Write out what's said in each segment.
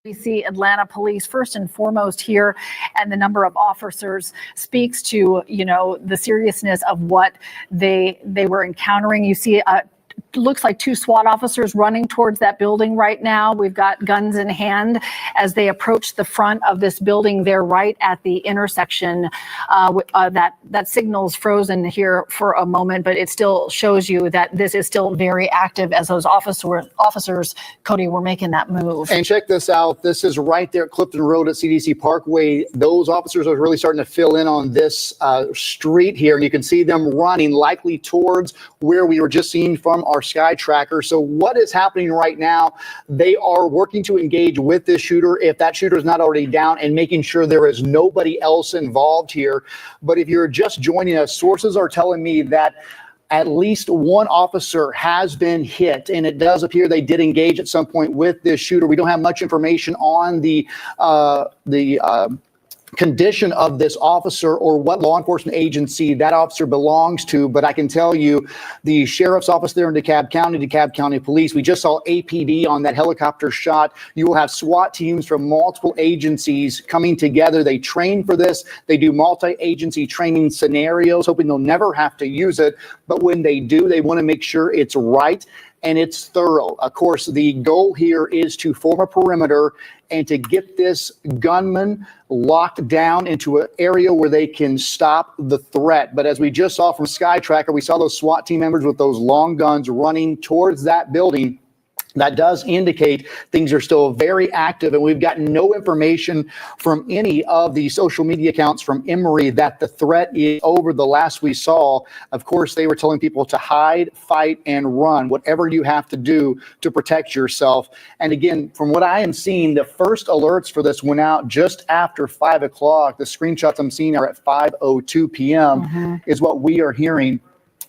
We see Atlanta police first and foremost here, and the number of officers speaks to, the seriousness of what they were encountering. You see looks like two SWAT officers running towards that building right now. We've got guns in hand as they approach the front of this building. They're right at the intersection. That signal's frozen here for a moment, but it still shows you that this is still very active as those officers, Cody, were making that move. And check this out. This is right there at Clifton Road at CDC Parkway. Those officers are really starting to fill in on this street here, and you can see them running likely towards where we were just seeing from our sky tracker. So what is happening right now? They are working to engage with this shooter if that shooter is not already down, and making sure there is nobody else involved here. But if you're just joining us, sources are telling me that at least one officer has been hit, and it does appear they did engage at some point with this shooter. We don't have much information on the condition of this officer or what law enforcement agency that officer belongs to, but I can tell you the sheriff's office there in DeKalb County Police, we just saw APD on that helicopter shot. You will have SWAT teams from multiple agencies coming together. They train for this. They do multi-agency training scenarios, hoping they'll never have to use it. But when they do, they want to make sure it's right and it's thorough. Of course, the goal here is to form a perimeter and to get this gunman locked down into an area where they can stop the threat. But as we just saw from Sky Tracker, we saw those SWAT team members with those long guns running towards that building. That does indicate things are still very active, and we've gotten no information from any of the social media accounts from Emory that the threat is over. The last we saw, of course, they were telling people to hide, fight, and run, whatever you have to do to protect yourself. And again, from what I am seeing, the first alerts for this went out just after 5 o'clock. The screenshots I'm seeing are at 5:02 p.m. is what we are hearing.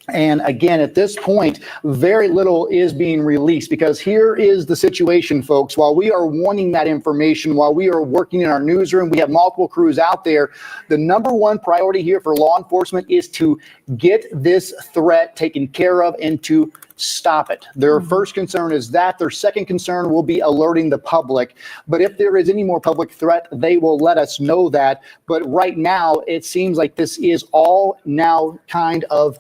And again, at this point, very little is being released, because here is the situation, folks. While we are wanting that information, while we are working in our newsroom, we have multiple crews out there. The number one priority here for law enforcement is to get this threat taken care of and to stop it. Their first concern is that. Their second concern will be alerting the public. But if there is any more public threat, they will let us know that. But right now, it seems like this is all now kind of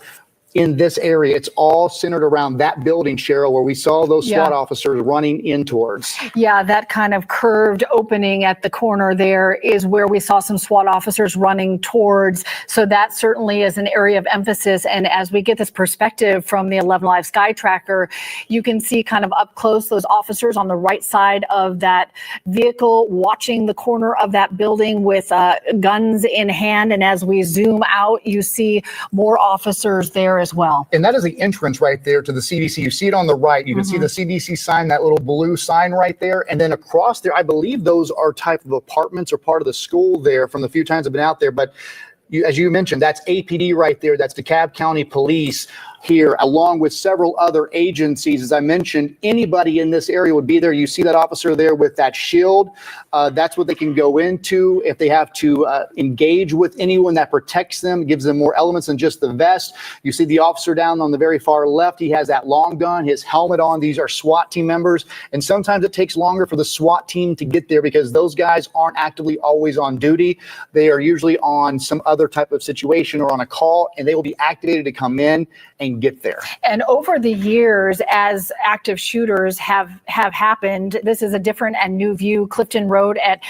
in this area. It's all centered around that building, Cheryl, where we saw those SWAT officers running in towards. Yeah, that kind of curved opening at the corner there is where we saw some SWAT officers running towards. So that certainly is an area of emphasis. And as we get this perspective from the 11 Live Sky Tracker, you can see kind of up close those officers on the right side of that vehicle watching the corner of that building with guns in hand. And as we zoom out, you see more officers there as well. And that is the entrance right there to the CDC. You see it on the right. You can see the CDC sign, that little blue sign right there. And then across there, I believe those are type of apartments or part of the school there from the few times I've been out there. But as you mentioned, that's APD right there. That's DeKalb County Police here, along with several other agencies. As I mentioned, anybody in this area would be there. You see that officer there with that shield. That's what they can go into if they have to engage with anyone that protects them, gives them more elements than just the vest. You see the officer down on the very far left. He has that long gun, his helmet on. These are SWAT team members. And sometimes it takes longer for the SWAT team to get there because those guys aren't actively always on duty. They are usually on some other type of situation or on a call, and they will be activated to come in and get there. And over the years, as active shooters have happened, this is a different and new view. Clifton Road at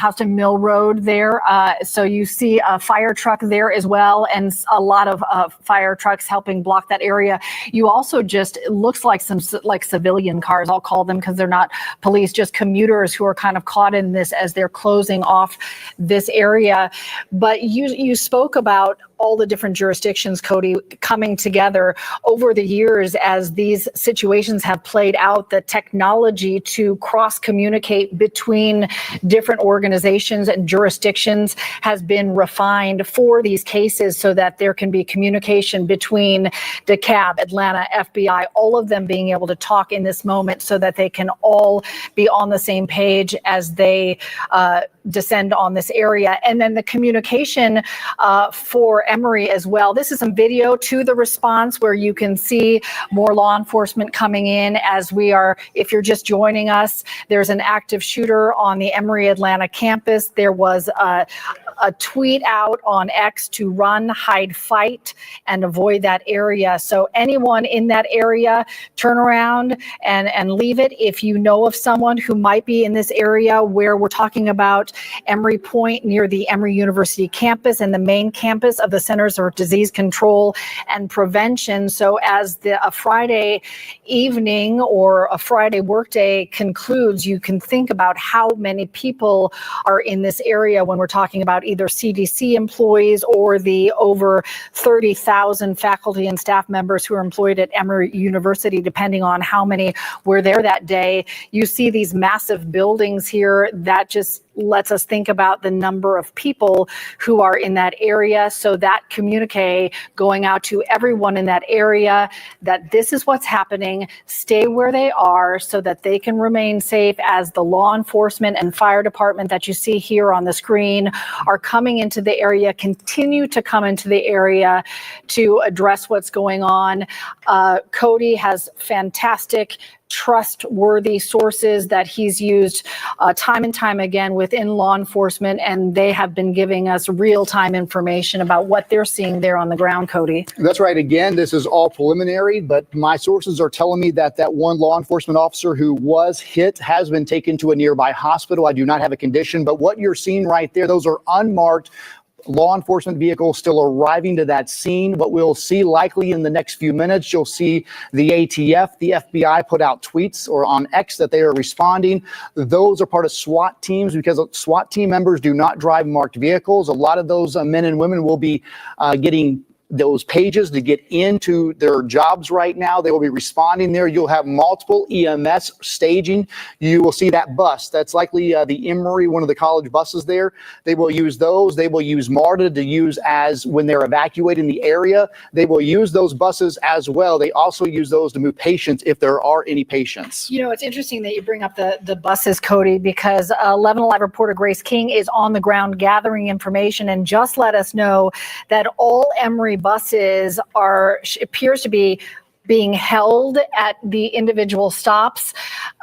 Houston Mill Road there. So you see a fire truck there as well, and a lot of fire trucks helping block that area. You also just, it looks like some like civilian cars, I'll call them, because they're not police, just commuters who are kind of caught in this as they're closing off this area. But you spoke about all the different jurisdictions, Cody, coming together over the years as these situations have played out. The technology to cross-communicate between different organizations and jurisdictions has been refined for these cases so that there can be communication between DeKalb, Atlanta, FBI, all of them being able to talk in this moment so that they can all be on the same page as they descend on this area. And then the communication for Emory as well. This is some video to the response response where you can see more law enforcement coming in as we are, if you're just joining us, there's an active shooter on the Emory Atlanta campus. There was a tweet out on X to run, hide, fight, and avoid that area. So anyone in that area, turn around and leave it. If you know of someone who might be in this area where we're talking about Emory Point near the Emory University campus and the main campus of the Centers for Disease Control and Prevention. So as a Friday evening or a Friday workday concludes, you can think about how many people are in this area when we're talking about either CDC employees or the over 30,000 faculty and staff members who are employed at Emory University, depending on how many were there that day. You see these massive buildings here. That just lets us think about the number of people who are in that area. So that communique going out to everyone in that area that this is what's happening, stay where they are so that they can remain safe as the law enforcement and fire department that you see here on the screen are coming into the area, continue to come into the area to address what's going on. Cody has fantastic trustworthy sources that he's used time and time again within law enforcement, and they have been giving us real-time information about what they're seeing there on the ground, Cody. That's right. Again, this is all preliminary, but my sources are telling me that that one law enforcement officer who was hit has been taken to a nearby hospital. I do not have a condition, but what you're seeing right there, those are unmarked law enforcement vehicles still arriving to that scene. What we'll see likely in the next few minutes, you'll see the ATF, the FBI put out tweets or on X that they are responding. Those are part of SWAT teams because SWAT team members do not drive marked vehicles. A lot of those men and women will be getting those pages to get into their jobs right now. They will be responding there. You'll have multiple EMS staging. You will see that bus. That's likely the Emory, one of the college buses there. They will use those. They will use MARTA to use as when they're evacuating the area. They will use those buses as well. They also use those to move patients if there are any patients. You know, it's interesting that you bring up the buses, Cody, because 11 Alive reporter Grace King is on the ground gathering information and just let us know that all Emory buses appears to be being held at the individual stops.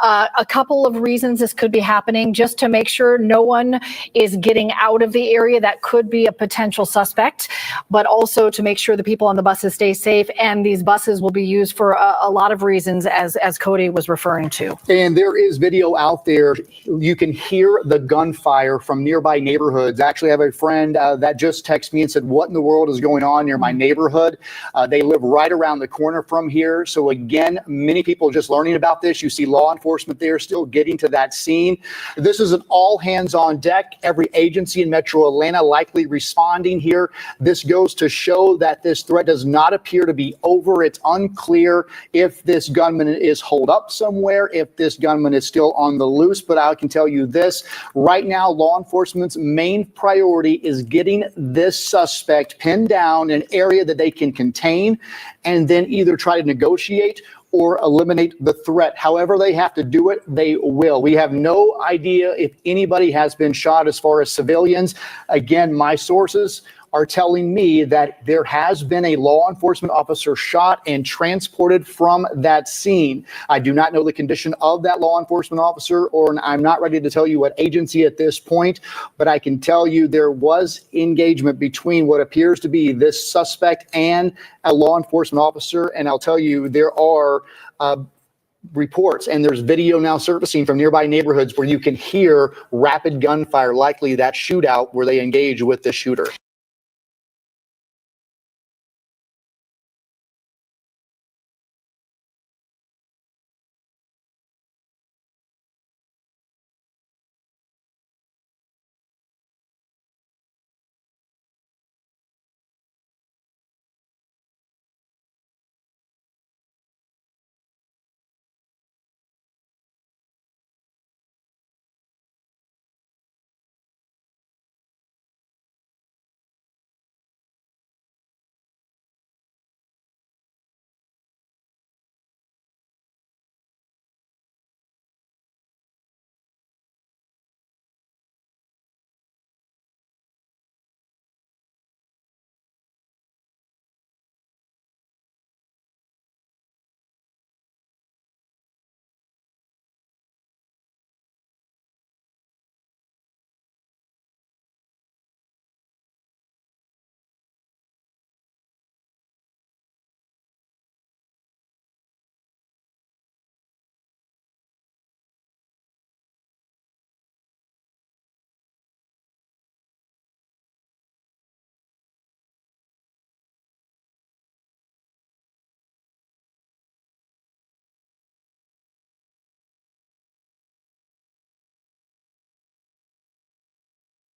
A couple of reasons this could be happening, just to make sure no one is getting out of the area that could be a potential suspect, but also to make sure the people on the buses stay safe. And these buses will be used for a lot of reasons, as Cody was referring to. And there is video out there. You can hear the gunfire from nearby neighborhoods. Actually, I have a friend that just texted me and said, what in the world is going on near my neighborhood? They live right around the corner from here. So again, many people just learning about this. You see law enforcement there still getting to that scene. This is an all hands on deck. Every agency in Metro Atlanta likely responding here. This goes to show that this threat does not appear to be over. It's unclear if this gunman is holed up somewhere, if this gunman is still on the loose. But I can tell you this, right now, law enforcement's main priority is getting this suspect pinned down in an area that they can contain and then either try to negotiate or eliminate the threat. However they have to do it, they will. We have no idea if anybody has been shot as far as civilians. Again, my sources are telling me that there has been a law enforcement officer shot and transported from that scene. I do not know the condition of that law enforcement officer, or I'm not ready to tell you what agency at this point, but I can tell you there was engagement between what appears to be this suspect and a law enforcement officer. And I'll tell you, there are reports and there's video now surfacing from nearby neighborhoods where you can hear rapid gunfire, likely that shootout where they engage with the shooter.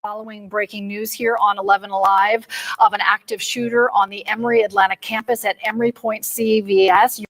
Following breaking news here on 11 Alive of an active shooter on the Emory Atlanta campus at Emory Point CVS.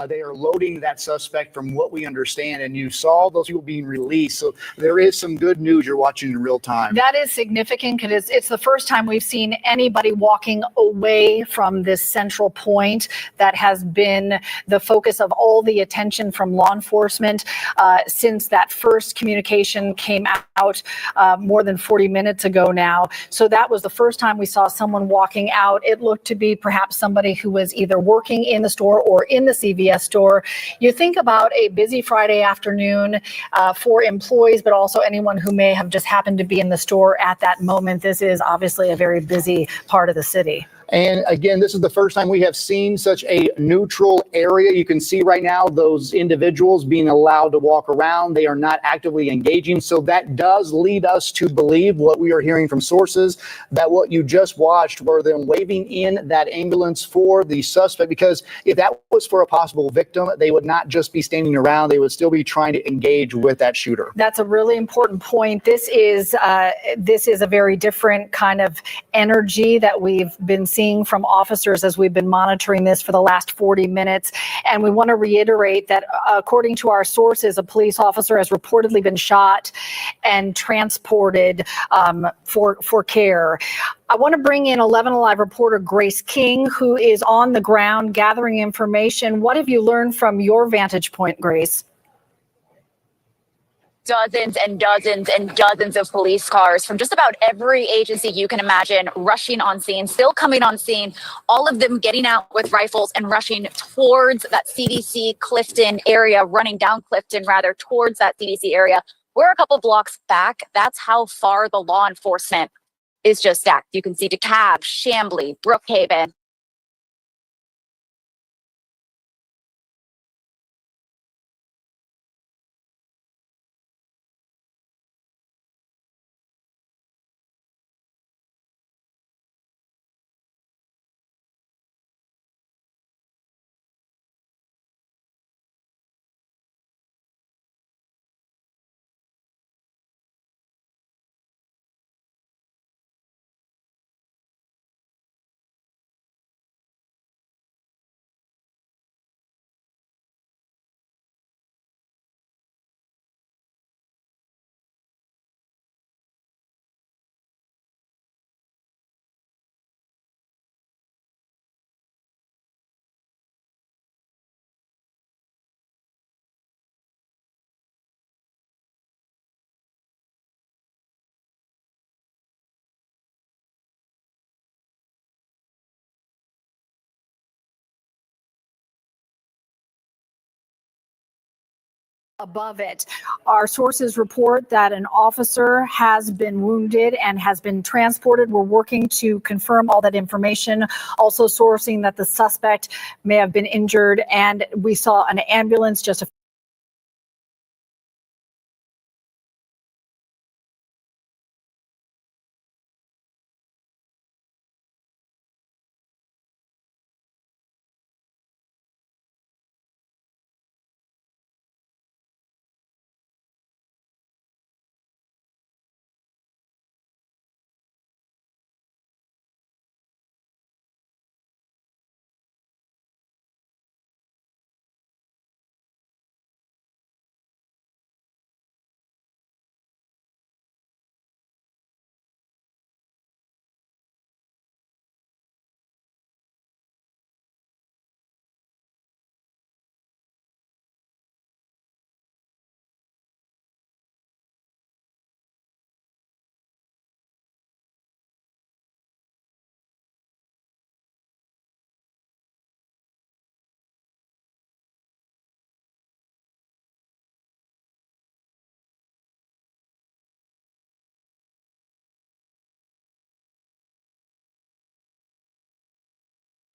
They are loading that suspect from what we understand, and you saw those people being released. So there is some good news you're watching in real time. That is significant because it's the first time we've seen anybody walking away from this central point that has been the focus of all the attention from law enforcement since that first communication came out more than 40 minutes ago now. So that was the first time we saw someone walking out. It looked to be perhaps somebody who was either working in the store or in the CVS store. You think about a busy Friday afternoon for employees, but also anyone who may have just happened to be in the store at that moment. This is obviously a very busy part of the city. And again, this is the first time we have seen such a neutral area. You can see right now those individuals being allowed to walk around. They are not actively engaging. So that does lead us to believe what we are hearing from sources, that what you just watched were them waving in that ambulance for the suspect, because if that was for a possible victim, they would not just be standing around. They would still be trying to engage with that shooter. That's a really important point. This is a very different kind of energy that we've been seeing from officers as we've been monitoring this for the last 40 minutes. And we want to reiterate that according to our sources, a police officer has reportedly been shot and transported for care. I want to bring in 11 Alive reporter Grace King, who is on the ground gathering information. What have you learned from your vantage point, Grace? Dozens and dozens and dozens of police cars from just about every agency you can imagine rushing on scene, still coming on scene, all of them getting out with rifles and rushing towards that CDC Clifton area, running down Clifton rather towards that CDC area. We're a couple blocks back. That's how far the law enforcement is just stacked. You can see DeKalb, Chamblee, Brookhaven. Above it, our sources report that an officer has been wounded and has been transported. We're working to confirm all that information, also sourcing that the suspect may have been injured, and we saw an ambulance just a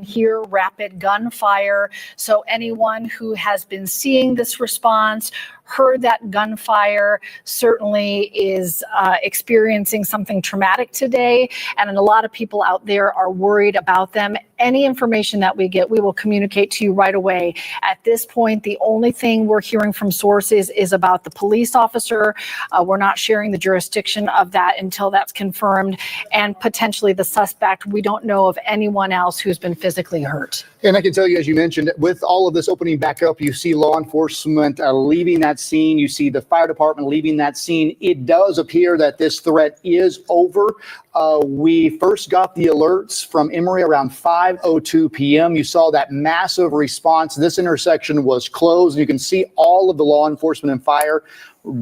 hear rapid gunfire. So anyone who has been seeing this response, heard that gunfire certainly is experiencing something traumatic today, and a lot of people out there are worried about them. Any information that we get, we will communicate to you right away. At this point, the only thing we're hearing from sources is about the police officer. We're not sharing the jurisdiction of that until that's confirmed, and potentially the suspect. We don't know of anyone else who's been physically hurt. And I can tell you, as you mentioned, with all of this opening back up, you see law enforcement leaving that scene. You see the fire department leaving that scene. It does appear that this threat is over. We first got the alerts from Emory around 5:02 p.m. You saw that massive response. This intersection was closed. You can see all of the law enforcement and fire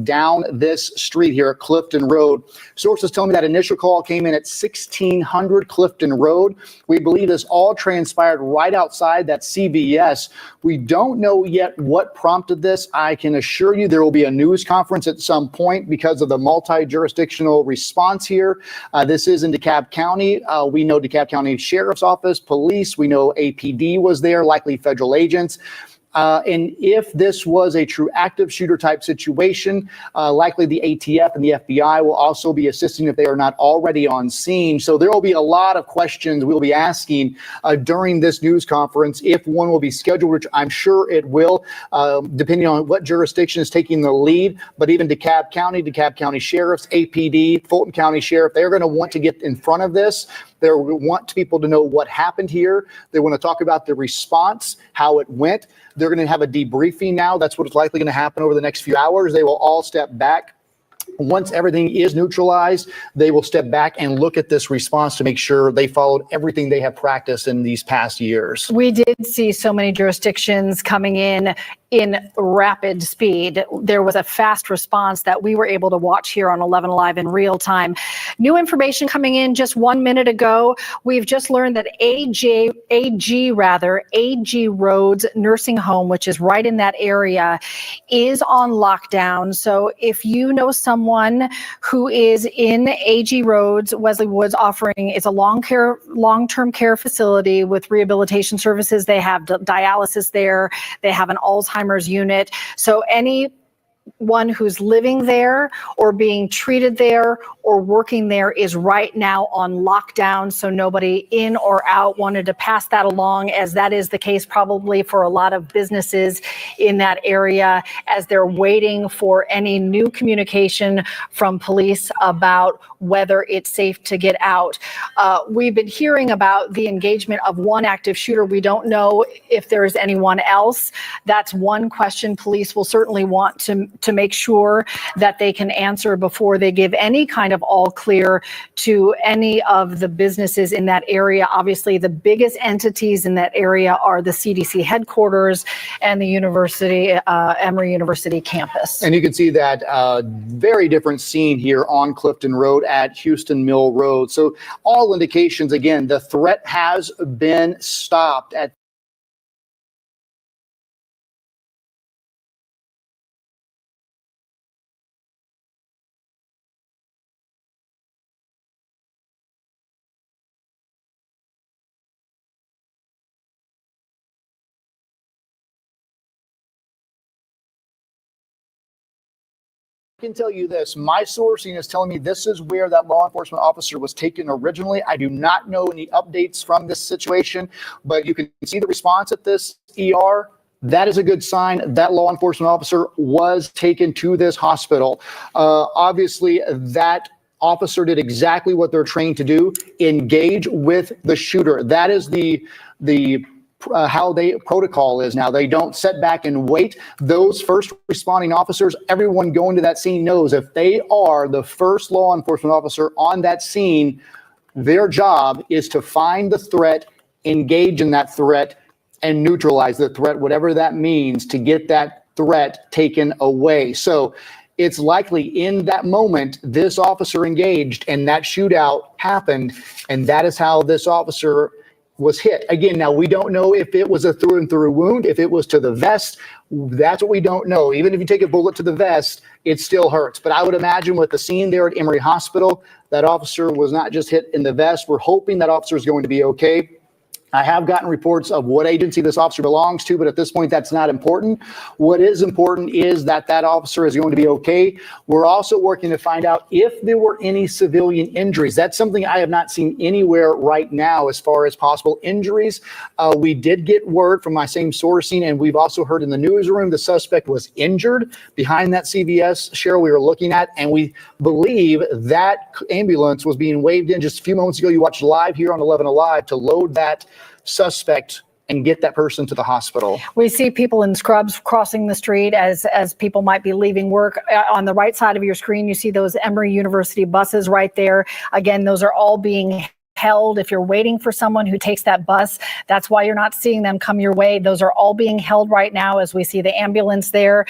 down this street here at Clifton Road. Sources tell me that initial call came in at 1600 Clifton Road. We believe this all transpired right outside that CVS. We don't know yet what prompted this. I can assure you there will be a news conference at some point because of the multi-jurisdictional response here. This is in DeKalb County. We know DeKalb County Sheriff's Office, police. We know APD was there, likely federal agents. And if this was a true active shooter type situation, likely the ATF and the FBI will also be assisting if they are not already on scene. So there will be a lot of questions we'll be asking during this news conference, if one will be scheduled, which I'm sure it will, depending on what jurisdiction is taking the lead. But even DeKalb County Sheriffs, APD, Fulton County Sheriff, they're going to want to get in front of this. They want people to know what happened here. They want to talk about the response, how it went. They're going to have a debriefing now. That's what's likely going to happen over the next few hours. They will all step back. Once everything is neutralized, they will step back and look at this response to make sure they followed everything they have practiced in these past years. We did see so many jurisdictions coming in rapid speed. There was a fast response that we were able to watch here on 11 Live in real time. New information coming in just 1 minute ago. We've just learned that AG Roads Nursing Home, which is right in that area, is on lockdown. So if you know someone who is in AG Roads, Wesley Woods offering, it's a long-term care facility with rehabilitation services. They have dialysis there. They have an Alzheimer's unit. So anyone who's living there or being treated there or working there is right now on lockdown, so nobody in or out. Wanted to pass that along, as that is the case probably for a lot of businesses in that area, as they're waiting for any new communication from police about whether it's safe to get out. We've been hearing about the engagement of one active shooter. We don't know if there's anyone else. That's one question police will certainly want to make sure that they can answer before they give any kind of all clear to any of the businesses in that area. Obviously, the biggest entities in that area are the CDC headquarters and the university, Emory University campus. And you can see that very different scene here on Clifton Road at Houston Mill Road. So all indications, again, the threat has been stopped at I can tell you this, my sourcing is telling me this is where that law enforcement officer was taken originally. I do not know any updates from this situation, but you can see the response at this ER. That is a good sign. That law enforcement officer was taken to this hospital. Obviously, that officer did exactly what they're trained to do, engage with the shooter. That is the how they protocol is now. They don't sit back and wait. Those first responding officers, everyone going to that scene knows if they are the first law enforcement officer on that scene, their job is to find the threat, engage in that threat, and neutralize the threat, whatever that means, to get that threat taken away. So it's likely in that moment this officer engaged and that shootout happened, and that is how this officer was hit. Again, now we don't know if it was a through and through wound, if it was to the vest. That's what we don't know. Even if you take a bullet to the vest, it still hurts. But I would imagine with the scene there at Emory Hospital, that officer was not just hit in the vest. We're hoping that officer is going to be okay. I have gotten reports of what agency this officer belongs to, but at this point, that's not important. What is important is that that officer is going to be okay. We're also working to find out if there were any civilian injuries. That's something I have not seen anywhere right now as far as possible injuries. We did get word from my same sourcing, and we've also heard in the newsroom the suspect was injured behind that CVS, Cheryl, we were looking at, and we believe that ambulance was being waved in just a few moments ago. You watched live here on 11 Alive to load that suspect and get that person to the hospital. We see people in scrubs crossing the street as people might be leaving work. On the right side of your screen, you see those Emory University buses right there. Again, those are all being held. If you're waiting for someone who takes that bus, that's why you're not seeing them come your way. Those are all being held right now as we see the ambulance there.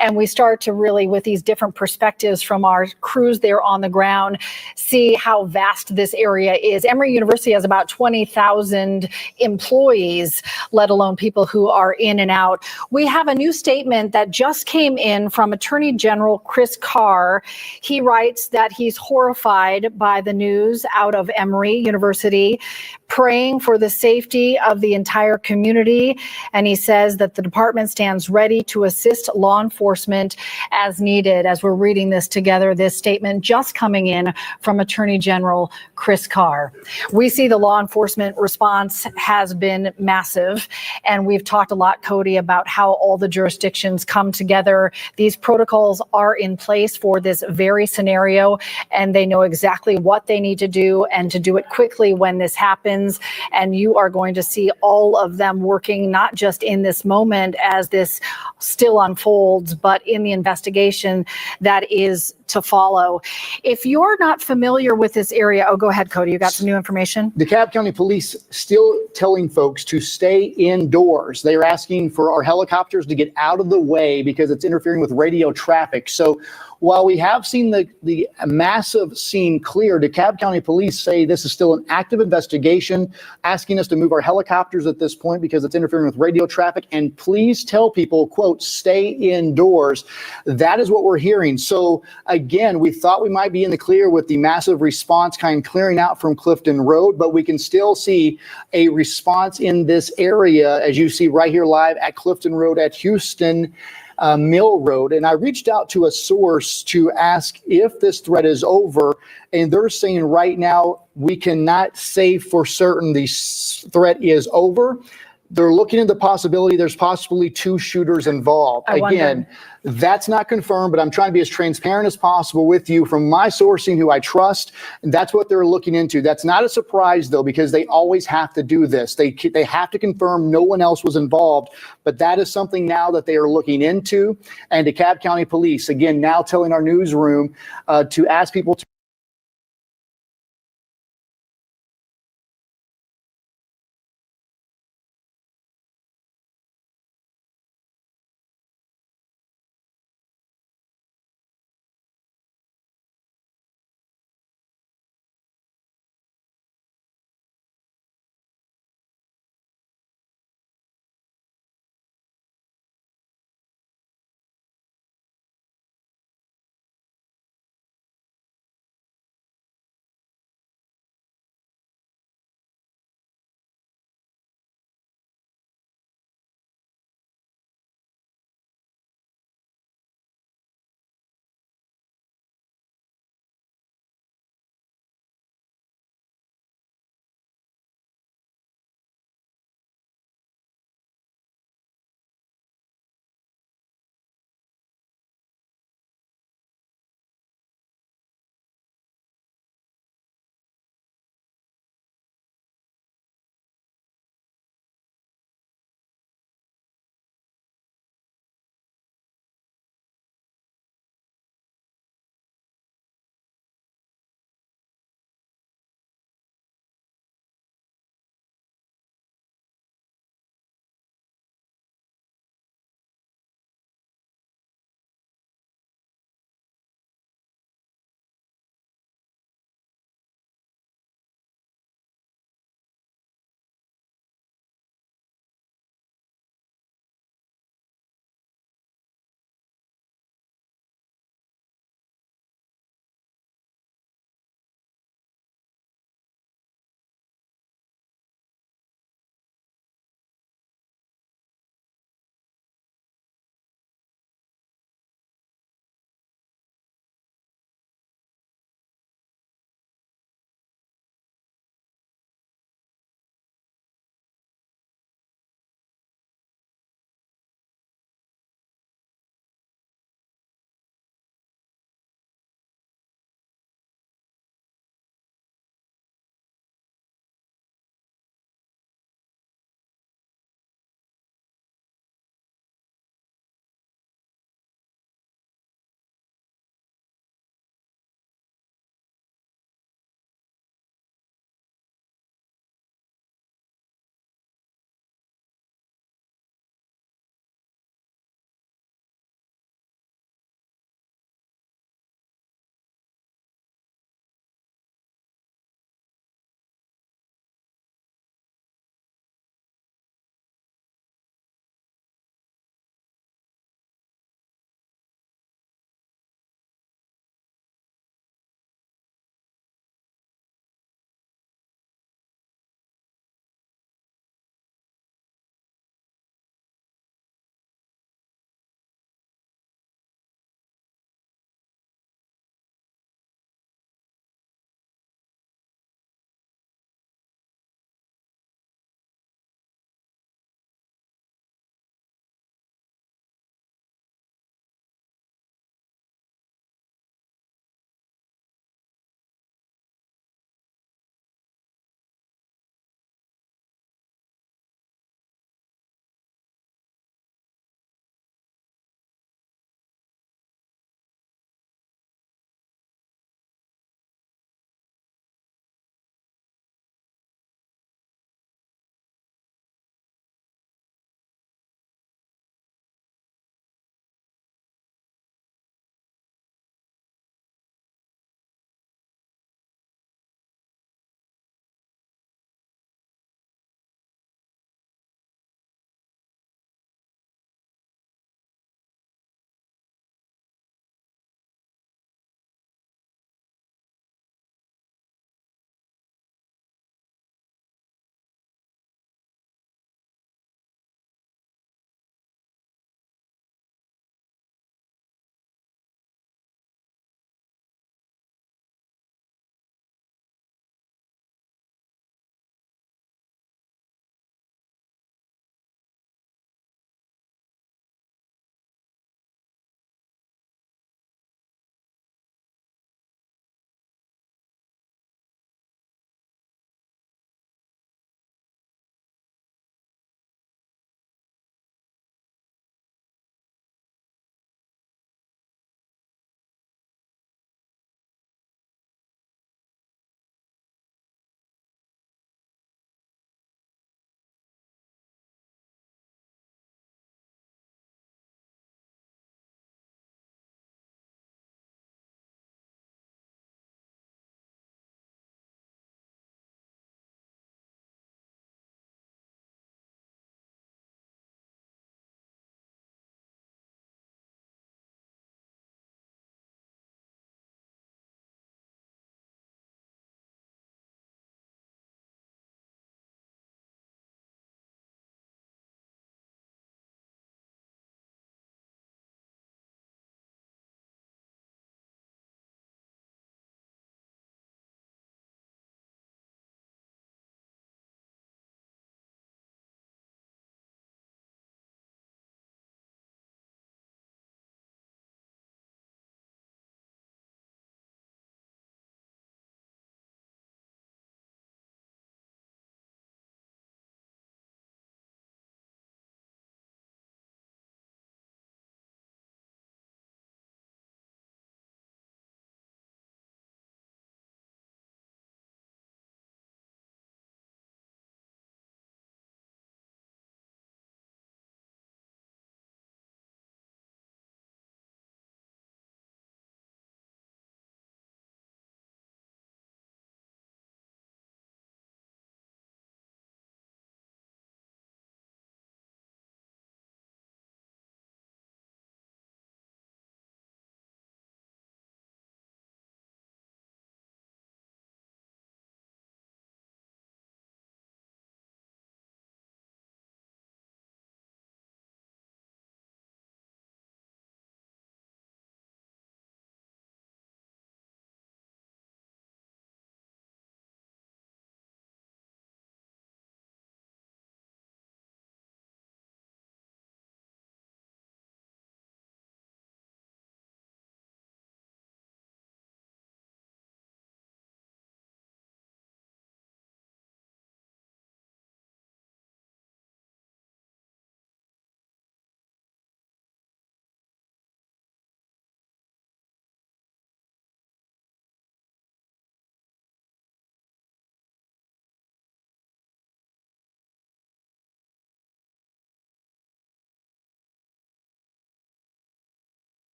And we start to really, with these different perspectives from our crews there on the ground, see how vast this area is. Emory University has about 20,000 employees, let alone people who are in and out. We have a new statement that just came in from Attorney General Chris Carr. He writes that he's horrified by the news out of Emory University, praying for the safety of the entire community. And he says that the department stands ready to assist law enforcement as needed. As we're reading this together, this statement just coming in from Attorney General Chris Carr. We see the law enforcement response has been massive. And we've talked a lot, Cody, about how all the jurisdictions come together. These protocols are in place for this very scenario, and they know exactly what they need to do and to do it quickly when this happens. And you are going to see all of them working, not just in this moment as this still unfolds, but in the investigation that is to follow. If you're not familiar with this area, go ahead, Cody, you got some new information? DeKalb County Police still telling folks to stay indoors. They are asking for our helicopters to get out of the way because it's interfering with radio traffic. So while we have seen the massive scene clear, DeKalb County Police say this is still an active investigation, asking us to move our helicopters at this point because it's interfering with radio traffic. And please tell people, quote, stay indoors. That is what we're hearing. So again, we thought we might be in the clear with the massive response kind of clearing out from Clifton Road, but we can still see a response in this area, as you see right here live at Clifton Road at Houston Mill Road. And I reached out to a source to ask if this threat is over, and they're saying right now we cannot say for certain the threat is over. They're looking at the possibility there's possibly two shooters involved. Again, that's not confirmed, but I'm trying to be as transparent as possible with you from my sourcing who I trust. And that's what they're looking into. That's not a surprise, though, because they always have to do this. They have to confirm no one else was involved. But that is something now that they are looking into. And DeKalb County Police, again, now telling our newsroom to ask people to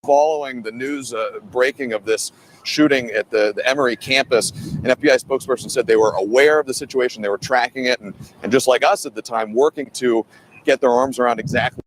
Following the news breaking of this shooting at the Emory campus, an FBI spokesperson said they were aware of the situation, they were tracking it, and just like us at the time, working to get their arms around exactly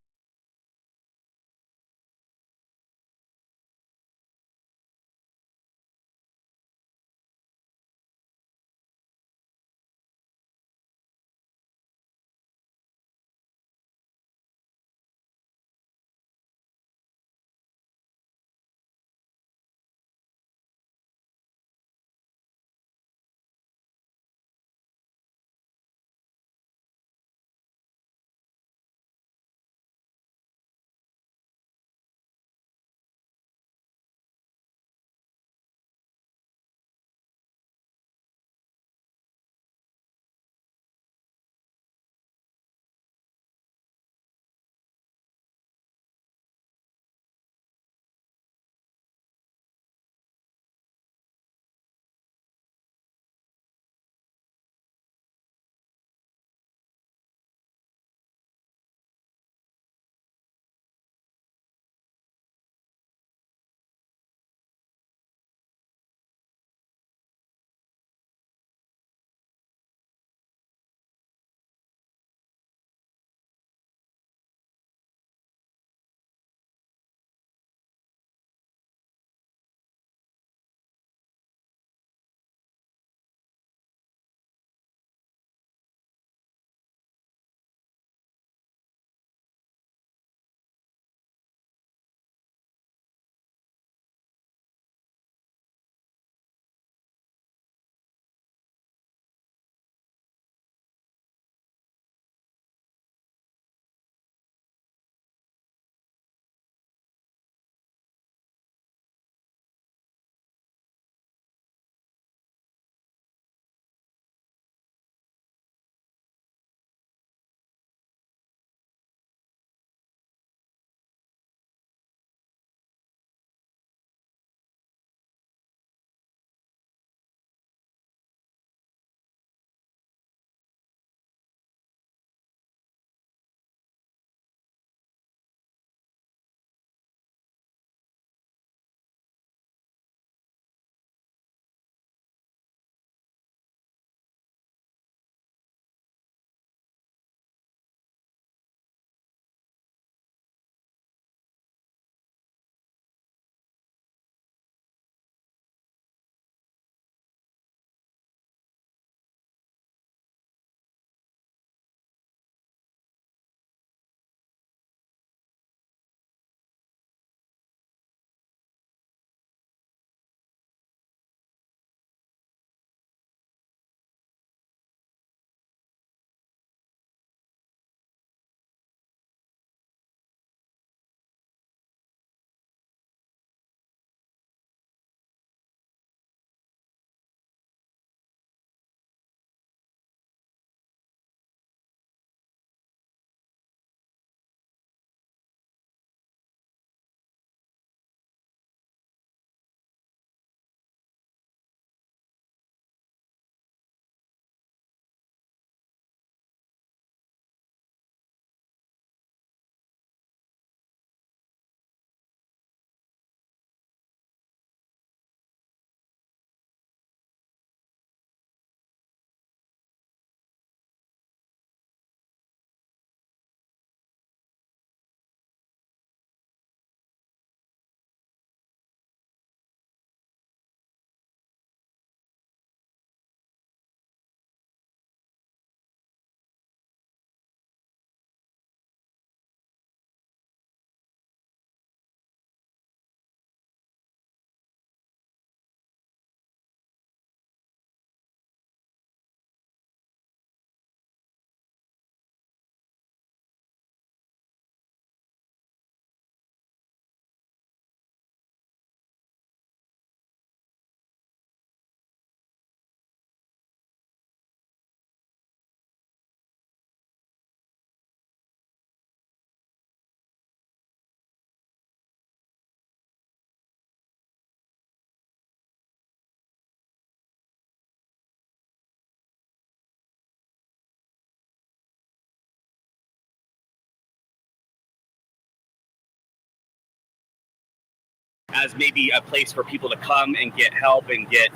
as maybe a place for people to come and get help and get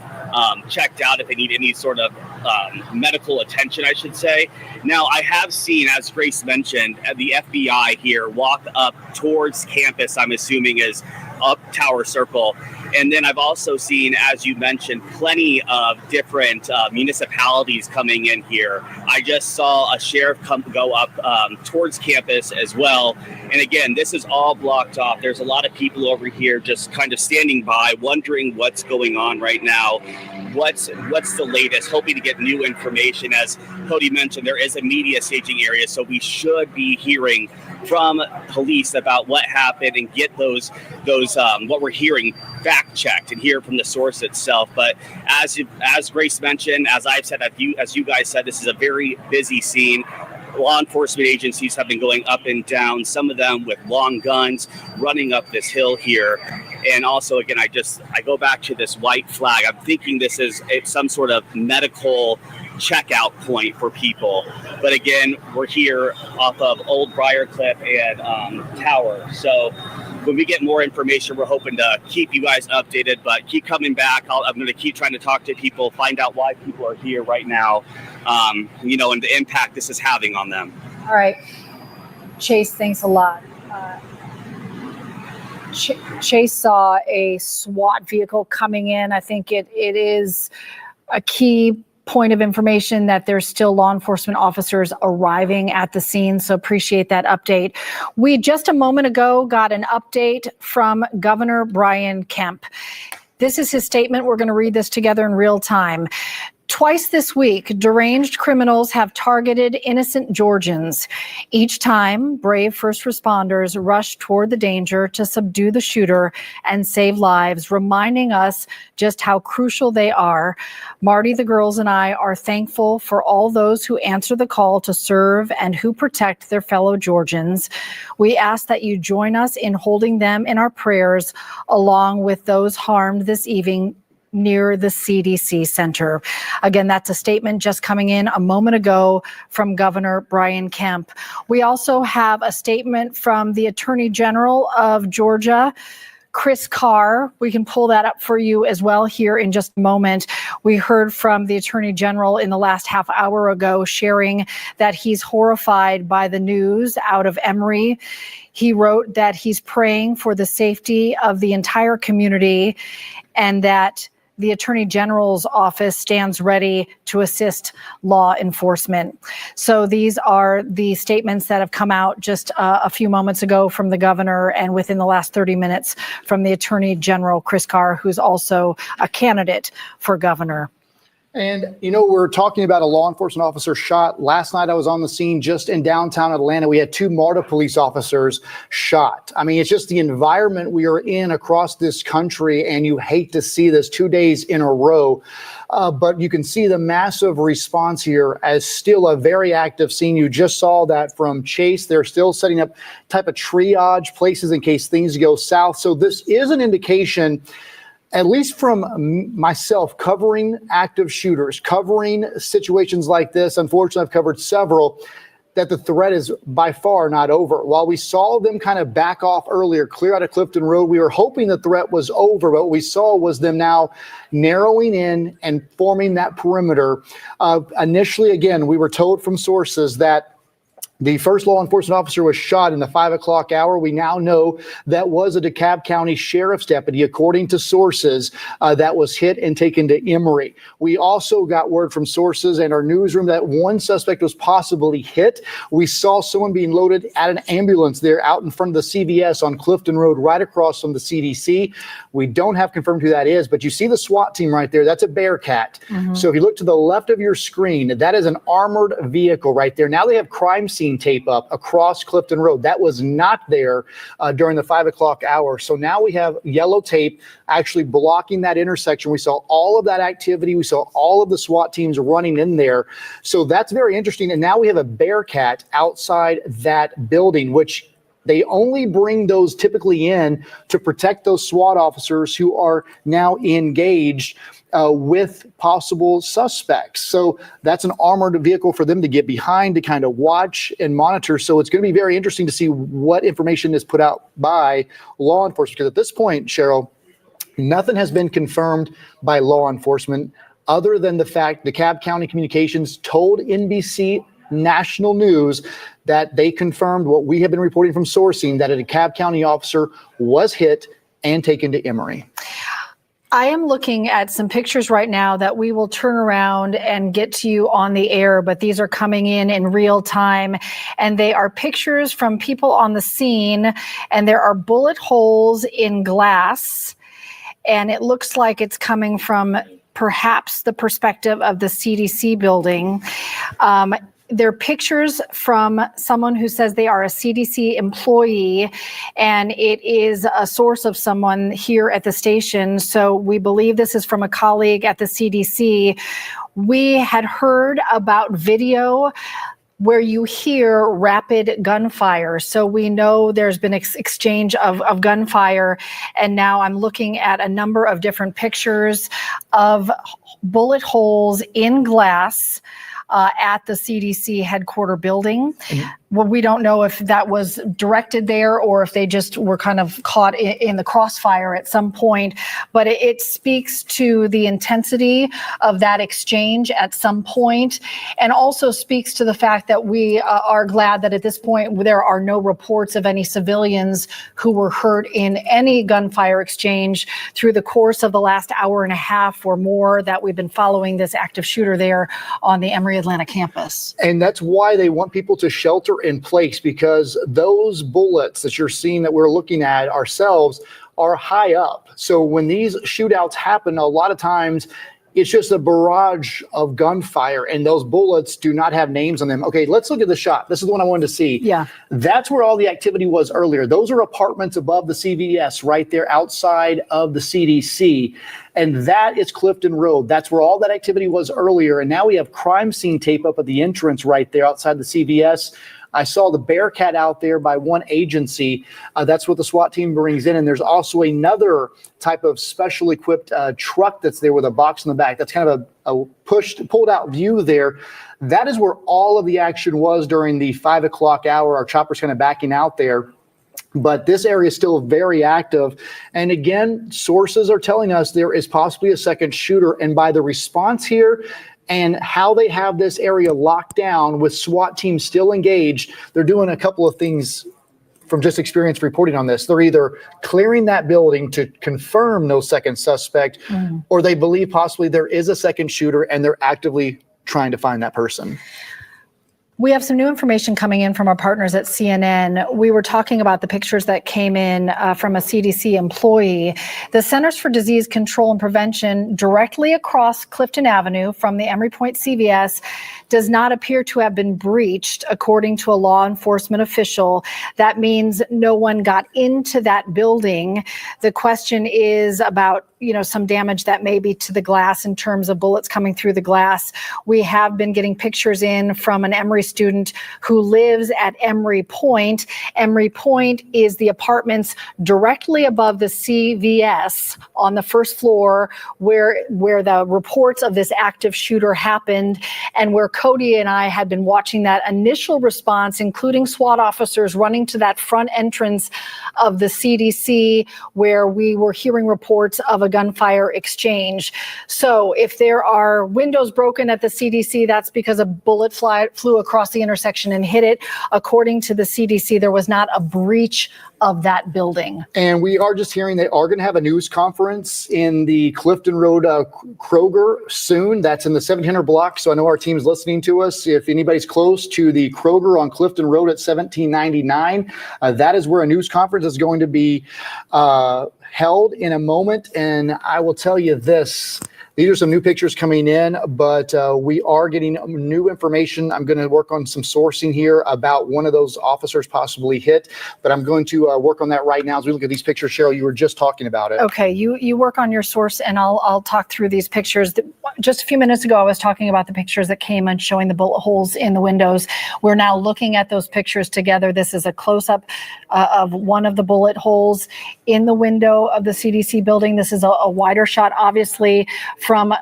checked out if they need any sort of medical attention, I should say. Now, I have seen, as Grace mentioned, the FBI here walk up towards campus, I'm assuming is up Tower Circle. And then I've also seen, as you mentioned, plenty of different municipalities coming in here. I just saw a sheriff go up towards campus as well. And again, this is all blocked off. There's a lot of people over here just kind of standing by, wondering what's going on right now. What's the latest, hoping to get new information. As Cody mentioned, there is a media staging area, so we should be hearing from police about what happened and get those what we're hearing fact checked and hear from the source itself. But as Grace mentioned, as I've said, as you guys said, this is a very busy scene. Law enforcement agencies have been going up and down, some of them with long guns running up this hill here. And also, again, I go back to this white flag. I'm thinking it's some sort of medical checkout point for people. But again, we're here off of Old Briarcliff and Tower. So when we get more information, we're hoping to keep you guys updated, but keep coming back. I'm going to keep trying to talk to people, find out why people are here right now, and the impact this is having on them. All right. Chase, thanks a lot. Chase saw a SWAT vehicle coming in. I think it is a key point of information that there's still law enforcement officers arriving at the scene. So appreciate that update. We just a moment ago got an update from Governor Brian Kemp. This is his statement. We're going to read this together in real time. Twice this week, deranged criminals have targeted innocent Georgians. Each time, brave first responders rush toward the danger to subdue the shooter and save lives, reminding us just how crucial they are. Marty, the girls, and I are thankful for all those who answer the call to serve and who protect their fellow Georgians. We ask that you join us in holding them in our prayers, along with those harmed this evening near the CDC Center. Again, that's a statement just coming in a moment ago from Governor Brian Kemp. We also have a statement from the Attorney General of Georgia, Chris Carr. We can pull that up for you as well here in just a moment. We heard from the Attorney General in the last half hour ago, sharing that he's horrified by the news out of Emory. He wrote that he's praying for the safety of the entire community and that the Attorney General's office stands ready to assist law enforcement. So these are the statements that have come out just a few moments ago from the governor and within the last 30 minutes from the Attorney General, Chris Carr, who's also a candidate for governor. And, we're talking about a law enforcement officer shot. Last night I was on the scene just in downtown Atlanta. We had 2 MARTA police officers shot. I mean, it's just the environment we are in across this country, and you hate to see this 2 days in a row. But you can see the massive response here as still a very active scene. You just saw that from Chase. They're still setting up type of triage places in case things go south. So this is an indication, at least from myself, covering active shooters, covering situations like this. Unfortunately, I've covered several, that the threat is by far not over. While we saw them kind of back off earlier, clear out of Clifton Road, we were hoping the threat was over, but what we saw was them now narrowing in and forming that perimeter. Initially, again, we were told from sources that the first law enforcement officer was shot in the 5 o'clock hour. We now know that was a DeKalb County Sheriff's deputy, according to sources, that was hit and taken to Emory. We also got word from sources in our newsroom that one suspect was possibly hit. We saw someone being loaded at an ambulance there out in front of the CVS on Clifton Road, right across from the CDC. We don't have confirmed who that is, but you see the SWAT team right there. That's a Bearcat. Mm-hmm. So if you look to the left of your screen, that is an armored vehicle right there. Now they have crime scene tape up across Clifton Road. That was not there during the 5 o'clock hour. So now we have yellow tape actually blocking that intersection. We saw all of that activity. We saw all of the SWAT teams running in there. So that's very interesting. And now we have a Bearcat outside that building, which They only bring those typically in to protect those SWAT officers who are now engaged with possible suspects. So that's an armored vehicle for them to get behind to kind of watch and monitor. So it's going to be very interesting to see what information is put out by law enforcement. Because at this point, Cheryl, nothing has been confirmed by law enforcement other than the fact DeKalb County Communications told NBC National News that they confirmed what we have been reporting from sourcing, that a DeKalb County officer was hit and taken to Emory. I am looking at some pictures right now that we will turn around and get to you on the air, but these are coming in real time, and they are pictures from people on the scene, and there are bullet holes in glass, and it looks like it's coming from perhaps the perspective of the CDC building. They're pictures from someone who says they are a CDC employee, and it is a source of someone here at the station. So we believe this is from a colleague at the CDC. We had heard about video where you hear rapid gunfire. So we know there's been exchange of gunfire. And now I'm looking at a number of different pictures of bullet holes in glass at the CDC headquarter building. Well, we don't know if that was directed there or if they just were kind of caught in the crossfire at some point, but it speaks to the intensity of that exchange at some point, and also speaks to the fact that we are glad that at this point there are no reports of any civilians who were hurt in any gunfire exchange through the course of the last hour and a half or more that we've been following this active shooter there on the Emory Atlanta campus. And that's why they want people to shelter in place, because those bullets that you're seeing that we're looking at ourselves are high up. So when these shootouts happen, a lot of times it's just a barrage of gunfire, and those bullets do not have names on them. Okay, let's look at the shot. This is the one I wanted to see. Yeah. That's where all the activity was earlier. Those are apartments above the CVS right there outside of the CDC. And that is Clifton Road. That's where all that activity was earlier. And now we have crime scene tape up at the entrance right there outside the CVS. I saw the Bearcat out there by one agency. That's what the SWAT team brings in. And there's also another type of special equipped truck that's there with a box in the back. That's kind of a pulled out view there. That is where all of the action was during the 5 o'clock hour. Our chopper's kind of backing out there. But this area is still very active. And again, sources are telling us there is possibly a second shooter. And by the response here and how they have this area locked down with SWAT teams still engaged, they're doing a couple of things from just experience reporting on this. They're either clearing that building to confirm no second suspect, or they believe possibly there is a second shooter and they're actively trying to find that person. We have some new information coming in from our partners at CNN. We were talking about the pictures that came in from a CDC employee. The Centers for Disease Control and Prevention, directly across Clifton Avenue from the Emory Point CVS, does not appear to have been breached, according to a law enforcement official. That means no one got into that building. The question is about, some damage that may be to the glass in terms of bullets coming through the glass. We have been getting pictures in from an Emory student who lives at Emory Point. Emory Point is the apartments directly above the CVS on the first floor where the reports of this active shooter happened, and where Cody and I had been watching that initial response, including SWAT officers running to that front entrance of the CDC, where we were hearing reports of a gunfire exchange. So if there are windows broken at the CDC, that's because a bullet flew across the intersection and hit it. According to the CDC, there was not a breach of that building. And we are just hearing they are going to have a news conference in the Clifton Road Kroger soon. That's in the 1700 block. So I know our team's listening to us. If anybody's close to the Kroger on Clifton Road at 1799, that is where a news conference is going to be held in a moment. And I will tell you this, These are some new pictures coming in, but we are getting new information. I'm going to work on some sourcing here about one of those officers possibly hit, but I'm going to work on that right now as we look at these pictures. Cheryl, you were just talking about it. Okay, you work on your source, and I'll talk through these pictures. Just a few minutes ago, I was talking about the pictures that came and showing the bullet holes in the windows. We're now looking at those pictures together. This is a close-up of one of the bullet holes in the window of the CDC building. This is a wider shot, obviously, from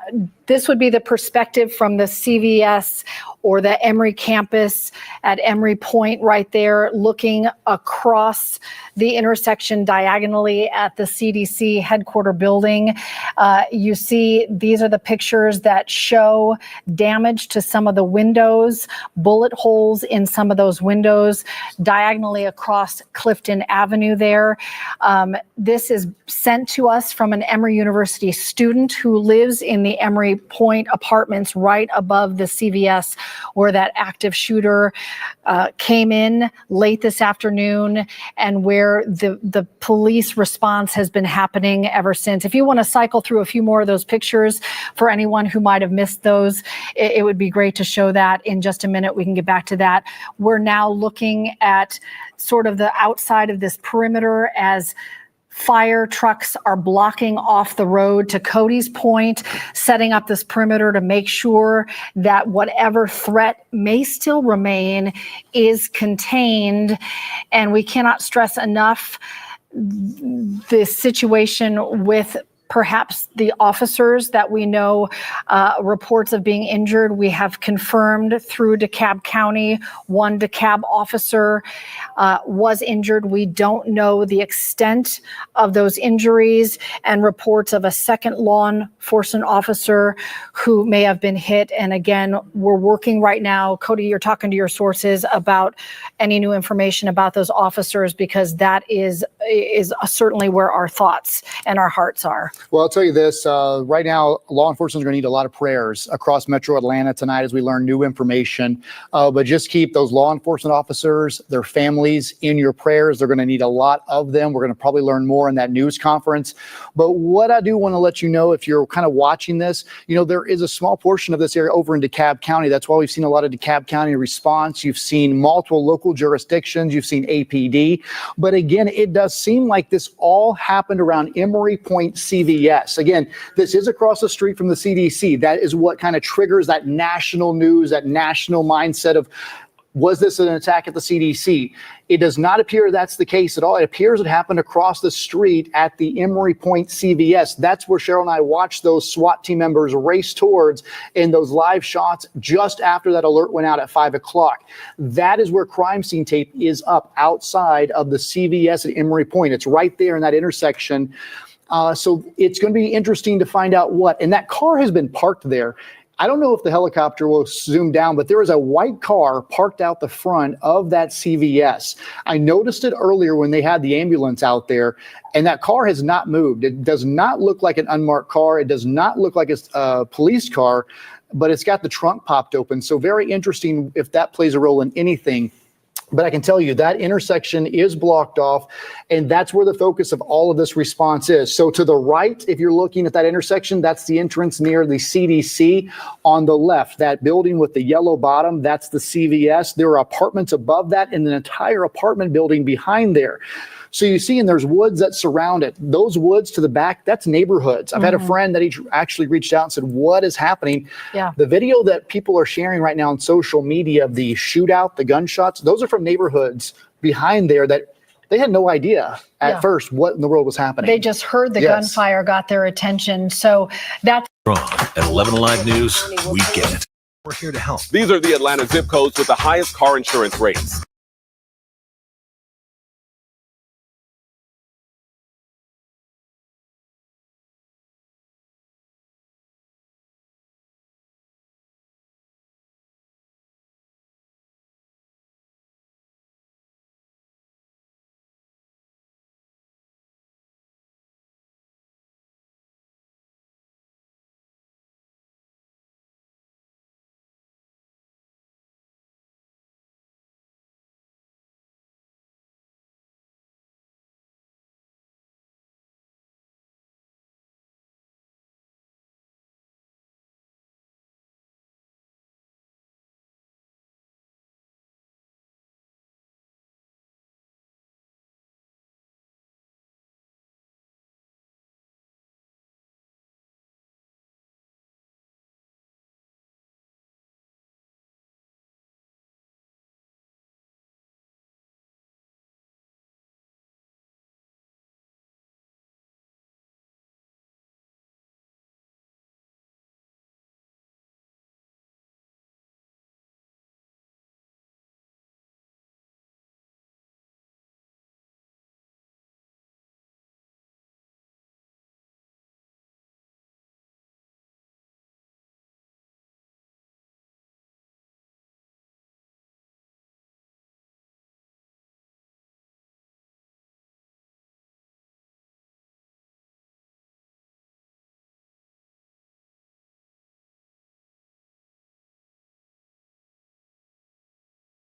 this would be the perspective from the CVS or the Emory campus at Emory Point right there, looking across the intersection diagonally at the CDC headquarter building. You see, these are the pictures that show damage to some of the windows, bullet holes in some of those windows diagonally across Clifton Avenue there. This is sent to us from an Emory University student who lives in the Emory Point apartments right above the CVS where that active shooter came in late this afternoon and where the police response has been happening ever since. If you want to cycle through a few more of those pictures for anyone who might have missed those, it would be great to show that in just a minute. We can get back to that. We're now looking at sort of the outside of this perimeter as fire trucks are blocking off the road, to Cody's point, setting up this perimeter to make sure that whatever threat may still remain is contained. And we cannot stress enough the situation with perhaps the officers that we know reports of being injured. We have confirmed through DeKalb County, one DeKalb officer was injured. We don't know the extent of those injuries, and reports of a second law enforcement officer who may have been hit. And again, we're working right now. Cody, you're talking to your sources about any new information about those officers, because that is certainly where our thoughts and our hearts are. Well, I'll tell you this, right now, law enforcement is going to need a lot of prayers across Metro Atlanta tonight as we learn new information. But just keep those law enforcement officers, their families in your prayers. They're going to need a lot of them. We're going to probably learn more in that news conference. But what I do want to let you know, if you're kind of watching this, there is a small portion of this area over in DeKalb County. That's why we've seen a lot of DeKalb County response. You've seen multiple local jurisdictions. You've seen APD. But again, it does seem like this all happened around Emory Point CVS. Again, this is across the street from the CDC. That is what kind of triggers that national news, that national mindset of, was this an attack at the CDC? It does not appear that's the case at all. It appears it happened across the street at the Emory Point CVS. That's where Cheryl and I watched those SWAT team members race towards in those live shots just after that alert went out at 5 o'clock. That is where crime scene tape is up outside of the CVS at Emory Point. It's right there in that intersection. So it's going to be interesting to find out what. And that car has been parked there. I don't know if the helicopter will zoom down, but there is a white car parked out the front of that CVS. I noticed it earlier when they had the ambulance out there, and that car has not moved. It does not look like an unmarked car. It does not look like a police car, but it's got the trunk popped open. So very interesting if that plays a role in anything. But I can tell you that intersection is blocked off, and that's where the focus of all of this response is. So to the right, if you're looking at that intersection, that's the entrance near the CDC. On the left, that building with the yellow bottom, that's the CVS. There are apartments above that and an entire apartment building behind there. So you see, and there's woods that surround it. Those woods to the back, that's neighborhoods. I've had a friend that he actually reached out and said, what is happening? Yeah. The video that people are sharing right now on social media of the shootout, the gunshots, those are from neighborhoods behind there that they had no idea at first what in the world was happening. They just heard the gunfire, got their attention. So that's at 11 Alive News, we get it. We're here to help. These are the Atlanta zip codes with the highest car insurance rates.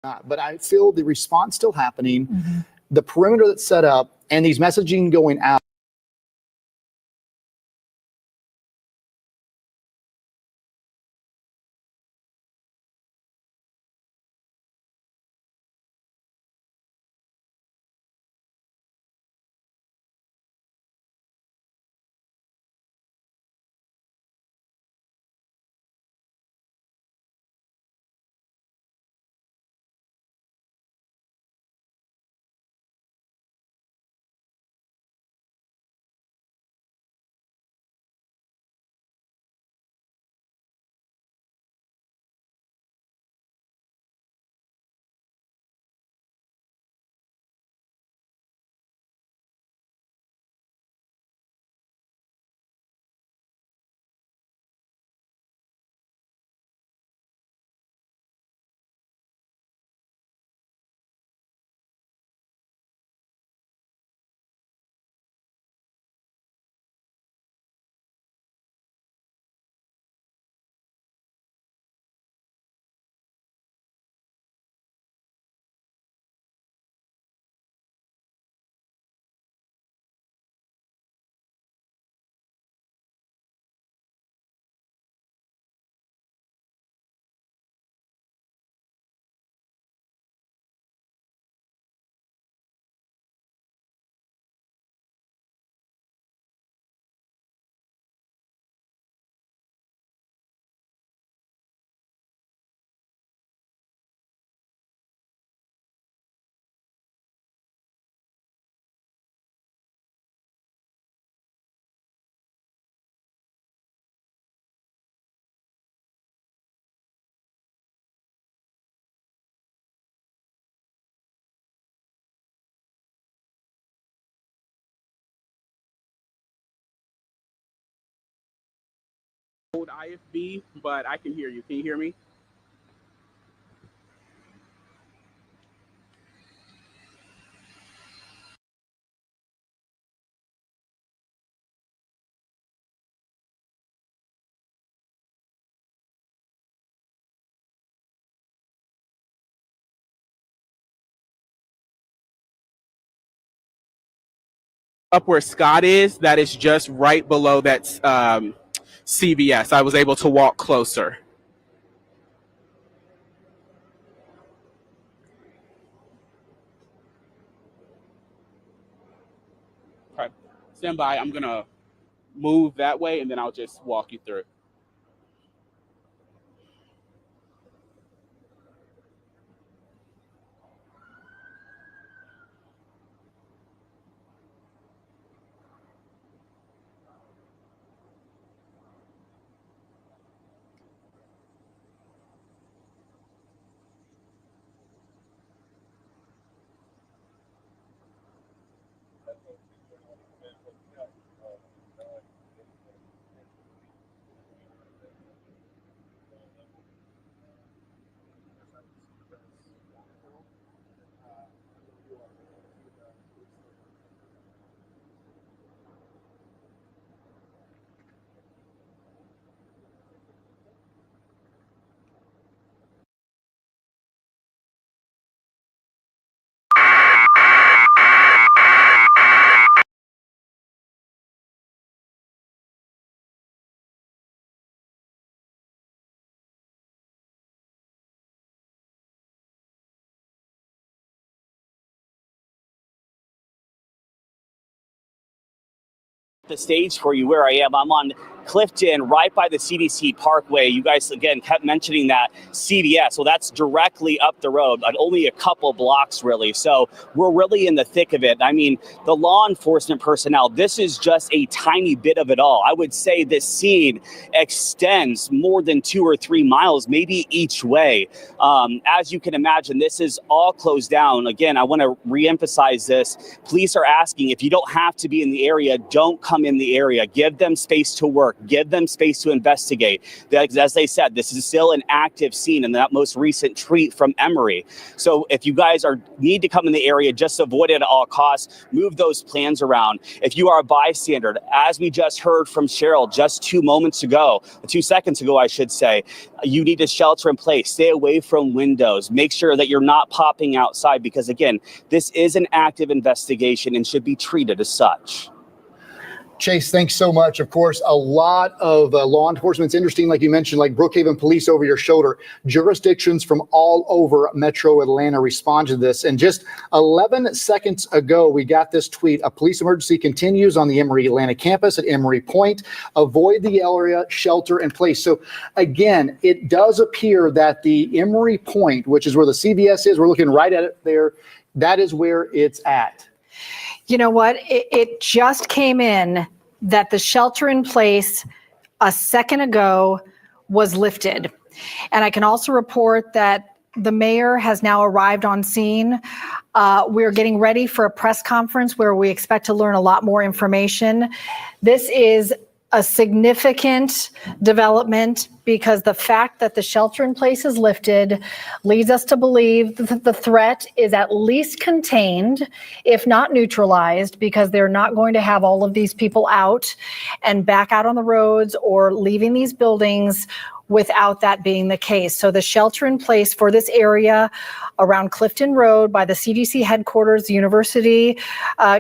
But I feel the response still happening, the perimeter that's set up, and these messaging going out. Old IFB, but I can hear you. Can you hear me? Up where Scott is, that is just right below that CVS. I was able to walk closer. Okay. Stand by. I'm going to move that way, and then I'll just walk you through. The stage for you where I am. I'm on Clifton, right by the CDC Parkway. You guys, again, kept mentioning that CVS. Well, that's directly up the road, but only a couple blocks, really. So we're really in the thick of it. I mean, the law enforcement personnel, this is just a tiny bit of it all. I would say this scene extends more than 2 or 3 miles, maybe each way. As you can imagine, this is all closed down. Again, I want to reemphasize this. Police are asking, if you don't have to be in the area, don't come in the area. Give them space to work. Give them space to investigate. As they said, this is still an active scene in that most recent tweet from Emory. So if you guys need to come in the area, just avoid it at all costs. Move those plans around. If you are a bystander, as we just heard from Cheryl just 2 seconds ago, I should say, you need to shelter in place. Stay away from windows. Make sure that you're not popping outside because, again, this is an active investigation and should be treated as such. Chase, thanks so much. Of course, a lot of law enforcement. It's interesting, like you mentioned, like Brookhaven Police over your shoulder. Jurisdictions from all over Metro Atlanta respond to this. And just 11 seconds ago, we got this tweet. A police emergency continues on the Emory Atlanta campus at Emory Point. Avoid the area, shelter in place. So again, it does appear that the Emory Point, which is where the CVS is, we're looking right at it there, that is where it's at. You know what? It just came in that the shelter in place a second ago was lifted. And I can also report that the mayor has now arrived on scene. We're getting ready for a press conference where we expect to learn a lot more information. This is a significant development because the fact that the shelter in place is lifted leads us to believe that the threat is at least contained, if not neutralized, because they're not going to have all of these people out and back out on the roads or leaving these buildings without that being the case. So the shelter in place for this area around Clifton Road by the CDC headquarters, the university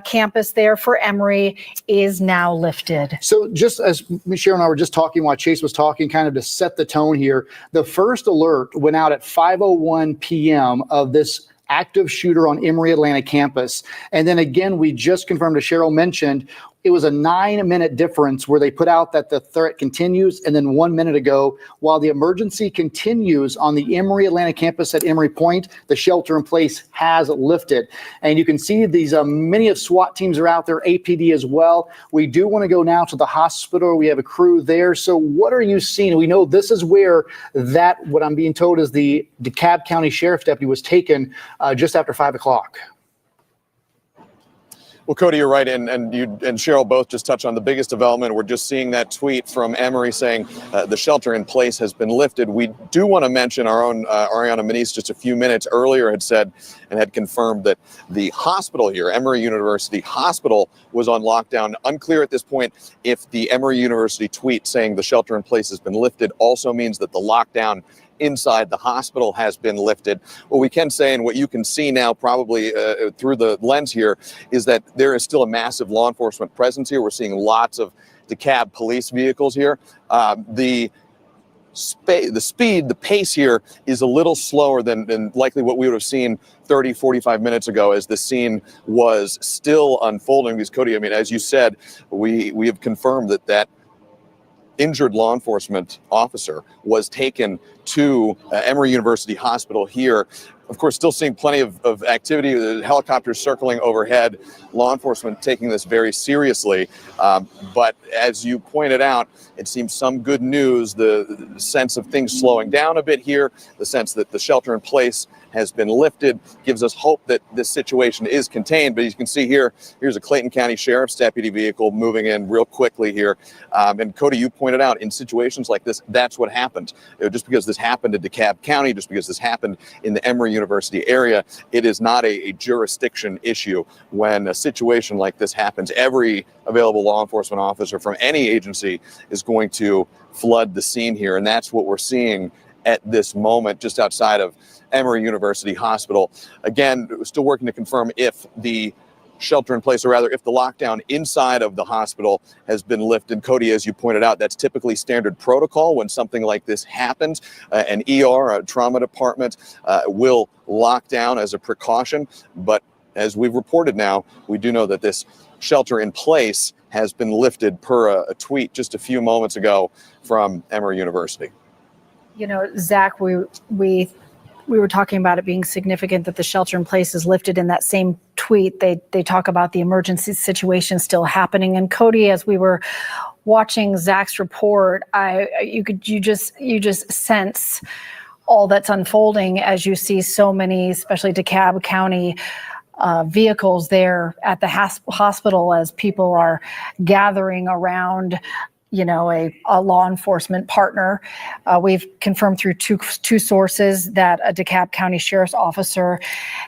campus there for Emory is now lifted. So just as Cheryl and I were just talking while Chase was talking, kind of to set the tone here, the first alert went out at 5:01 p.m. of this active shooter on Emory Atlanta campus. And then again, we just confirmed, as Cheryl mentioned, it was a 9-minute difference where they put out that the threat continues. And then 1 minute ago, while the emergency continues on the Emory Atlanta campus at Emory Point, the shelter in place has lifted. And you can see these many of SWAT teams are out there, APD as well. We do want to go now to the hospital. We have a crew there. So what are you seeing? We know this is where what I'm being told is the DeKalb County Sheriff's deputy was taken just after 5 o'clock. Well, Cody, you're right, and you and Cheryl both just touched on the biggest development. We're just seeing that tweet from Emory saying the shelter in place has been lifted. We do want to mention our own Ariana Manise just a few minutes earlier had said and had confirmed that the hospital here, Emory University Hospital, was on lockdown. Unclear at this point if the Emory University tweet saying the shelter in place has been lifted also means that the lockdown inside the hospital has been lifted. What we can say, and what you can see now probably through the lens here, is that there is still a massive law enforcement presence here. We're seeing lots of DeKalb police vehicles here. The pace here is a little slower than likely what we would have seen 30, 45 minutes ago as the scene was still unfolding. Because Cody, I mean, as you said, we have confirmed that injured law enforcement officer was taken to Emory University Hospital here. Of course, still seeing plenty of activity, helicopters circling overhead, law enforcement taking this very seriously. But as you pointed out, it seems some good news, the sense of things slowing down a bit here, the sense that the shelter in place has been lifted, gives us hope that this situation is contained. But you can see here, here's a Clayton County Sheriff's deputy vehicle moving in real quickly here. And Cody, you pointed out, in situations like this, that's what happened. Just because this happened in DeKalb County, just because this happened in the Emory University area, it is not a jurisdiction issue. When a situation like this happens, every available law enforcement officer from any agency is going to flood the scene here. And that's what we're seeing at this moment just outside of Emory University Hospital. Again, we're still working to confirm if the shelter in place, or rather if the lockdown inside of the hospital has been lifted. Cody, as you pointed out, that's typically standard protocol when something like this happens. An ER, a trauma department, will lock down as a precaution. But as we've reported now, we do know that this shelter in place has been lifted per a tweet just a few moments ago from Emory University. You know, Zach, we were talking about it being significant that the shelter in place is lifted. In that same tweet, they talk about the emergency situation still happening. And Cody, as we were watching Zach's report, you just sense all that's unfolding as you see so many, especially DeKalb County vehicles there at the hospital as people are gathering around a law enforcement partner. We've confirmed through two sources that a DeKalb County Sheriff's officer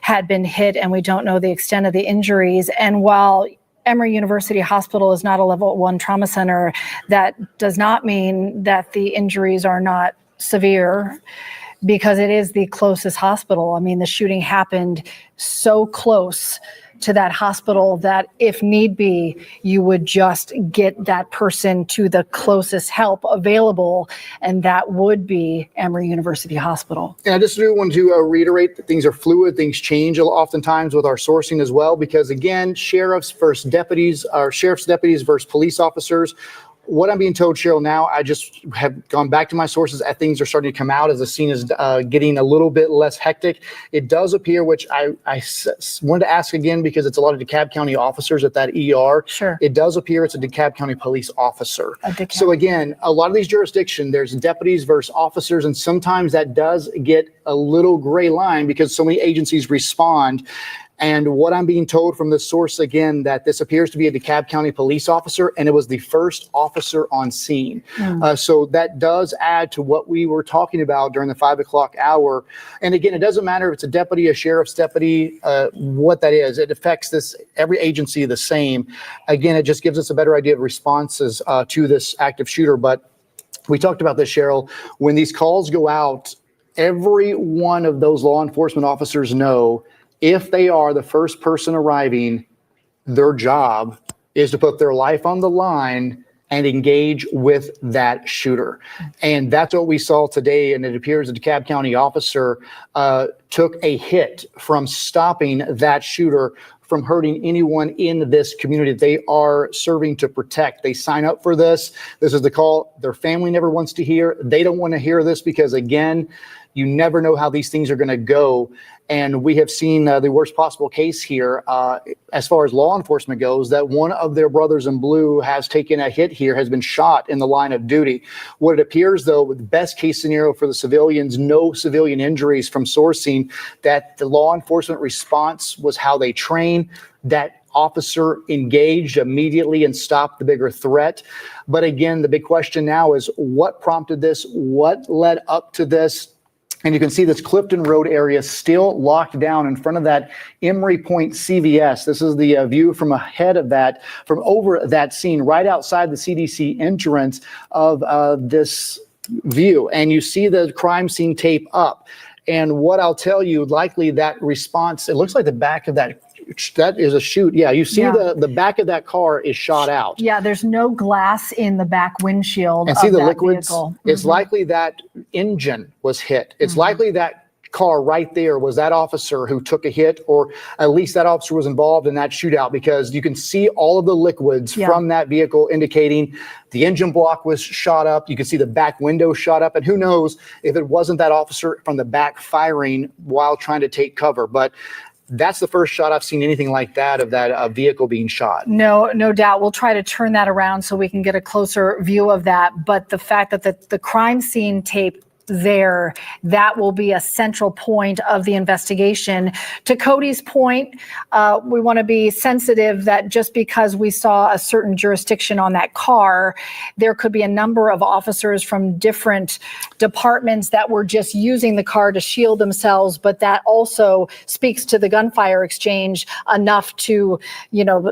had been hit, and we don't know the extent of the injuries. And while Emory University Hospital is not a level 1 trauma center, that does not mean that the injuries are not severe, because it is the closest hospital. I mean, the shooting happened so close to that hospital that if need be, you would just get that person to the closest help available, and that would be Emory University Hospital. And I just do want to reiterate that things are fluid, things change oftentimes with our sourcing as well, because again, sheriffs versus deputies, or sheriff's deputies versus police officers. What I'm being told, Cheryl, now, I just have gone back to my sources as things are starting to come out as the scene is getting a little bit less hectic. It does appear, which I wanted to ask again because it's a lot of DeKalb County officers at that ER. Sure. It does appear it's a DeKalb County police officer. So again, a lot of these jurisdictions, there's deputies versus officers, and sometimes that does get a little gray line because so many agencies respond. And what I'm being told from this source, again, that this appears to be a DeKalb County police officer, and it was the first officer on scene. So that does add to what we were talking about during the 5 o'clock hour. And again, it doesn't matter if it's a deputy, a sheriff's deputy, what that is. It affects every agency the same. Again, it just gives us a better idea of responses to this active shooter. But we talked about this, Cheryl. When these calls go out, every one of those law enforcement officers know if they are the first person arriving, their job is to put their life on the line and engage with that shooter. And that's what we saw today. And it appears a DeKalb County officer took a hit from stopping that shooter from hurting anyone in this community they are serving to protect. They sign up for this. This is the call their family never wants to hear. They don't want to hear this because, again, you never know how these things are going to go. And we have seen the worst possible case here as far as law enforcement goes, that one of their brothers in blue has taken a hit here, has been shot in the line of duty. What it appears, though, with the best case scenario for the civilians, no civilian injuries from sourcing, that the law enforcement response was how they train, that officer engaged immediately and stopped the bigger threat. But again, the big question now is what prompted this? What led up to this? And you can see this Clifton Road area still locked down in front of that Emory Point CVS. This is the view from ahead of that, from over that scene, right outside the CDC entrance of this view. And you see the crime scene tape up. And what I'll tell you, likely that response, it looks like the back of that is a shoot. Yeah, you see the back of that car is shot out. Yeah, there's no glass in the back windshield and see of the that liquids. vehicle. It's likely that engine was hit. It's likely that car right there was that officer who took a hit, or at least that officer was involved in that shootout, because you can see all of the liquids from that vehicle indicating the engine block was shot up. You can see the back window shot up, and who knows if it wasn't that officer from the back firing while trying to take cover. But that's the first shot I've seen anything like that of that vehicle being shot. No doubt. We'll try to turn that around so we can get a closer view of that. But the fact that the crime scene tape there, that will be a central point of the investigation. To Cody's point, we want to be sensitive that just because we saw a certain jurisdiction on that car, there could be a number of officers from different departments that were just using the car to shield themselves, but that also speaks to the gunfire exchange enough to,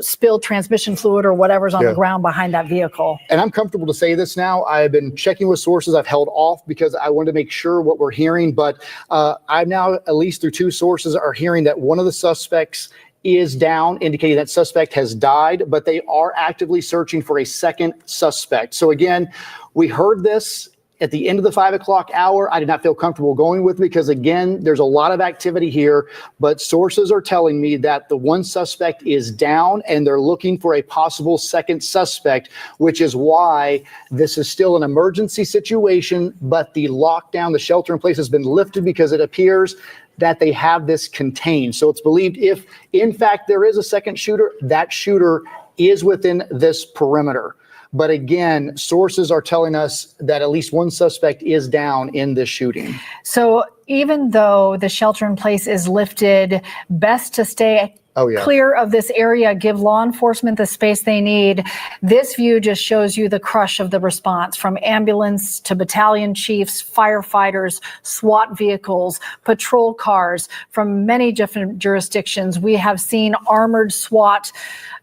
spill transmission fluid or whatever's on the ground behind that vehicle. And I'm comfortable to say this now. I've been checking with sources. I've held off because I wanted to make sure what we're hearing, but I've now, at least through two sources, are hearing that one of the suspects is down, indicating that suspect has died, but they are actively searching for a second suspect. So again, we heard this at the end of the 5 o'clock hour. I did not feel comfortable going with it because, again, there's a lot of activity here, but sources are telling me that the one suspect is down and they're looking for a possible second suspect, which is why this is still an emergency situation, but the lockdown, the shelter in place has been lifted because it appears that they have this contained. So it's believed if, in fact, there is a second shooter, that shooter is within this perimeter. But again, sources are telling us that at least one suspect is down in this shooting. So even though the shelter in place is lifted, best to stay clear of this area, give law enforcement the space they need. This view just shows you the crush of the response, from ambulance to battalion chiefs, firefighters, SWAT vehicles, patrol cars from many different jurisdictions. We have seen armored SWAT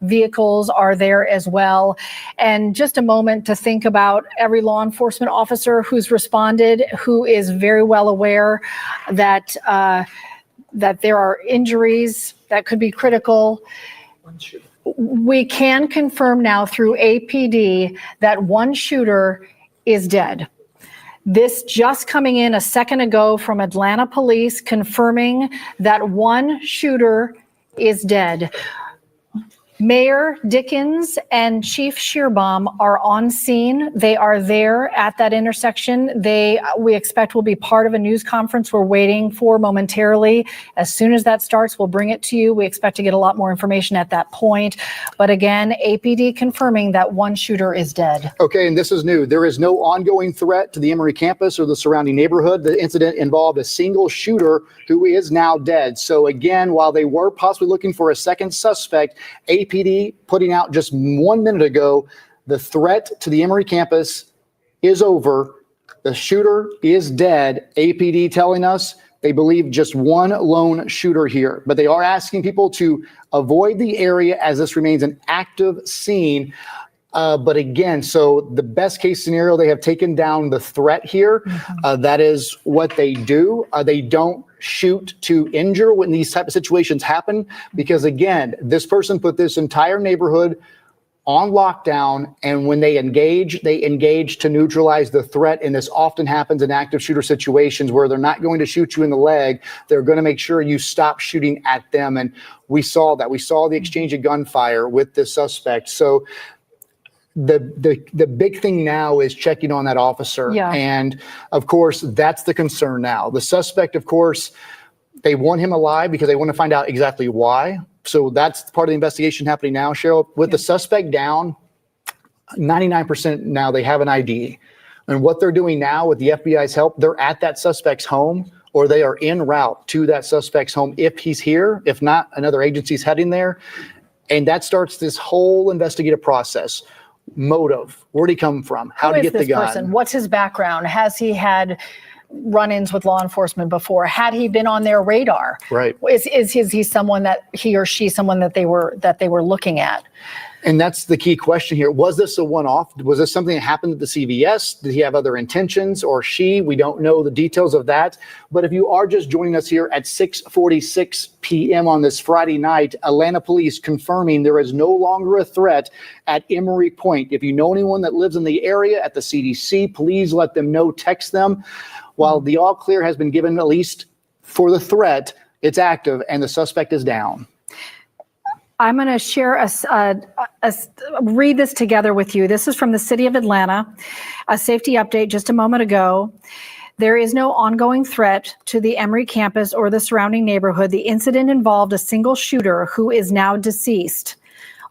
vehicles are there as well. And just a moment to think about every law enforcement officer who's responded, who is very well aware that that there are injuries that could be critical. We can confirm now through APD that one shooter is dead. This just coming in a second ago from Atlanta Police confirming that one shooter is dead. Mayor Dickens and Chief Shearbaum are on scene. They are there at that intersection. We expect will be part of a news conference we're waiting for momentarily. As soon as that starts, we'll bring it to you. We expect to get a lot more information at that point. But again, APD confirming that one shooter is dead. Okay, and this is new. There is no ongoing threat to the Emory campus or the surrounding neighborhood. The incident involved a single shooter who is now dead. So again, while they were possibly looking for a second suspect, APD putting out just 1 minute ago, the threat to the Emory campus is over. The shooter is dead. APD telling us they believe just one lone shooter here, but they are asking people to avoid the area as this remains an active scene. But again, so the best case scenario, they have taken down the threat here. That is what they do. They don't shoot to injure when these type of situations happen, because again, this person put this entire neighborhood on lockdown, and when they engage to neutralize the threat. And this often happens in active shooter situations where they're not going to shoot you in the leg. They're going to make sure you stop shooting at them. And we saw that. We saw the exchange of gunfire with this suspect. So the big thing now is checking on that officer. Yeah. And of course, that's the concern now. The suspect, of course, they want him alive because they want to find out exactly why. So that's part of the investigation happening now, Cheryl. With the suspect down, 99% now they have an ID. And what they're doing now with the FBI's help, they're at that suspect's home, or they are en route to that suspect's home if he's here. If not, another agency's heading there. And that starts this whole investigative process. Motive, where'd he come from? How to get the gun? Person? What's his background? Has he had run-ins with law enforcement before? Had he been on their radar? Right. Is he someone that he or she someone that they were looking at? And that's the key question here. Was this a one-off? Was this something that happened at the CVS? Did he have other intentions, or she? We don't know the details of that. But if you are just joining us here at 6:46 p.m. on this Friday night, Atlanta Police confirming there is no longer a threat at Emory Point. If you know anyone that lives in the area at the CDC, please let them know, text them. While the all clear has been given, at least for the threat, it's active and the suspect is down. I'm going to share read this together with you. This is from the city of Atlanta, a safety update just a moment ago. There is no ongoing threat to the Emory campus or the surrounding neighborhood. The incident involved a single shooter who is now deceased.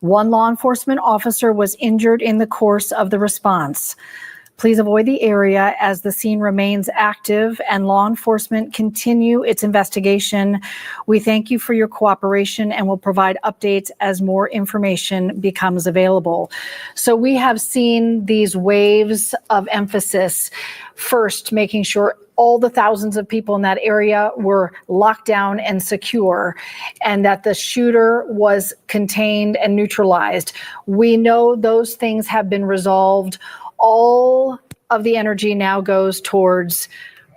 One law enforcement officer was injured in the course of the response. Please avoid the area as the scene remains active and law enforcement continue its investigation. We thank you for your cooperation and will provide updates as more information becomes available. So we have seen these waves of emphasis, first making sure all the thousands of people in that area were locked down and secure, and that the shooter was contained and neutralized. We know those things have been resolved. All of the energy now goes towards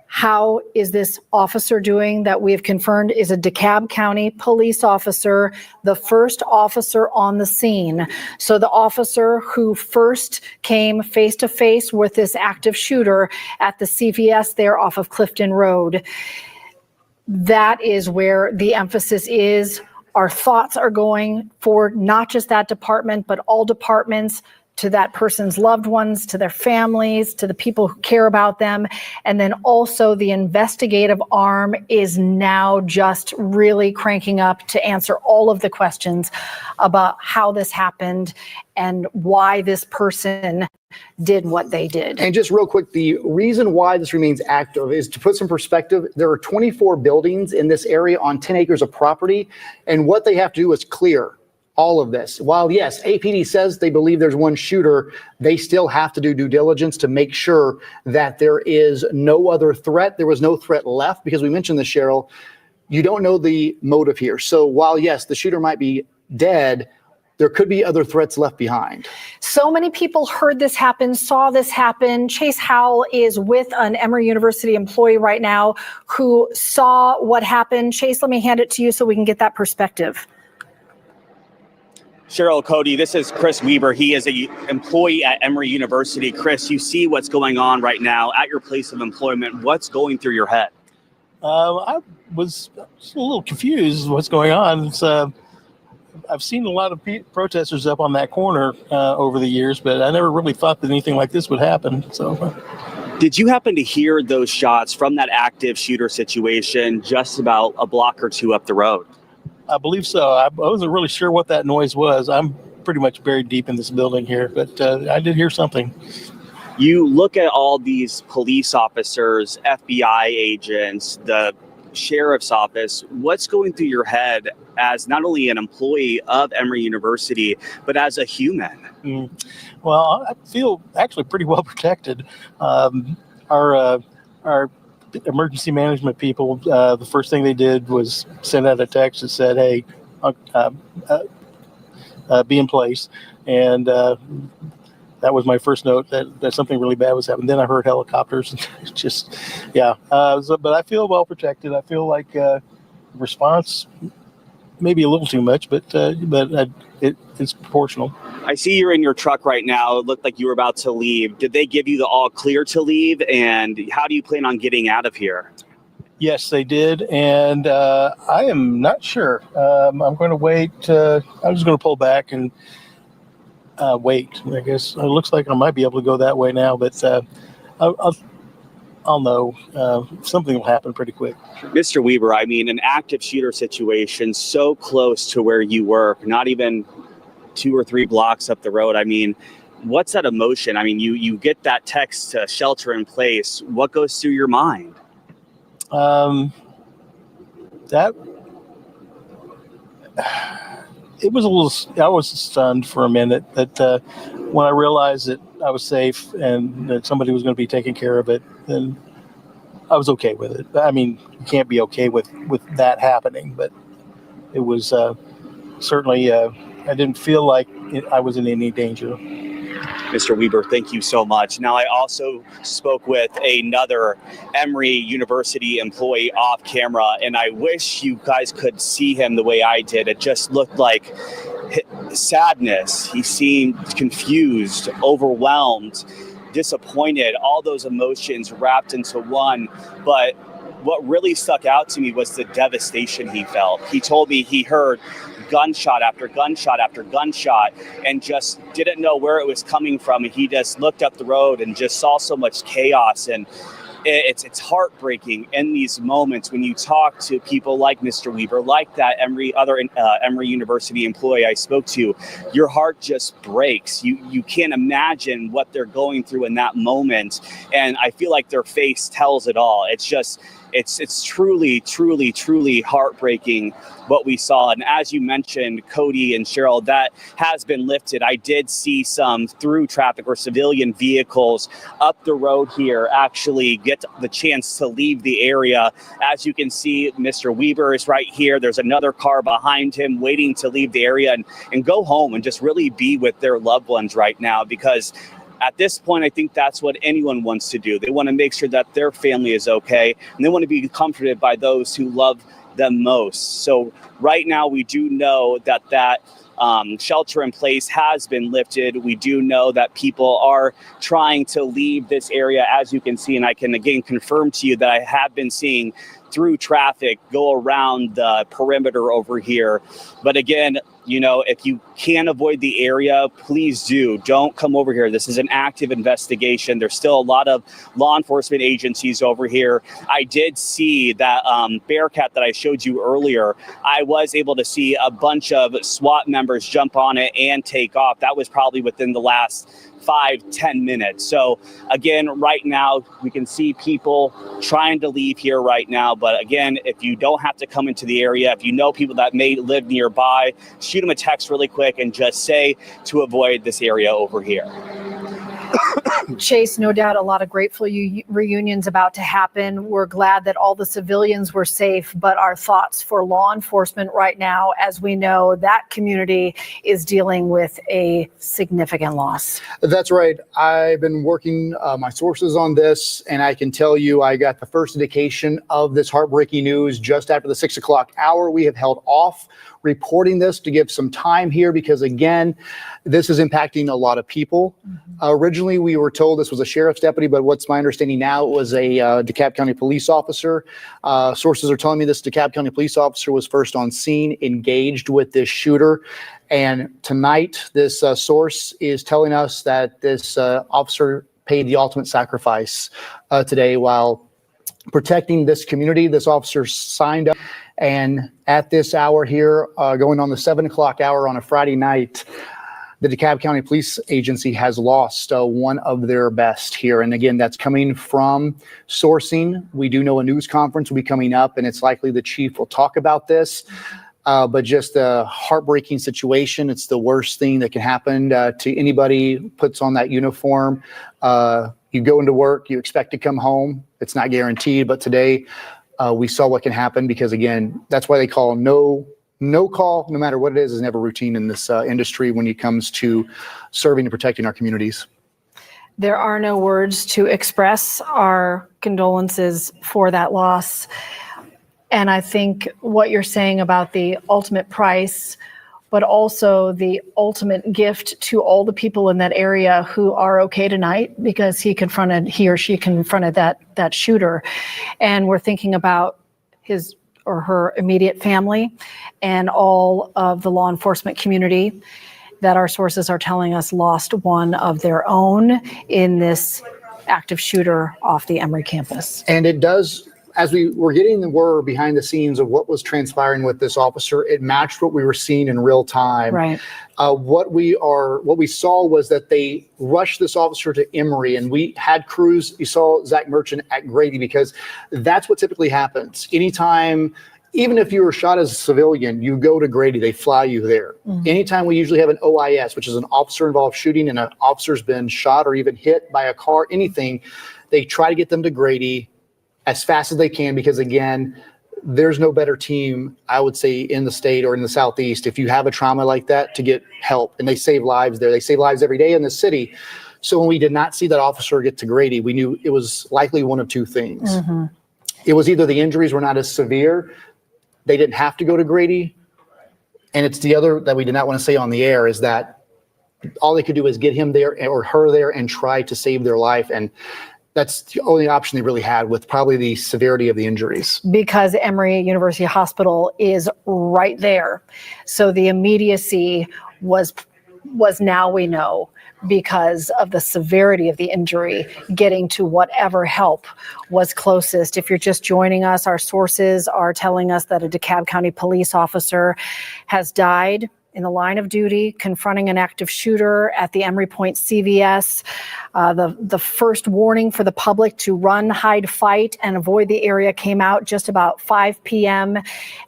how is this officer doing that we have confirmed is a DeKalb County police officer, the first officer on the scene. So the officer who first came face to face with this active shooter at the CVS there off of Clifton Road. That is where the emphasis is. Our thoughts are going for not just that department, but all departments, to that person's loved ones, to their families, to the people who care about them. And then also the investigative arm is now just really cranking up to answer all of the questions about how this happened and why this person did what they did. And just real quick, the reason why this remains active is to put some perspective. There are 24 buildings in this area on 10 acres of property, and what they have to do is clear all of this. While, yes, APD says they believe there's one shooter, they still have to do due diligence to make sure that there is no other threat. There was no threat left, because we mentioned this, Cheryl. You don't know the motive here. So while, yes, the shooter might be dead, there could be other threats left behind. So many people heard this happen, saw this happen. Chase Howell is with an Emory University employee right now who saw what happened. Chase, let me hand it to you so we can get that perspective. Cheryl, Cody, this is Chris Weber. He is an employee at Emory University. Chris, you see what's going on right now at your place of employment. What's going through your head? I was a little confused what's going on. It's, I've seen a lot of protesters up on that corner over the years, but I never really thought that anything like this would happen. So, did you happen to hear those shots from that active shooter situation just about a block or two up the road? I believe so. I wasn't really sure what that noise was. I'm pretty much buried deep in this building here, but I did hear something. You look at all these police officers, FBI agents, the sheriff's office. What's going through your head as not only an employee of Emory University, but as a human? Well, I feel actually pretty well protected. Our emergency management people, the first thing they did was send out a text that said, "Hey, be in place." And that was my first note that something really bad was happening. Then I heard helicopters. And just, yeah. But I feel well protected. I feel like response maybe a little too much, but it's proportional. I see you're in your truck right now. It looked like you were about to leave. Did they give you the all clear to leave? And how do you plan on getting out of here? Yes, they did. And I am not sure. I'm going to wait. I'm just going to pull back and wait. I guess it looks like I might be able to go that way now, but I'll know. Something will happen pretty quick. Mr. Weber, I mean, an active shooter situation so close to where you work, not even 2 or 3 blocks up the road. I mean, what's that emotion? I mean, you get that text to shelter in place. What goes through your mind? That it was a little. I was stunned for a minute that when I realized that I was safe and that somebody was going to be taking care of it, then I was okay with it. I mean, you can't be okay with that happening, but it was certainly. I didn't feel like I was in any danger. Mr. Weber, thank you so much. Now, I also spoke with another Emory University employee off camera, and I wish you guys could see him the way I did. It just looked like sadness. He seemed confused, overwhelmed, disappointed, all those emotions wrapped into one. But what really stuck out to me was the devastation he felt. He told me he heard gunshot after gunshot after gunshot and just didn't know where it was coming from. And he just looked up the road and just saw so much chaos. And it's heartbreaking in these moments when you talk to people like Mr. Weaver, like that Emory University employee I spoke to. Your heart just breaks. You can't imagine what they're going through in that moment. And I feel like their face tells it all. It's just, it's truly, truly, truly heartbreaking what we saw. And as you mentioned, Cody and Cheryl, that has been lifted. I did see some through traffic or civilian vehicles up the road here actually get the chance to leave the area. As you can see, Mr. Weber is right here. There's another car behind him waiting to leave the area and go home and just really be with their loved ones right now, because at this point, I think that's what anyone wants to do. They want to make sure that their family is okay, and they want to be comforted by those who love them most. So right now, we do know that shelter in place has been lifted. We do know that people are trying to leave this area, as you can see, and I can again confirm to you that I have been seeing through traffic go around the perimeter over here. But again, if you can avoid the area, please do. Don't come over here. This is an active investigation. There's still a lot of law enforcement agencies over here. I did see that Bearcat that I showed you earlier. I was able to see a bunch of SWAT members jump on it and take off. That was probably within the last 5-10 minutes. So again, right now we can see people trying to leave here right now. But again, if you don't have to come into the area, if you know people that may live nearby, shoot them a text really quick and just say to avoid this area over here. Chase, no doubt a lot of grateful reunions about to happen. We're glad that all the civilians were safe, but our thoughts for law enforcement right now, as we know that community is dealing with a significant loss. That's right. I've been working my sources on this, and I can tell you I got the first indication of this heartbreaking news just after the 6 o'clock hour. We have held off reporting this to give some time here because, again, this is impacting a lot of people. Originally, we were told this was a sheriff's deputy, but what's my understanding now, it was a DeKalb County police officer. Sources are telling me this DeKalb County police officer was first on scene, engaged with this shooter. And tonight, this source is telling us that this officer paid the ultimate sacrifice today while protecting this community. This officer signed up. And at this hour here, going on the 7 o'clock hour on a Friday night, the DeKalb County Police Agency has lost one of their best here. And again, that's coming from sourcing. We do know a news conference will be coming up, and it's likely the chief will talk about this. But just a heartbreaking situation. It's the worst thing that can happen to anybody who puts on that uniform. You go into work, you expect to come home. It's not guaranteed, but today we saw what can happen because, again, that's why they call no call, no matter what it is never routine in this industry when it comes to serving and protecting our communities. There are no words to express our condolences for that loss. And I think what you're saying about the ultimate price, but also the ultimate gift to all the people in that area who are okay tonight because he or she confronted that shooter. And we're thinking about his or her immediate family and all of the law enforcement community that our sources are telling us lost one of their own in this active shooter off the Emory campus. And it does, as we were getting the word behind the scenes of what was transpiring with this officer, it matched what we were seeing in real time. Right. What we saw was that they rushed this officer to Emory, and we had crews. You saw Zach Merchant at Grady because that's what typically happens. Anytime, even if you were shot as a civilian, you go to Grady, they fly you there. Anytime we usually have an OIS, which is an officer involved shooting and an officer's been shot or even hit by a car, anything, they try to get them to Grady as fast as they can because, again, there's no better team, I would say, in the state or in the Southeast if you have a trauma like that to get help. And they save lives there. They save lives every day in the city. So when we did not see that officer get to Grady, we knew it was likely one of two things. It was either the injuries were not as severe, they didn't have to go to Grady. And it's the other that we did not want to say on the air is that all they could do is get him there or her there and try to save their life. And that's the only option they really had with probably the severity of the injuries. Because Emory University Hospital is right there. So the immediacy was now we know because of the severity of the injury, getting to whatever help was closest. If you're just joining us, our sources are telling us that a DeKalb County police officer has died in the line of duty, confronting an active shooter at the Emory Point CVS. The first warning for the public to run, hide, fight, and avoid the area came out just about 5 p.m.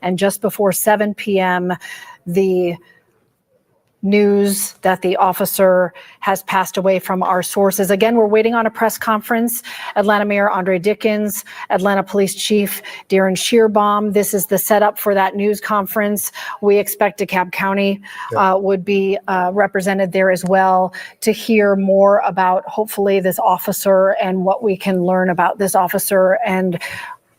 And just before 7 p.m., the news that the officer has passed away from our sources. Again, we're waiting on a press conference. Atlanta Mayor Andre Dickens, Atlanta Police Chief Darren Shearbaum. This is the setup for that news conference. We expect DeKalb County would be represented there as well to hear more about hopefully this officer and what we can learn about this officer and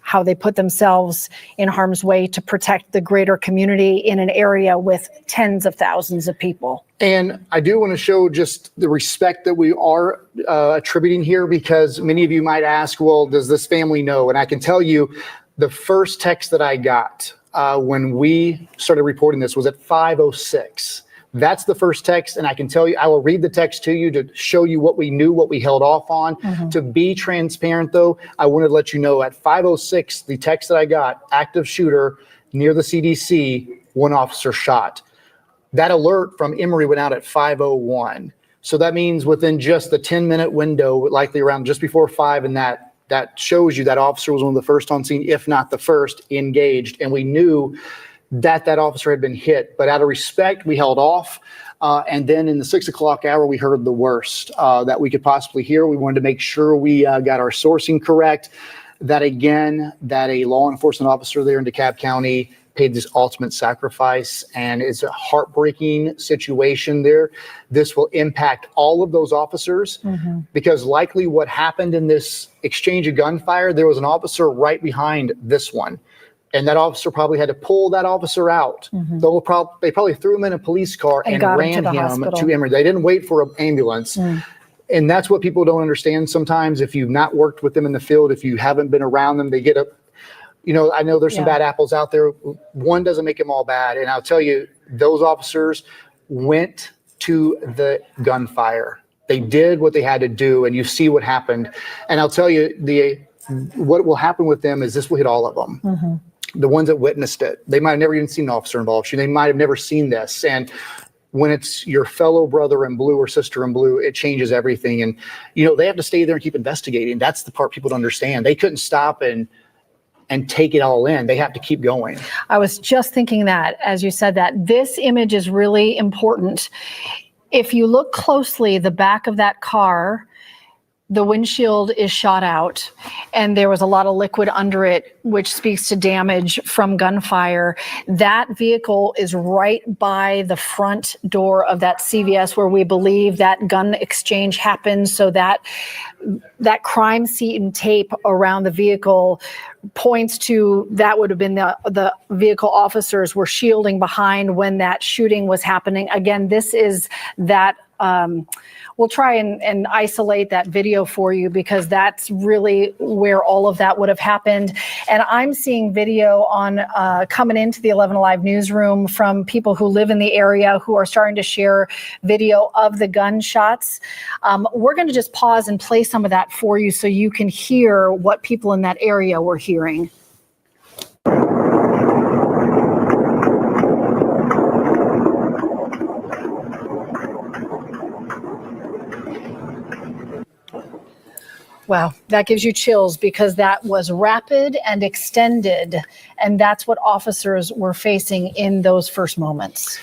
how they put themselves in harm's way to protect the greater community in an area with tens of thousands of people. And I do want to show just the respect that we are attributing here because many of you might ask, well, does this family know? And I can tell you the first text that I got when we started reporting this was at 5:06. That's the first text, and I can tell you, I will read the text to you to show you what we knew, what we held off on. To be transparent, though, I wanted to let you know at 5:06, the text that I got, active shooter near the CDC, one officer shot. That alert from Emory went out at 5:01. So that means within just the 10-minute window, likely around just before 5, and that shows you that officer was one of the first on scene, if not the first, engaged. And we knew that officer had been hit. But out of respect, we held off. And then in the 6 o'clock hour, we heard the worst that we could possibly hear. We wanted to make sure we got our sourcing correct. That a law enforcement officer there in DeKalb County paid this ultimate sacrifice, and it's a heartbreaking situation there. This will impact all of those officers because likely what happened in this exchange of gunfire, there was an officer right behind this one. And that officer probably had to pull that officer out. They probably threw him in a police car and ran him to Emory. They didn't wait for an ambulance. And that's what people don't understand sometimes. If you've not worked with them in the field, if you haven't been around them, they get up. I know there's some bad apples out there. One doesn't make them all bad. And I'll tell you, those officers went to the gunfire. They did what they had to do, and you see what happened. And I'll tell you, what will happen with them is this will hit all of them. The ones that witnessed it, they might have never even seen an officer involved. They might have never seen this. And when it's your fellow brother in blue or sister in blue, it changes everything. And, they have to stay there and keep investigating. That's the part people don't understand. They couldn't stop and take it all in. They have to keep going. I was just thinking that as you said that. This image is really important. If you look closely, the back of that car, the windshield is shot out, and there was a lot of liquid under it, which speaks to damage from gunfire. That vehicle is right by the front door of that CVS where we believe that gun exchange happened. So that crime scene tape around the vehicle points to that would have been the vehicle officers were shielding behind when that shooting was happening. Again, this is that. We'll try and isolate that video for you because that's really where all of that would have happened. And I'm seeing video on coming into the 11 Alive newsroom from people who live in the area who are starting to share video of the gunshots. We're going to just pause and play some of that for you so you can hear what people in that area were hearing. Wow, that gives you chills because that was rapid and extended, and that's what officers were facing in those first moments.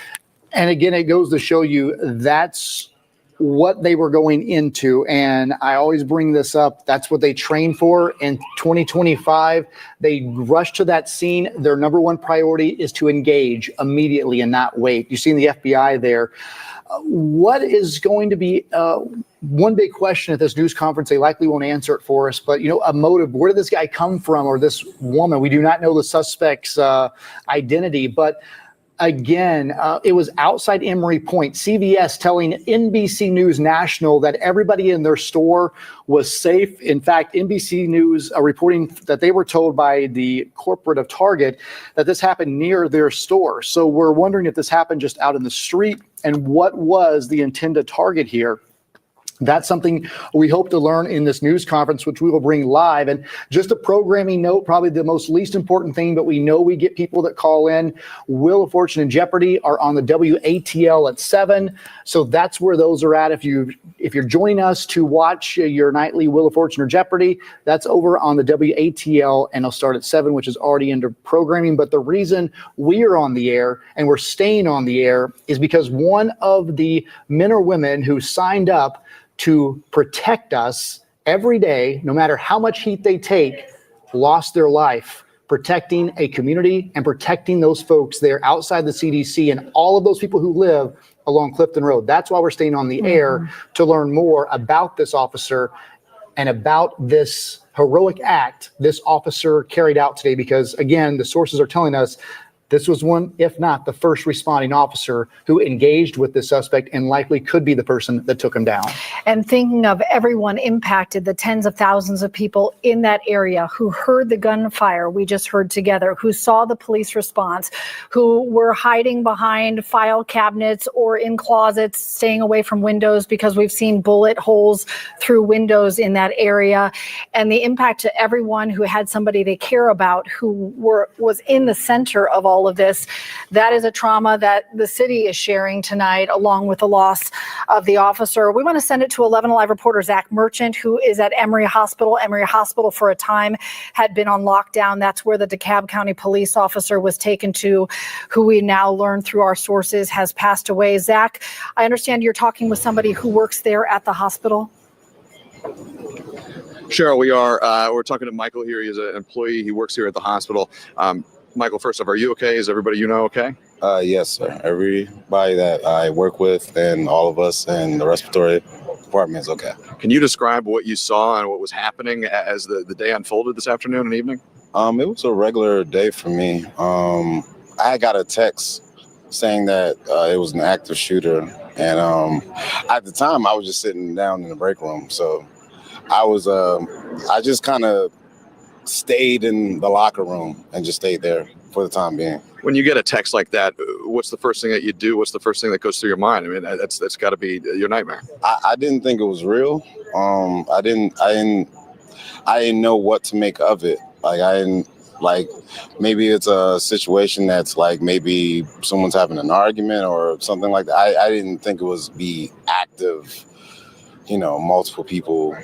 And again, it goes to show you that's what they were going into. And I always bring this up. That's what they trained for. In 2025, they rushed to that scene. Their number one priority is to engage immediately and not wait. You've seen the FBI there. What is going to be one big question at this news conference? They likely won't answer it for us, but a motive. Where did this guy come from, or this woman? We do not know the suspect's identity, but again, it was outside Emory Point. CVS telling NBC News National that everybody in their store was safe. In fact, NBC News reporting that they were told by the corporate of Target that this happened near their store. So we're wondering if this happened just out in the street and what was the intended target here. That's something we hope to learn in this news conference, which we will bring live. And just a programming note, probably the most least important thing, but we know we get people that call in. Wheel of Fortune and Jeopardy are on the WATL at 7. So that's where those are at. If you're joining us to watch your nightly Wheel of Fortune or Jeopardy, that's over on the WATL, and it'll start at 7, which is already into programming. But the reason we are on the air and we're staying on the air is because one of the men or women who signed up to protect us every day, no matter how much heat they take, lost their life protecting a community and protecting those folks there outside the CDC and all of those people who live along Clifton Road. That's why we're staying on the air, to learn more about this officer and about this heroic act this officer carried out today, because again, the sources are telling us This was one, if not the first responding officer who engaged with the suspect and likely could be the person that took him down. And thinking of everyone impacted, the tens of thousands of people in that area who heard the gunfire we just heard together, who saw the police response, who were hiding behind file cabinets or in closets, staying away from windows because we've seen bullet holes through windows in that area, and the impact to everyone who had somebody they care about who was in the center of all of this. That is a trauma that the city is sharing tonight, along with the loss of the officer. We want to send it to 11 Alive reporter Zach Merchant, who is at Emory Hospital. Emory Hospital for a time had been on lockdown. That's where the DeKalb County police officer was taken to, who we now learn through our sources has passed away. Zach, I understand you're talking with somebody who works there at the hospital. Cheryl, we are. We're talking to Michael here. He's an employee. He works here at the hospital. Michael, first off, are you okay? Is everybody you know okay? Yes, sir. Everybody that I work with and all of us in the respiratory department is okay. Can you describe what you saw and what was happening as the day unfolded this afternoon and evening? It was a regular day for me. I got a text saying that it was an active shooter. And at the time, I was just sitting down in the break room. So I just kind of stayed in the locker room and just stayed there for the time being. When you get a text like that, what's the first thing that you do? What's the first thing that goes through your mind? I mean, that's got to be your nightmare. I didn't think it was real. I didn't know what to make of it. Like maybe it's a situation that's like maybe someone's having an argument or something like that. I didn't think it was be active, multiple people,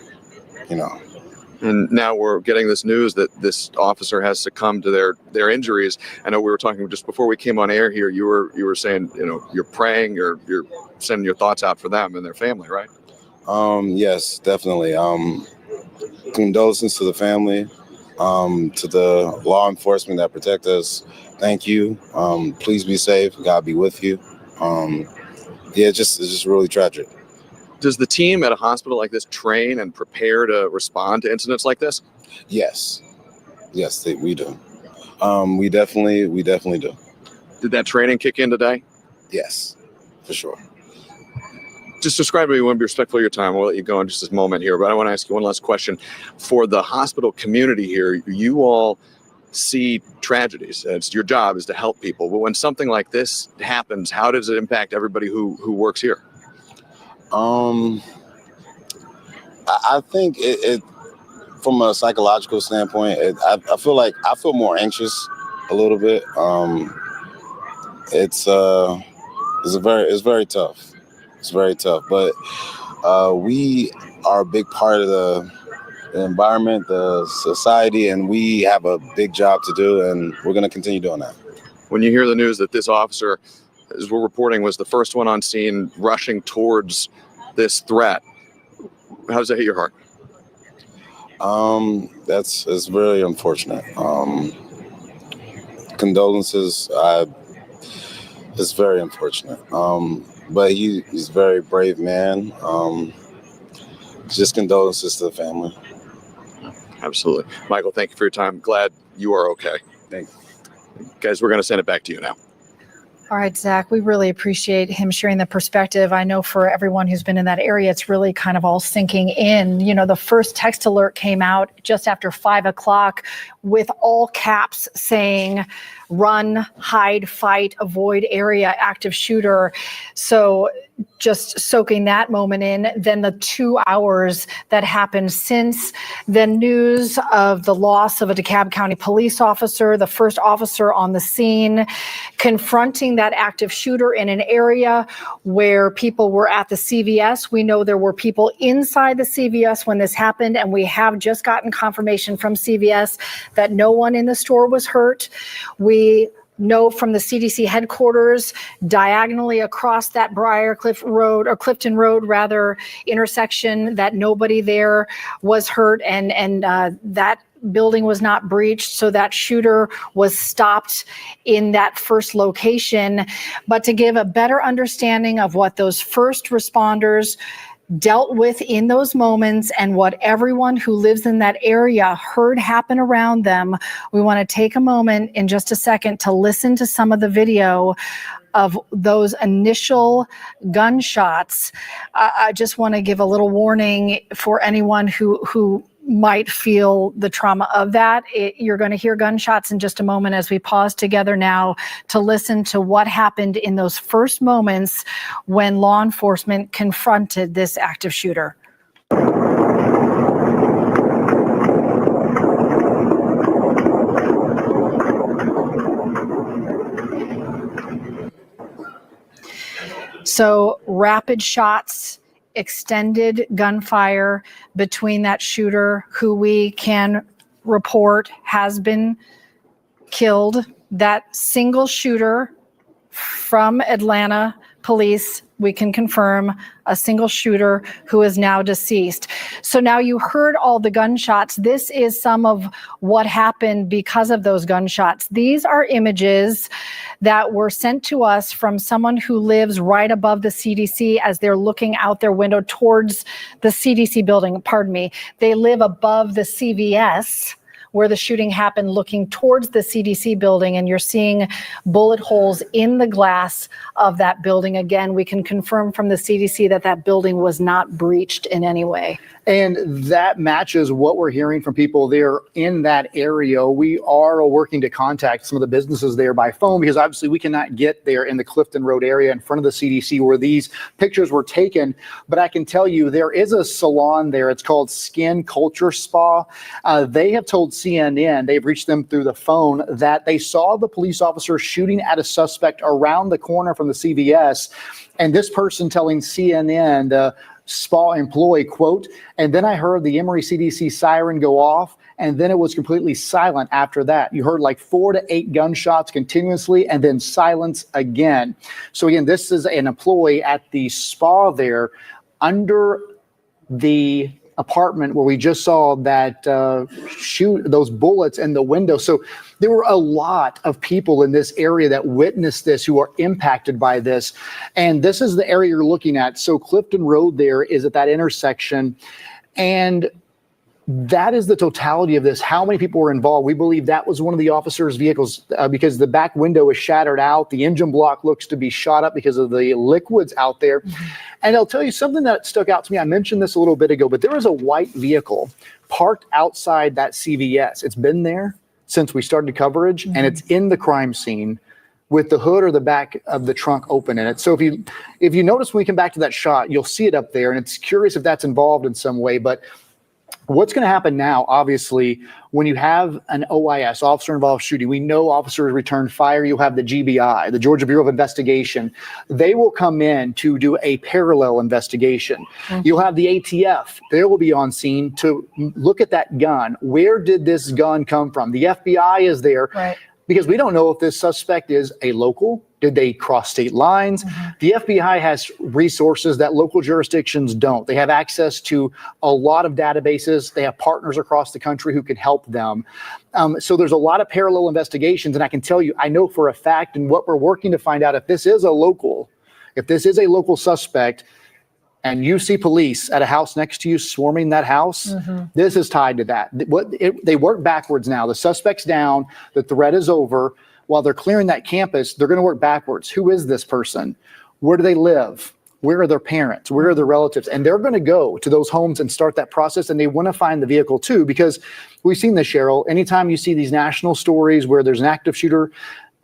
And now we're getting this news that this officer has succumbed to their injuries. I know we were talking just before we came on air here. You were saying, you're praying, you're sending your thoughts out for them and their family, right? Yes, definitely. Condolences to the family, to the law enforcement that protect us. Thank you. Please be safe. God be with you. It's just really tragic. Does the team at a hospital like this train and prepare to respond to incidents like this? Yes, we do. We definitely do. Did that training kick in today? Yes, for sure. Just describe to me, we want to be respectful of your time. We'll let you go in just a moment here, but I want to ask you one last question. For the hospital community here, you all see tragedies. It's your job is to help people. But when something like this happens, how does it impact everybody who works here? I think it from a psychological standpoint, I feel more anxious a little bit. It's very tough. It's very tough, but we are a big part of the environment, the society, and we have a big job to do, and we're going to continue doing that. When you hear the news that this officer, as we're reporting, was the first one on scene rushing towards this threat, how does that hit your heart? It's really unfortunate. Condolences. It's very unfortunate. But he's a very brave man. Just condolences to the family. Absolutely. Michael, thank you for your time. Glad you are okay. Thanks. Guys, we're going to send it back to you now. All right, Zach, we really appreciate him sharing the perspective. I know for everyone who's been in that area, it's really kind of all sinking in. The first text alert came out just after 5 o'clock with all caps saying, run, hide, fight, avoid area, active shooter. So just soaking that moment in, then the 2 hours that happened since, the news of the loss of a DeKalb County police officer, the first officer on the scene, confronting that active shooter in an area where people were at the CVS. We know there were people inside the CVS when this happened, and we have just gotten confirmation from CVS that no one in the store was hurt. We know from the CDC headquarters, diagonally across that Clifton Road intersection, that nobody there was hurt, and that building was not breached, so that shooter was stopped in that first location. But to give a better understanding of what those first responders dealt with in those moments and what everyone who lives in that area heard happen around them. We want to take a moment in just a second to listen to some of the video of those initial gunshots. I just want to give a little warning for anyone who might feel the trauma of that. You're going to hear gunshots in just a moment as we pause together now to listen to what happened in those first moments when law enforcement confronted this active shooter. So rapid shots, extended gunfire between that shooter who we can report has been killed. That single shooter from Atlanta police, we can confirm a single shooter who is now deceased. So now you heard all the gunshots. This is some of what happened because of those gunshots. These are images that were sent to us from someone who lives right above the CDC as they're looking out their window towards the CDC building. Pardon me. They live above the CVS where the shooting happened, looking towards the CDC building, and you're seeing bullet holes in the glass of that building. Again, we can confirm from the CDC that that building was not breached in any way. And that matches what we're hearing from people there in that area. We are working to contact some of the businesses there by phone because obviously we cannot get there in the Clifton Road area in front of the CDC where these pictures were taken. But I can tell you there is a salon there. It's called Skin Culture Spa. They have told CNN, they've reached them through the phone, that they saw the police officer shooting at a suspect around the corner from the CVS. And this person telling CNN, the spa employee, quote, and then I heard the Emory CDC siren go off, and then it was completely silent after that. You heard like 4 to 8 gunshots continuously and then silence again. So again, this is an employee at the spa there under the apartment where we just saw that shoot those bullets in the window. So there were a lot of people in this area that witnessed this who are impacted by this. And this is the area you're looking at. So Clifton Road there is at that intersection. And that is the totality of this. How many people were involved? We believe that was one of the officers' vehicles because the back window is shattered out. The engine block looks to be shot up because of the liquids out there. Mm-hmm. And I'll tell you something that stuck out to me. I mentioned this a little bit ago, but there was a white vehicle parked outside that CVS. It's been there since we started coverage, mm-hmm. and it's in the crime scene with the hood or the back of the trunk open in it. So if you notice when we come back to that shot, you'll see it up there, and it's curious if that's involved in some way. But what's going to happen now, obviously, when you have an OIS, officer-involved shooting, we know officers return fire. You'll have the GBI, the Georgia Bureau of Investigation. They will come in to do a parallel investigation. Mm-hmm. You'll have the ATF. They will be on scene to look at that gun. Where did this gun come from? The FBI is there. Right. Because we don't know if this suspect is a local. Did they cross state lines? Mm-hmm. The FBI has resources that local jurisdictions don't. They have access to a lot of databases. They have partners across the country who can help them. So there's a lot of parallel investigations. And I can tell you, I know for a fact, and what we're working to find out, if this is a local suspect, and you see police at a house next to you swarming that house, mm-hmm. this is tied to that. They work backwards now. The suspect's down. The threat is over. While they're clearing that campus, they're going to work backwards. Who is this person? Where do they live? Where are their parents? Where are their relatives? And they're going to go to those homes and start that process. And they want to find the vehicle too, because we've seen this, Cheryl. Anytime you see these national stories where there's an active shooter,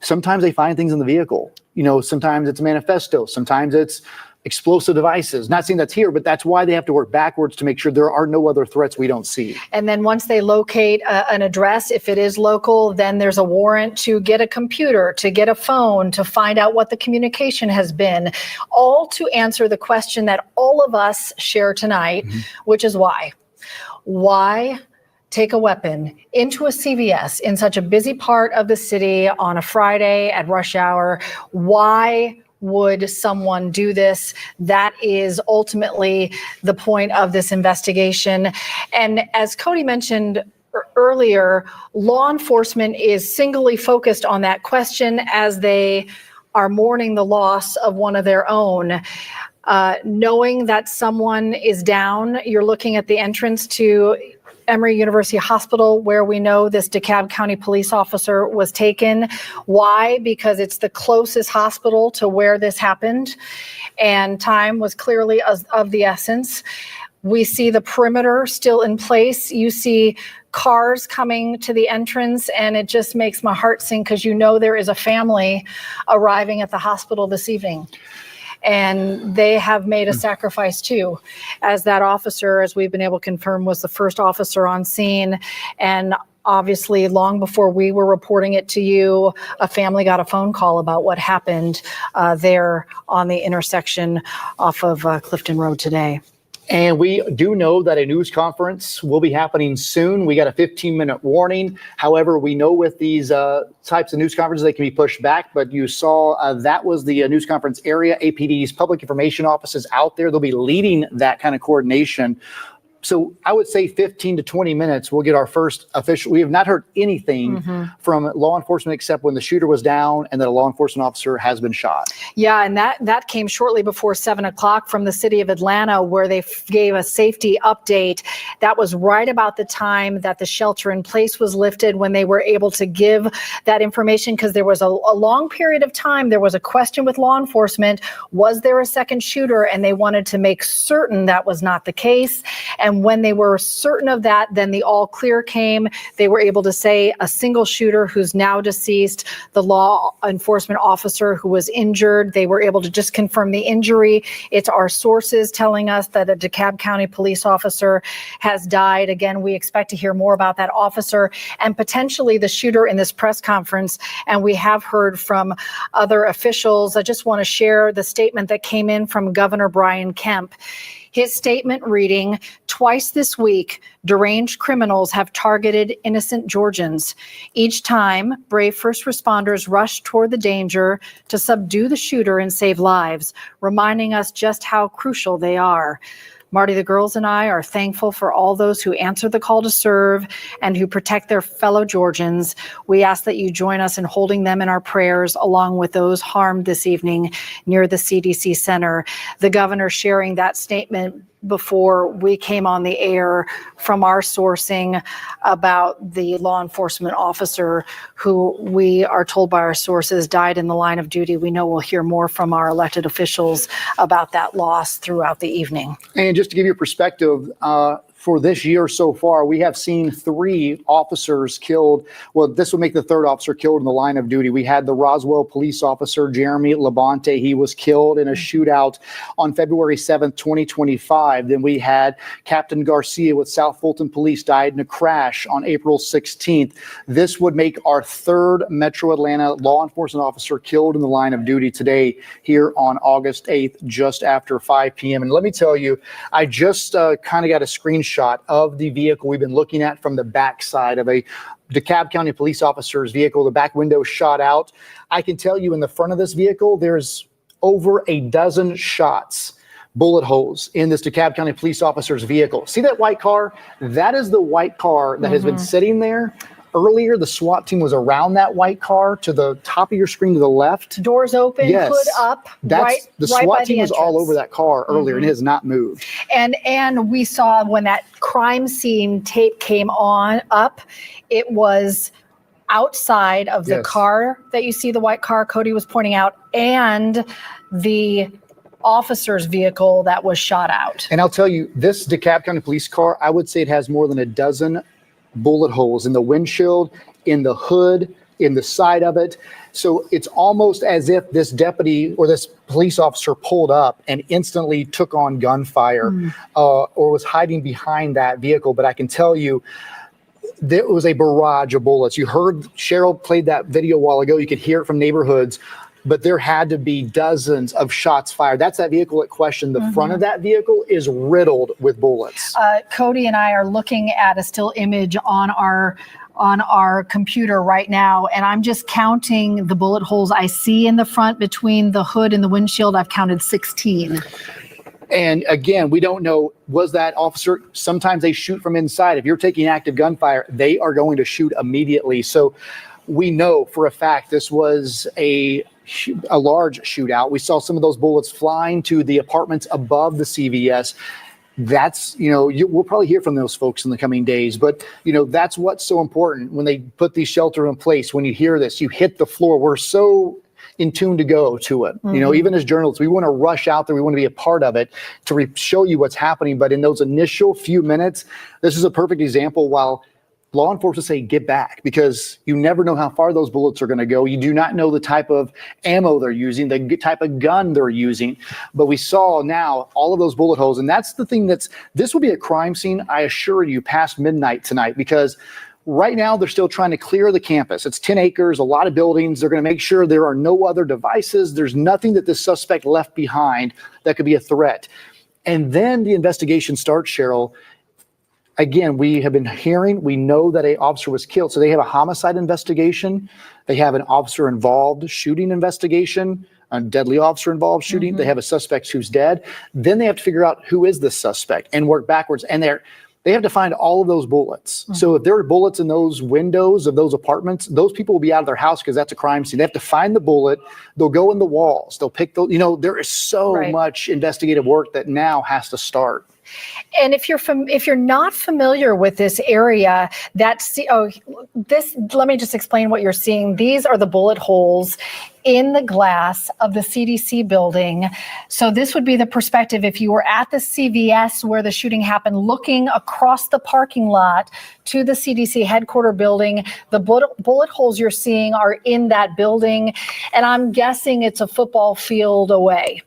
sometimes they find things in the vehicle. You know, sometimes it's a manifesto. Sometimes it's explosive devices. Not saying that's here, but that's why they have to work backwards to make sure there are no other threats we don't see. And then once they locate an address, if it is local, then there's a warrant to get a computer, to get a phone, to find out what the communication has been, all to answer the question that all of us share tonight, mm-hmm. which is why? Why take a weapon into a CVS in such a busy part of the city on a Friday at rush hour? Why would someone do this? That is ultimately the point of this investigation. And as Cody mentioned earlier, law enforcement is singly focused on that question as they are mourning the loss of one of their own. Knowing that someone is down, you're looking at the entrance to Emory University Hospital, where we know this DeKalb County police officer was taken. Why? Because it's the closest hospital to where this happened, and time was clearly of the essence. We see the perimeter still in place. You see cars coming to the entrance, and it just makes my heart sink because you know there is a family arriving at the hospital this evening. And they have made a sacrifice too, as that officer, as we've been able to confirm, was the first officer on scene. And obviously, long before we were reporting it to you, a family got a phone call about what happened there on the intersection off of Clifton Road today. And we do know that a news conference will be happening soon. We got a 15-minute warning. However, we know with these types of news conferences, they can be pushed back. But you saw that was the news conference area. APD's public information office is out there. They'll be leading that kind of coordination. So I would say 15 to 20 minutes, we'll get our first official. We have not heard anything from law enforcement except when the shooter was down and that a law enforcement officer has been shot. Yeah, and that came shortly before 7 o'clock from the city of Atlanta, where they gave a safety update. That was right about the time that the shelter in place was lifted, when they were able to give that information, because there was a long period of time. There was a question with law enforcement. Was there a second shooter? And they wanted to make certain that was not the case. And when they were certain of that, then the all clear came. They were able to say a single shooter who's now deceased, the law enforcement officer who was injured. They were able to just confirm the injury. It's our sources telling us that a DeKalb County police officer has died. Again, we expect to hear more about that officer and potentially the shooter in this press conference. And we have heard from other officials. I just want to share the statement that came in from Governor Brian Kemp. His statement reading, "Twice this week, deranged criminals have targeted innocent Georgians. Each time, brave first responders rushed toward the danger to subdue the shooter and save lives, reminding us just how crucial they are. Marty, the girls and I are thankful for all those who answer the call to serve and who protect their fellow Georgians. We ask that you join us in holding them in our prayers, along with those harmed this evening near the CDC Center." The governor sharing that statement before we came on the air from our sourcing about the law enforcement officer who we are told by our sources died in the line of duty. We know we'll hear more from our elected officials about that loss throughout the evening. And just to give you a perspective, for this year so far, we have seen 3 officers killed. Well, this will make the 3rd officer killed in the line of duty. We had the Roswell police officer, Jeremy Labonte. He was killed in a shootout on February 7th, 2025. Then we had Captain Garcia with South Fulton Police died in a crash on April 16th. This would make our 3rd Metro Atlanta law enforcement officer killed in the line of duty today here on August 8th, just after 5 p.m. And let me tell you, I just kind of got a screenshot of the vehicle we've been looking at from the backside of a DeKalb County police officer's vehicle. The back window shot out. I can tell you in the front of this vehicle, there's over a dozen shots, bullet holes in this DeKalb County police officer's vehicle. See that white car? That is the white car that has been sitting there. Earlier, the SWAT team was around that white car to the top of your screen to the left. Doors open, yes. Hood up. The SWAT team was all over that car earlier and it has not moved. And we saw when that crime scene tape came up, it was outside of the car that you see, the white car Cody was pointing out, and the officer's vehicle that was shot out. And I'll tell you, this DeKalb County police car, I would say it has more than a dozen bullet holes in the windshield, in the hood, in the side of it. So it's almost as if this deputy or this police officer pulled up and instantly took on gunfire or was hiding behind that vehicle. But I can tell you, there was a barrage of bullets. You heard Cheryl played that video a while ago. You could hear it from neighborhoods. But there had to be dozens of shots fired. That's that vehicle at question. The front of that vehicle is riddled with bullets. Cody and I are looking at a still image on our computer right now, and I'm just counting the bullet holes I see in the front between the hood and the windshield. I've counted 16. And again, we don't know, was that officer, sometimes they shoot from inside. If you're taking active gunfire, they are going to shoot immediately. So we know for a fact this was a a large shootout. We saw some of those bullets flying to the apartments above the CVS. That's, we'll probably hear from those folks in the coming days, but that's what's so important when they put these shelter in place. When you hear this, you hit the floor. We're so in tune to go to it. Even as journalists, we want to rush out there. We want to be a part of it to show you what's happening. But in those initial few minutes, this is a perfect example. While law enforcement say get back, because you never know how far those bullets are going to go. You do not know the type of ammo they're using, the type of gun they're using. But we saw now all of those bullet holes. And that's the thing this will be a crime scene, I assure you, past midnight tonight, because right now they're still trying to clear the campus. It's 10 acres, a lot of buildings. They're going to make sure there are no other devices. There's nothing that this suspect left behind that could be a threat. And then the investigation starts, Cheryl. Again, we have been hearing, we know that an officer was killed. So they have a homicide investigation. They have an officer involved shooting investigation, a deadly officer involved shooting. They have a suspect who's dead. Then they have to figure out who is the suspect and work backwards. And they have to find all of those bullets. So if there are bullets in those windows of those apartments, those people will be out of their house because that's a crime scene. They have to find the bullet. They'll go in the walls. They'll pick those. There is so much investigative work that now has to start. And if you're not familiar with this area, let me just explain what you're seeing. These are the bullet holes in the glass of the CDC building. So this would be the perspective if you were at the CVS where the shooting happened, looking across the parking lot to the CDC headquarters building. The bullet holes you're seeing are in that building, and I'm guessing it's a football field away.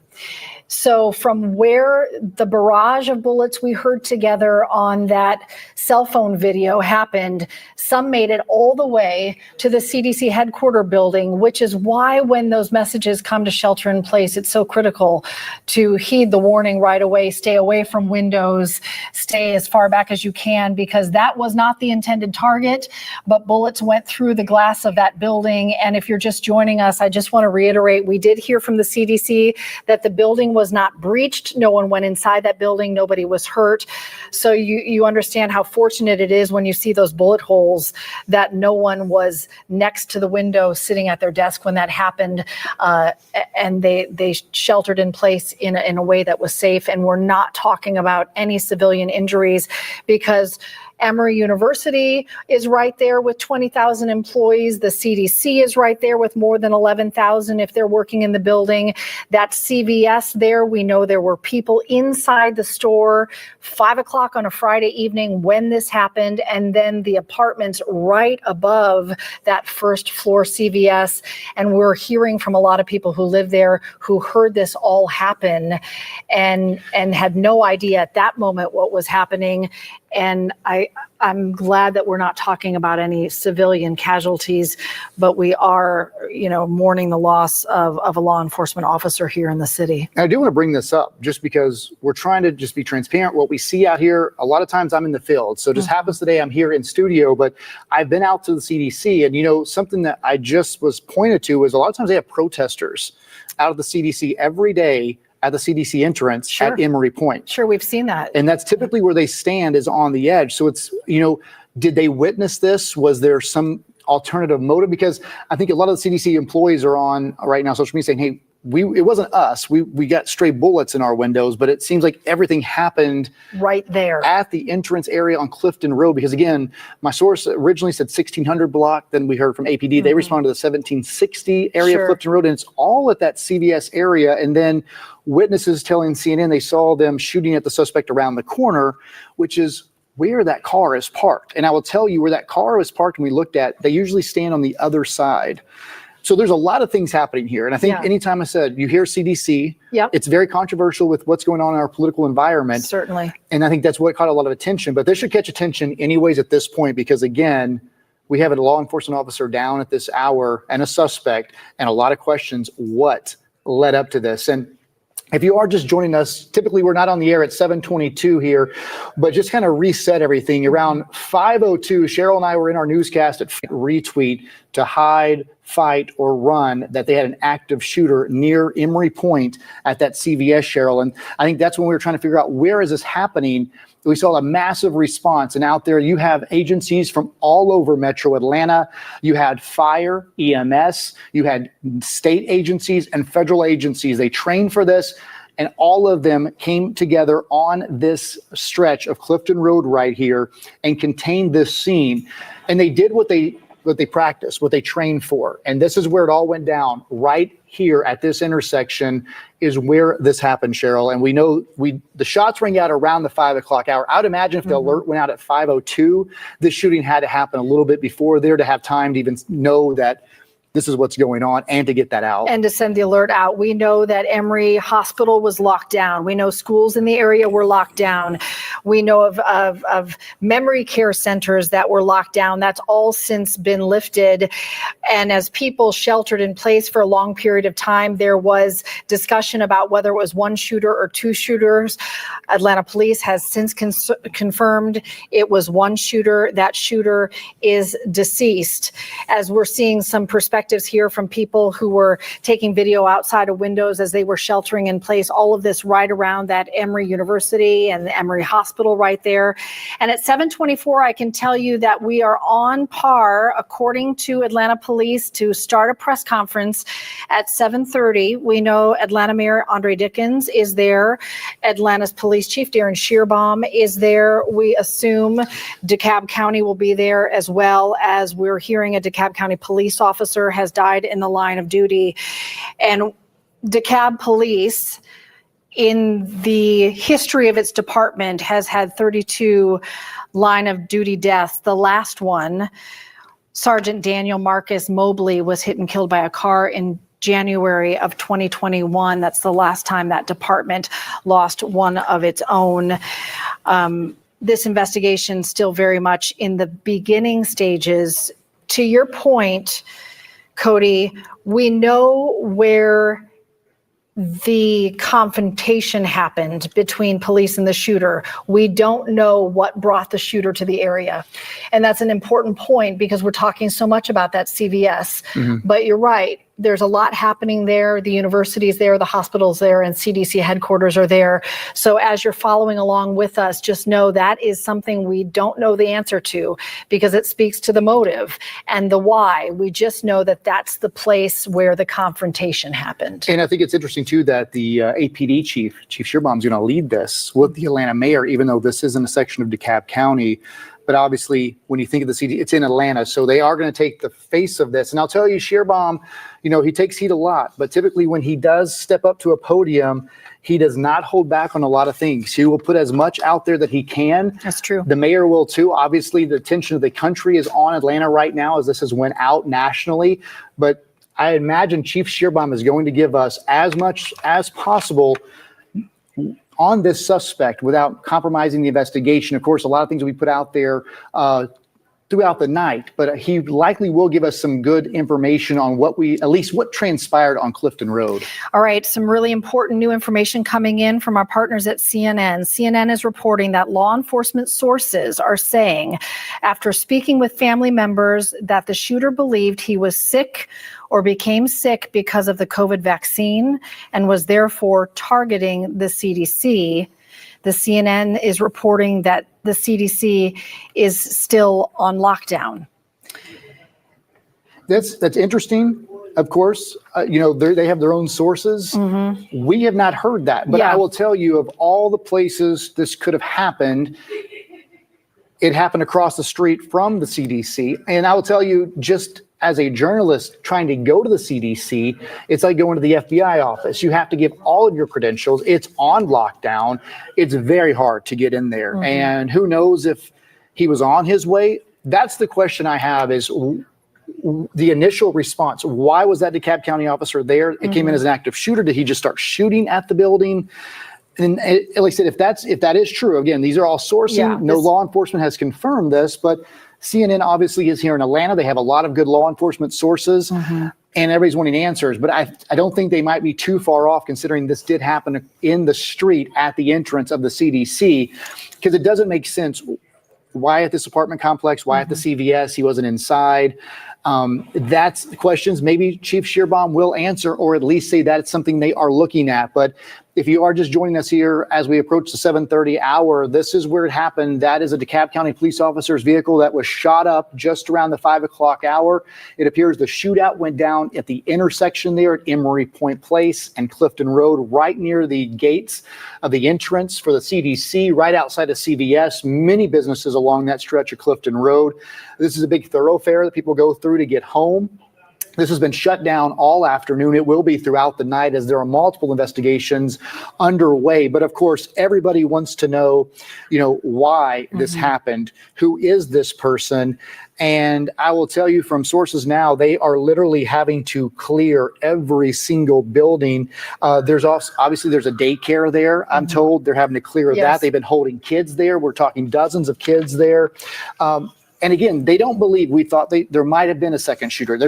So from where the barrage of bullets we heard together on that cell phone video happened, some made it all the way to the CDC headquarters building, which is why when those messages come to shelter in place, it's so critical to heed the warning right away, stay away from windows, stay as far back as you can, because that was not the intended target, but bullets went through the glass of that building. And if you're just joining us, I just want to reiterate, we did hear from the CDC that the building was not breached. No one went inside that building. Nobody was hurt. So you understand how fortunate it is when you see those bullet holes that no one was next to the window sitting at their desk when that happened. And they sheltered in place in a way that was safe. And we're not talking about any civilian injuries, because Emory University is right there with 20,000 employees. The CDC is right there with more than 11,000 if they're working in the building. That CVS there, we know there were people inside the store 5 o'clock on a Friday evening when this happened, and then the apartments right above that first floor CVS. And we're hearing from a lot of people who live there who heard this all happen and had no idea at that moment what was happening. And I'm glad that we're not talking about any civilian casualties, but we are, mourning the loss of a law enforcement officer here in the city. And I do want to bring this up just because we're trying to just be transparent. What we see out here, a lot of times I'm in the field. So it just happens today I'm here in studio, but I've been out to the CDC, and something that I just was pointed to is a lot of times they have protesters out of the CDC every day at the CDC entrance at Emory Point. Sure, we've seen that. And that's typically where they stand, is on the edge. So it's, did they witness this? Was there some alternative motive? Because I think a lot of the CDC employees are on right now social media saying, hey, it wasn't us. We got stray bullets in our windows, but it seems like everything happened right there at the entrance area on Clifton Road. Because again, my source originally said 1600 block. Then we heard from APD. They responded to the 1760 area of Clifton Road, and it's all at that CVS area. And then witnesses telling CNN they saw them shooting at the suspect around the corner, which is where that car is parked. And I will tell you where that car is parked and we looked at, they usually stand on the other side. So there's a lot of things happening here. And I think anytime I said you hear CDC, it's very controversial with what's going on in our political environment. Certainly. And I think that's what caught a lot of attention. But this should catch attention anyways at this point, because again, we have a law enforcement officer down at this hour and a suspect, and a lot of questions what led up to this. And if you are just joining us, typically we're not on the air at 7:22 here, but just kind of reset everything. Around 5:02, Cheryl and I were in our newscast at retweet to hide fight, or run that they had an active shooter near Emory Point at that CVS, Cheryl. And I think that's when we were trying to figure out, where is this happening? We saw a massive response. And out there, you have agencies from all over Metro Atlanta. You had fire, EMS, you had state agencies and federal agencies. They trained for this. And all of them came together on this stretch of Clifton Road right here and contained this scene. And they did what they practiced, what they trained for. And this is where it all went down. Right here at this intersection is where this happened, Cheryl. And we know the shots rang out around the 5 o'clock hour. I would imagine if the alert went out at 5:02, this shooting had to happen a little bit before there to have time to even know that this is what's going on and to get that out. And to send the alert out. We know that Emory Hospital was locked down. We know schools in the area were locked down. We know of memory care centers that were locked down. That's all since been lifted. And as people sheltered in place for a long period of time, there was discussion about whether it was one shooter or two shooters. Atlanta Police has since confirmed it was one shooter. That shooter is deceased. As we're seeing some perspectives here from people who were taking video outside of windows as they were sheltering in place, all of this right around that Emory University and the Emory Hospital right there. And at 7:24, I can tell you that we are on par, according to Atlanta Police, to start a press conference at 7:30. We know Atlanta Mayor Andre Dickens is there. Atlanta's Police Chief Darren Shearbaum is there. We assume DeKalb County will be there, as well as we're hearing a DeKalb County police officer has died in the line of duty. And DeKalb Police, in the history of its department, has had 32 line of duty deaths. The last one, Sergeant Daniel Marcus Mobley, was hit and killed by a car in January of 2021. That's the last time that department lost one of its own. This investigation still very much in the beginning stages. To your point, Cody, we know where the confrontation happened between police and the shooter. We don't know what brought the shooter to the area. And that's an important point because we're talking so much about that CVS. But you're right. There's a lot happening there. The university's there, the hospital's there, and CDC headquarters are there. So as you're following along with us, just know that is something we don't know the answer to because it speaks to the motive and the why. We just know that that's the place where the confrontation happened. And I think it's interesting, too, that the APD Chief Shearbaum, is going to lead this with the Atlanta mayor, even though this isn't a section of DeKalb County. But obviously, when you think of the CD, it's in Atlanta. So they are going to take the face of this. And I'll tell you, Shearbaum, he takes heat a lot. But typically when he does step up to a podium, he does not hold back on a lot of things. He will put as much out there that he can. That's true. The mayor will, too. Obviously, the attention of the country is on Atlanta right now as this has went out nationally. But I imagine Chief Shearbaum is going to give us as much as possible on this suspect without compromising the investigation. Of course, a lot of things we put out there throughout the night, but he likely will give us some good information on what transpired on Clifton Road. All right, some really important new information coming in from our partners at CNN. CNN is reporting that law enforcement sources are saying, after speaking with family members, that the shooter believed he was sick or became sick because of the COVID vaccine and was therefore targeting the CDC. The CNN is reporting that the CDC is still on lockdown. That's interesting. Of course, they have their own sources. We have not heard that, but I will tell you, of all the places this could have happened, it happened across the street from the CDC. And I will tell you, just as a journalist trying to go to the CDC, it's like going to the FBI office. You have to give all of your credentials. It's on lockdown. It's very hard to get in there. And who knows if he was on his way? That's the question I have, is the initial response. Why was that DeKalb County officer there? It came in as an active shooter. Did he just start shooting at the building? And like I said, if that is true, again, these are all sourcing. No law enforcement has confirmed this, but CNN obviously is here in Atlanta. They have a lot of good law enforcement sources, and everybody's wanting answers. But I don't think they might be too far off, considering this did happen in the street at the entrance of the CDC, because it doesn't make sense. Why at this apartment complex? Why at the CVS? He wasn't inside. That's questions maybe Chief Shearbaum will answer, or at least say that it's something they are looking at. But if you are just joining us here as we approach the 7:30 hour, this is where it happened. That is a DeKalb County police officer's vehicle that was shot up just around the 5 o'clock hour. It appears the shootout went down at the intersection there at Emory Point Place and Clifton Road, right near the gates of the entrance for the CDC, right outside of CVS. Many businesses along that stretch of Clifton Road. This is a big thoroughfare that people go through to get home. This has been shut down all afternoon. It will be throughout the night as there are multiple investigations underway. But of course, everybody wants to know, why this happened. Who is this person? And I will tell you from sources now, they are literally having to clear every single building. There's also, obviously, there's a daycare there. I'm told they're having to clear that. They've been holding kids there. We're talking dozens of kids there. And again, they don't believe, we thought there might have been a second shooter.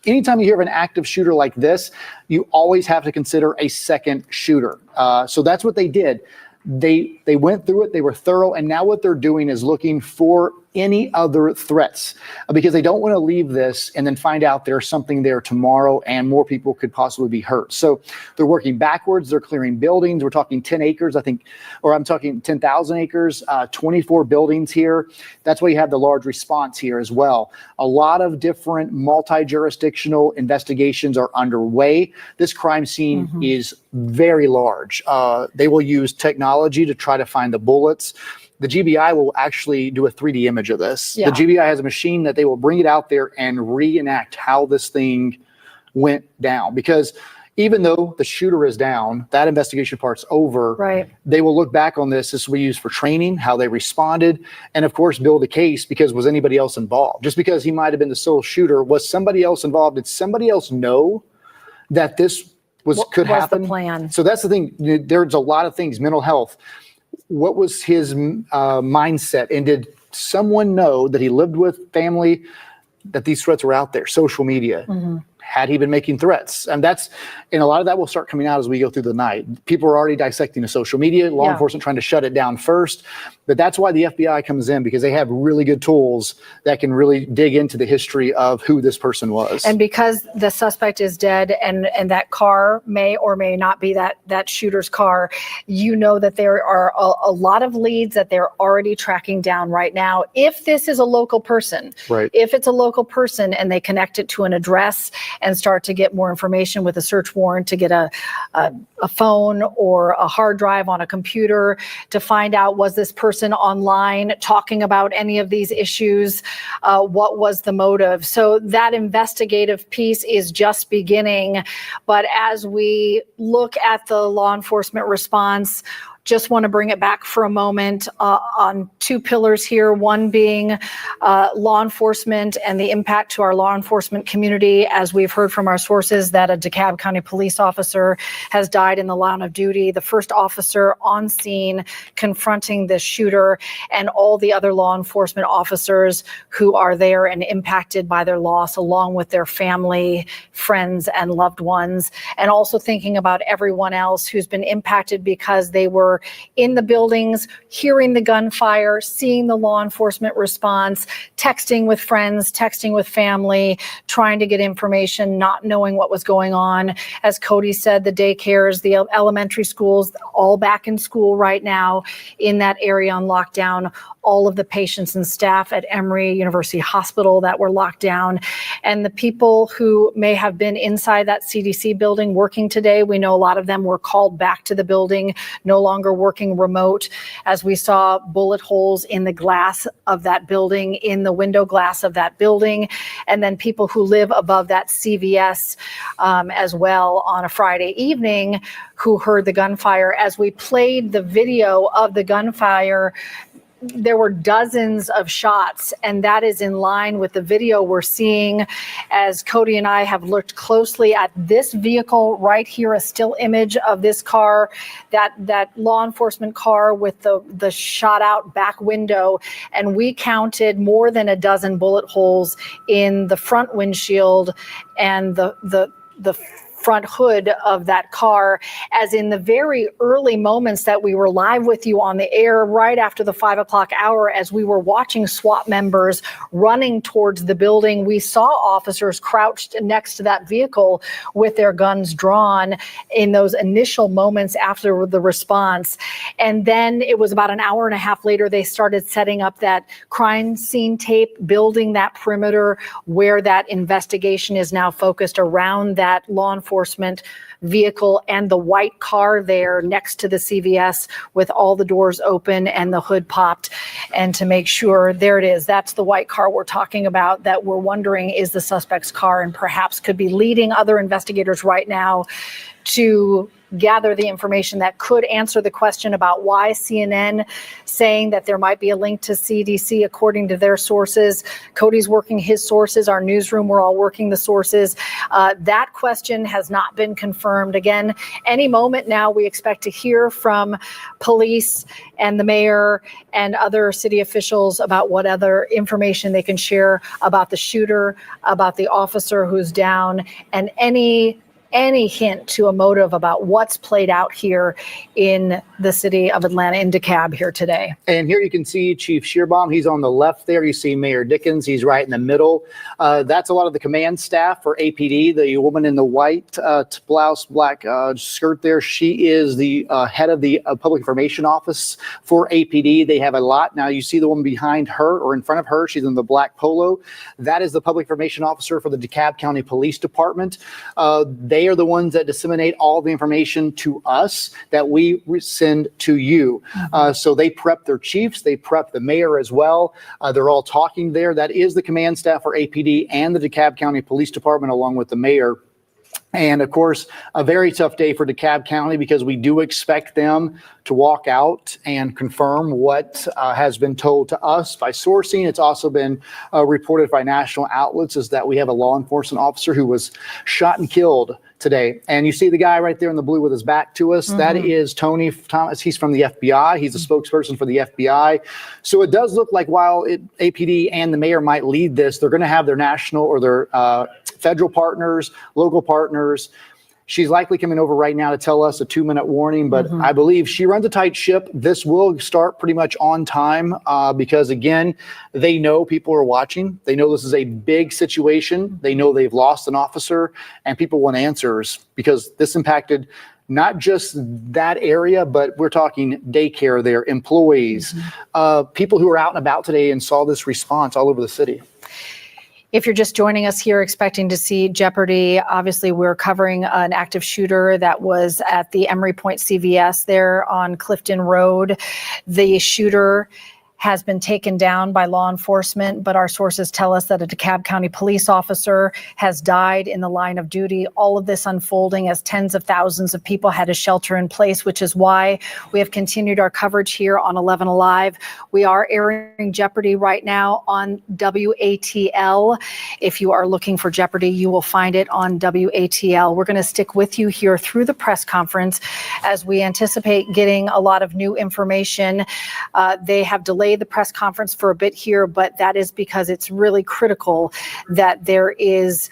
Anytime you hear of an active shooter like this, you always have to consider a second shooter. So that's what they did. They went through it. They were thorough. And now what they're doing is looking for any other threats because they don't want to leave this and then find out there's something there tomorrow and more people could possibly be hurt. So they're working backwards. They're clearing buildings. We're talking 10 acres, I think, or I'm talking 10,000 acres, 24 buildings here. That's why you have the large response here as well. A lot of different multi-jurisdictional investigations are underway. This crime scene is very large. They will use technology to try to find the bullets. The GBI will actually do a 3D image of this. The GBI has a machine that they will bring it out there and reenact how this thing went down. Because even though the shooter is down, that investigation part's over. Right. They will look back on this. This will be used for training, how they responded, and of course build a case because was anybody else involved? Just because he might have been the sole shooter, was somebody else involved? Did somebody else know that this could happen? The plan? So that's the thing. There's a lot of things. Mental health. What was his mindset? And did someone know that he lived with family, that these threats were out there? Social media. Had he been making threats? And a lot of that will start coming out as we go through the night. People are already dissecting the social media, law enforcement trying to shut it down first. But that's why the FBI comes in, because they have really good tools that can really dig into the history of who this person was. And because the suspect is dead and that car may or may not be that shooter's car, that there are a lot of leads that they're already tracking down right now. If this is a local person, if it's a local person and they connect it to an address and start to get more information with a search warrant to get a phone or a hard drive on a computer to find out, was this person online talking about any of these issues? What was the motive? So that investigative piece is just beginning. But as we look at the law enforcement response, just want to bring it back for a moment on two pillars here, one being law enforcement and the impact to our law enforcement community. As we've heard from our sources that a DeKalb County police officer has died in the line of duty, the first officer on scene confronting this shooter, and all the other law enforcement officers who are there and impacted by their loss, along with their family, friends, and loved ones. And also thinking about everyone else who's been impacted because they were in the buildings, hearing the gunfire, seeing the law enforcement response, texting with friends, texting with family, trying to get information, not knowing what was going on. As Cody said, the daycares, the elementary schools, all back in school right now in that area on lockdown. All of the patients and staff at Emory University Hospital that were locked down, and the people who may have been inside that CDC building working today. We know a lot of them were called back to the building, no longer working remote, as we saw bullet holes in the glass of that building, in the window glass of that building, and then people who live above that CVS as well on a Friday evening who heard the gunfire. As we played the video of the gunfire, there were dozens of shots, and that is in line with the video we're seeing as Cody and I have looked closely at this vehicle right here, a still image of this car, that law enforcement car with the shot out back window. And we counted more than a dozen bullet holes in the front windshield and the front hood of that car, as in the very early moments that we were live with you on the air right after the 5 o'clock hour, as we were watching SWAT members running towards the building, we saw officers crouched next to that vehicle with their guns drawn in those initial moments after the response. And then it was about an hour and a half later, they started setting up that crime scene tape, building that perimeter where that investigation is now focused around that law enforcement vehicle and the white car there next to the CVS with all the doors open and the hood popped. And to make sure, there it is, that's the white car we're talking about, that we're wondering is the suspect's car, and perhaps could be leading other investigators right now to gather the information that could answer the question about why CNN saying that there might be a link to CDC according to their sources. Cody's working his sources, our newsroom, we're all working the sources. That question has not been confirmed. Again, any moment now we expect to hear from police and the mayor and other city officials about what other information they can share about the shooter, about the officer who's down, and any hint to a motive about what's played out here in the city of Atlanta, in DeKalb here today. And here you can see Chief Shearbaum. He's on the left there. You see Mayor Dickens. He's right in the middle. That's a lot of the command staff for APD. The woman in the white blouse, black skirt there, she is the head of the Public Information Office for APD. They have a lot. Now you see the woman behind her or in front of her. She's in the black polo. That is the Public Information Officer for the DeKalb County Police Department. They are the ones that disseminate all the information to us that we send to you. So they prep their chiefs, they prep the mayor as well. They're all talking there. That is the command staff for APD and the DeKalb County Police Department, along with the mayor. And of course, a very tough day for DeKalb County, because we do expect them to walk out and confirm what has been told to us by sourcing. It's also been reported by national outlets, is that we have a law enforcement officer who was shot and killed today. And you see the guy right there in the blue with his back to us. That is Tony Thomas. He's from the FBI. He's a spokesperson for the FBI. So it does look like while APD and the mayor might lead this, they're going to have their national or their federal partners, local partners. She's likely coming over right now to tell us a 2-minute warning, but I believe she runs a tight ship. This will start pretty much on time because, again, they know people are watching. They know this is a big situation. They know they've lost an officer, and people want answers because this impacted not just that area, but we're talking daycare there, employees, people who are out and about today and saw this response all over the city. If you're just joining us here expecting to see Jeopardy, obviously we're covering an active shooter that was at the Emory Point CVS there on Clifton Road. The shooter has been taken down by law enforcement, but our sources tell us that a DeKalb County police officer has died in the line of duty. All of this unfolding as tens of thousands of people had to shelter in place, which is why we have continued our coverage here on 11 Alive. We are airing Jeopardy right now on WATL. If you are looking for Jeopardy, you will find it on WATL. We're going to stick with you here through the press conference as we anticipate getting a lot of new information. They have delayed the press conference for a bit here, but that is because it's really critical that there is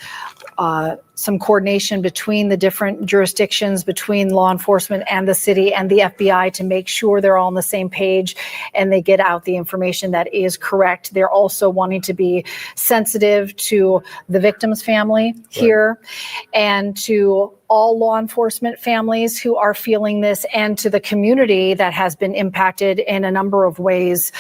some coordination between the different jurisdictions, between law enforcement and the city and the FBI, to make sure they're all on the same page and they get out the information that is correct. They're also wanting to be sensitive to the victim's family here and to all law enforcement families who are feeling this, and to the community that has been impacted in a number of ways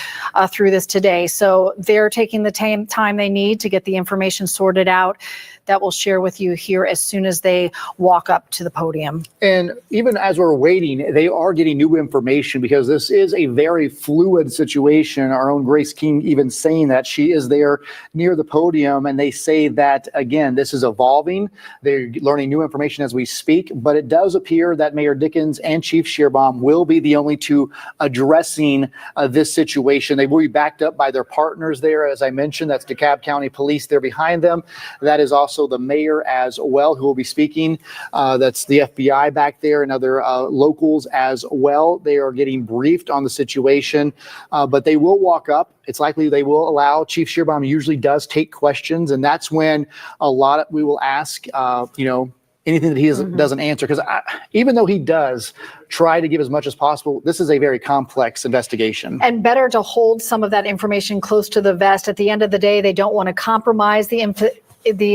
through this today. So they're taking the time they need to get the information sorted out that we'll share with you here as soon as they walk up to the podium. And even as we're waiting, they are getting new information because this is a very fluid situation. Our own Grace King even saying that she is there near the podium, and they say that, again, this is evolving. They're learning new information as we speak, but it does appear that Mayor Dickens and Chief Shearbaum will be the only two addressing this situation. They will be backed up by their partners there. As I mentioned, that's DeKalb County Police there behind them. That is also the mayor as well, who will be speaking. That's the FBI back there and other locals as well. They are getting briefed on the situation, but they will walk up. It's likely they will allow. Chief Shearbaum usually does take questions, and that's when we will ask, anything that he doesn't answer. Because even though he does try to give as much as possible, this is a very complex investigation. And better to hold some of that information close to the vest. At the end of the day, they don't want to compromise the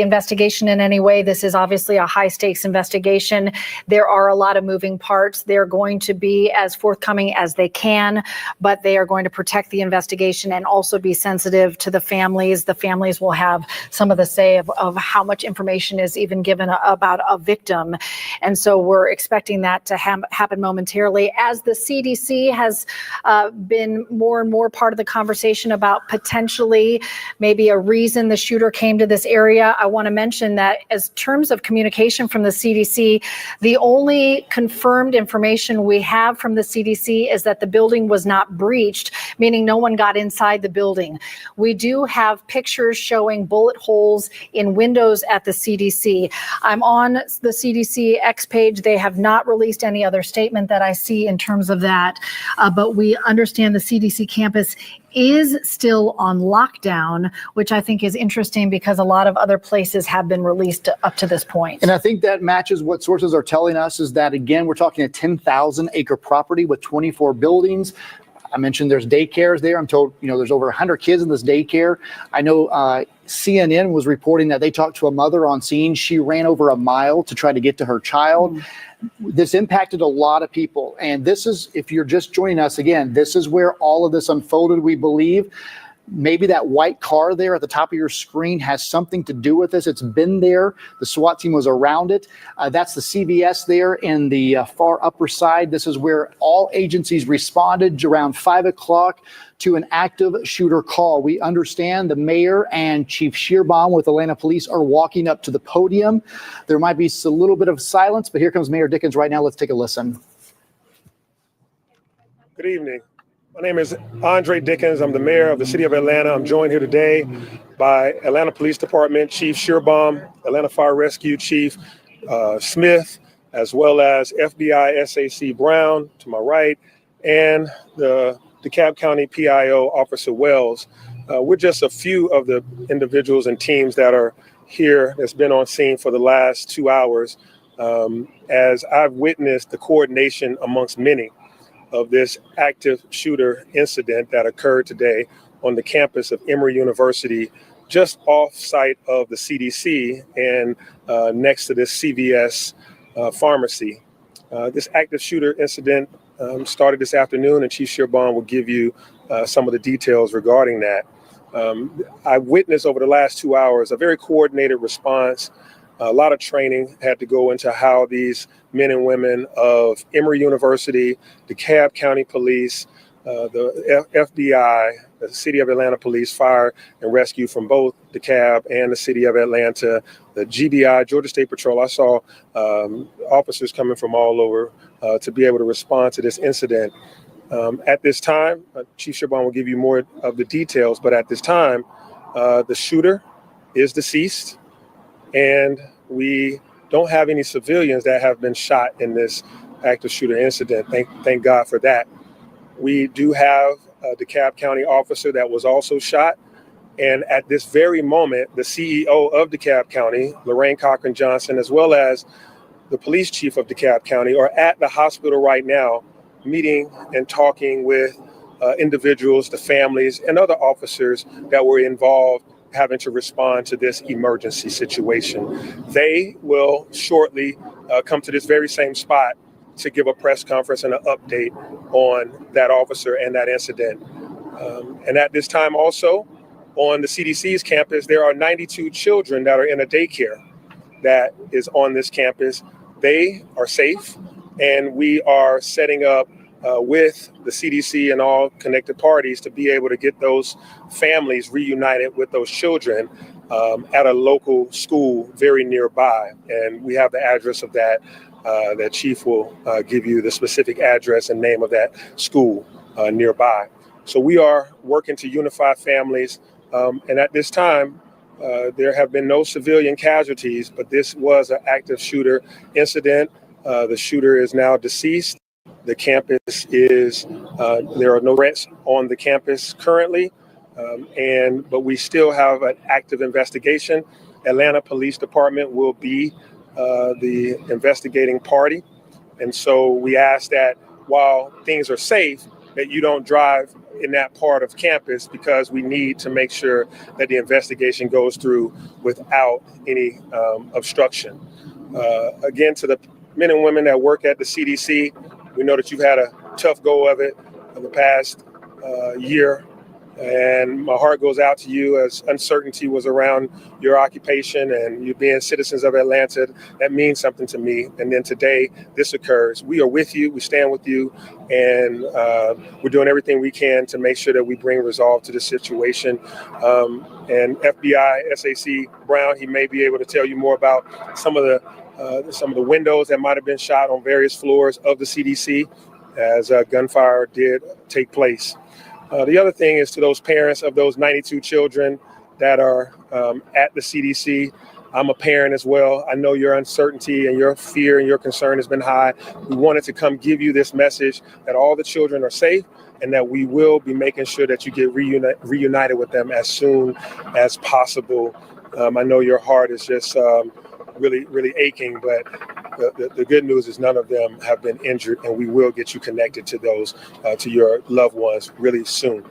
investigation in any way. This is obviously a high stakes investigation. There are a lot of moving parts. They're going to be as forthcoming as they can, but they are going to protect the investigation and also be sensitive to the families. The families will have some of the say of how much information is even given about a victim. And so we're expecting that to happen momentarily, as the CDC has been more and more part of the conversation about potentially maybe a reason the shooter came to this area. I want to mention that as terms of communication from the CDC, the only confirmed information we have from the CDC is that the building was not breached, meaning no one got inside the building. We do have pictures showing bullet holes in windows at the CDC. I'm on the CDC X page. They have not released any other statement that I see in terms of that, but we understand the CDC campus is still on lockdown, which I think is interesting because a lot of other places have been released up to this point. And I think that matches what sources are telling us, is that, again, we're talking a 10,000 acre property with 24 buildings. I mentioned there's daycares there. I'm told, there's over 100 kids in this daycare. I know CNN was reporting that they talked to a mother on scene. She ran over a mile to try to get to her child. This impacted a lot of people. And this is, if you're just joining us, again, this is where all of this unfolded, we believe. Maybe that white car there at the top of your screen has something to do with this. It's been there. The SWAT team was around it. That's the CVS there in the far upper side. This is where all agencies responded around 5 o'clock to an active shooter call. We understand the mayor and Chief Shearbaum with Atlanta Police are walking up to the podium. There might be a little bit of silence, but here comes Mayor Dickens right now. Let's take a listen. Good evening. My name is Andre Dickens. I'm the mayor of the city of Atlanta. I'm joined here today by Atlanta Police Department Chief Shearbaum, Atlanta Fire Rescue Chief Smith, as well as FBI SAC Brown to my right, and the DeKalb County PIO Officer Wells. We're just a few of the individuals and teams that are here that's been on scene for the last 2 hours, as I've witnessed the coordination amongst many of this active shooter incident that occurred today on the campus of Emory University, just off site of the CDC and next to this CVS pharmacy. This active shooter incident started this afternoon, and Chief Shearbaum will give you some of the details regarding that. I witnessed over the last 2 hours a very coordinated response. A lot of training had to go into how these men and women of Emory University, DeKalb County Police, the FBI, the City of Atlanta Police, Fire and Rescue from both DeKalb and the City of Atlanta, the GBI, Georgia State Patrol. I saw officers coming from all over to be able to respond to this incident. At this time, Chief Shearbaum will give you more of the details, but at this time, the shooter is deceased, and we don't have any civilians that have been shot in this active shooter incident. Thank God for that. We do have a DeKalb County officer that was also shot. And at this very moment, the CEO of DeKalb County, Lorraine Cochran Johnson, as well as the police chief of DeKalb County, are at the hospital right now, meeting and talking with individuals, the families, and other officers that were involved having to respond to this emergency situation. They will shortly come to this very same spot to give a press conference and an update on that officer and that incident. And at this time also, on the CDC's campus, there are 92 children that are in a daycare that is on this campus. They are safe, and we are setting up with the CDC and all connected parties to be able to get those families reunited with those children at a local school very nearby. And we have the address of that. That Chief will give you the specific address and name of that school nearby. So we are working to unify families. And at this time, there have been no civilian casualties, but this was an active shooter incident. The shooter is now deceased. The campus is, there are no threats on the campus currently, but we still have an active investigation. Atlanta Police Department will be the investigating party. And so we ask that while things are safe, that you don't drive in that part of campus, because we need to make sure that the investigation goes through without any obstruction. Again, to the men and women that work at the CDC, we know that you've had a tough go of it in the past year. And my heart goes out to you, as uncertainty was around your occupation and you being citizens of Atlanta. That means something to me. And then today, this occurs. We are with you. We stand with you. And we're doing everything we can to make sure that we bring resolve to the situation. And FBI SAC Brown, he may be able to tell you more about some of the windows that might have been shot on various floors of the CDC as gunfire did take place. The other thing is, to those parents of those 92 children that are at the CDC, I'm a parent as well. I know your uncertainty and your fear and your concern has been high. We wanted to come give you this message that all the children are safe and that we will be making sure that you get reunited with them as soon as possible. I know your heart is just really, really aching, but the good news is none of them have been injured, and we will get you connected to those, to your loved ones really soon.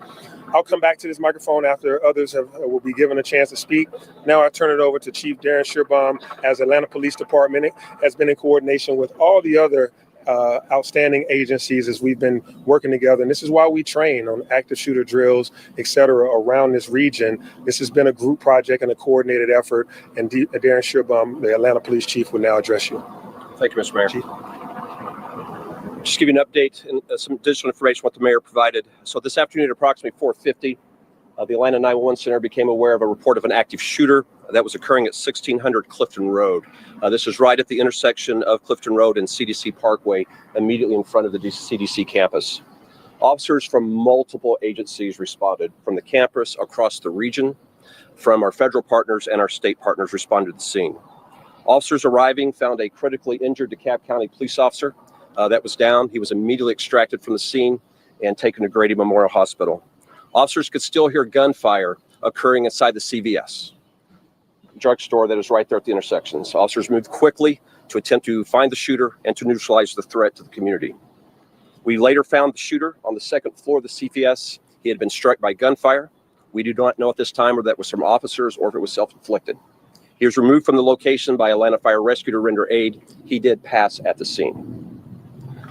I'll come back to this microphone after others will be given a chance to speak. Now I turn it over to Chief Darren Shearbaum, as Atlanta Police Department has been in coordination with all the other outstanding agencies as we've been working together. And this is why we train on active shooter drills, et cetera, around this region. This has been a group project and a coordinated effort. And Darren Shearbaum, the Atlanta Police Chief, will now address you. Thank you, Mr. Mayor. Chief. Just give you an update and some additional information what the mayor provided. So this afternoon at approximately 4:50, the Atlanta 911 Center became aware of a report of an active shooter that was occurring at 1600 Clifton Road. This is right at the intersection of Clifton Road and CDC Parkway, immediately in front of the CDC campus. Officers from multiple agencies responded, from the campus, across the region, from our federal partners and our state partners responded to the scene. Officers arriving found a critically injured DeKalb County police officer that was down. He was immediately extracted from the scene and taken to Grady Memorial Hospital. Officers could still hear gunfire occurring inside the CVS drugstore that is right there at the intersections. Officers moved quickly to attempt to find the shooter and to neutralize the threat to the community. We later found the shooter on the second floor of the CVS. He had been struck by gunfire. We do not know at this time whether that was from officers or if it was self-inflicted. He was removed from the location by Atlanta Fire Rescue to render aid. He did pass at the scene.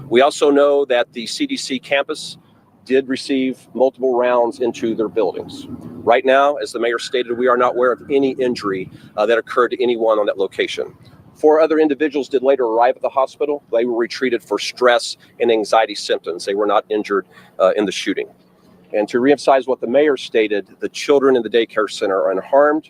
We also know that the CDC campus did receive multiple rounds into their buildings. Right now, as the mayor stated, we are not aware of any injury that occurred to anyone on that location. 4 other individuals did later arrive at the hospital. They were treated for stress and anxiety symptoms. They were not injured in the shooting. And to reemphasize what the mayor stated, the children in the daycare center are unharmed.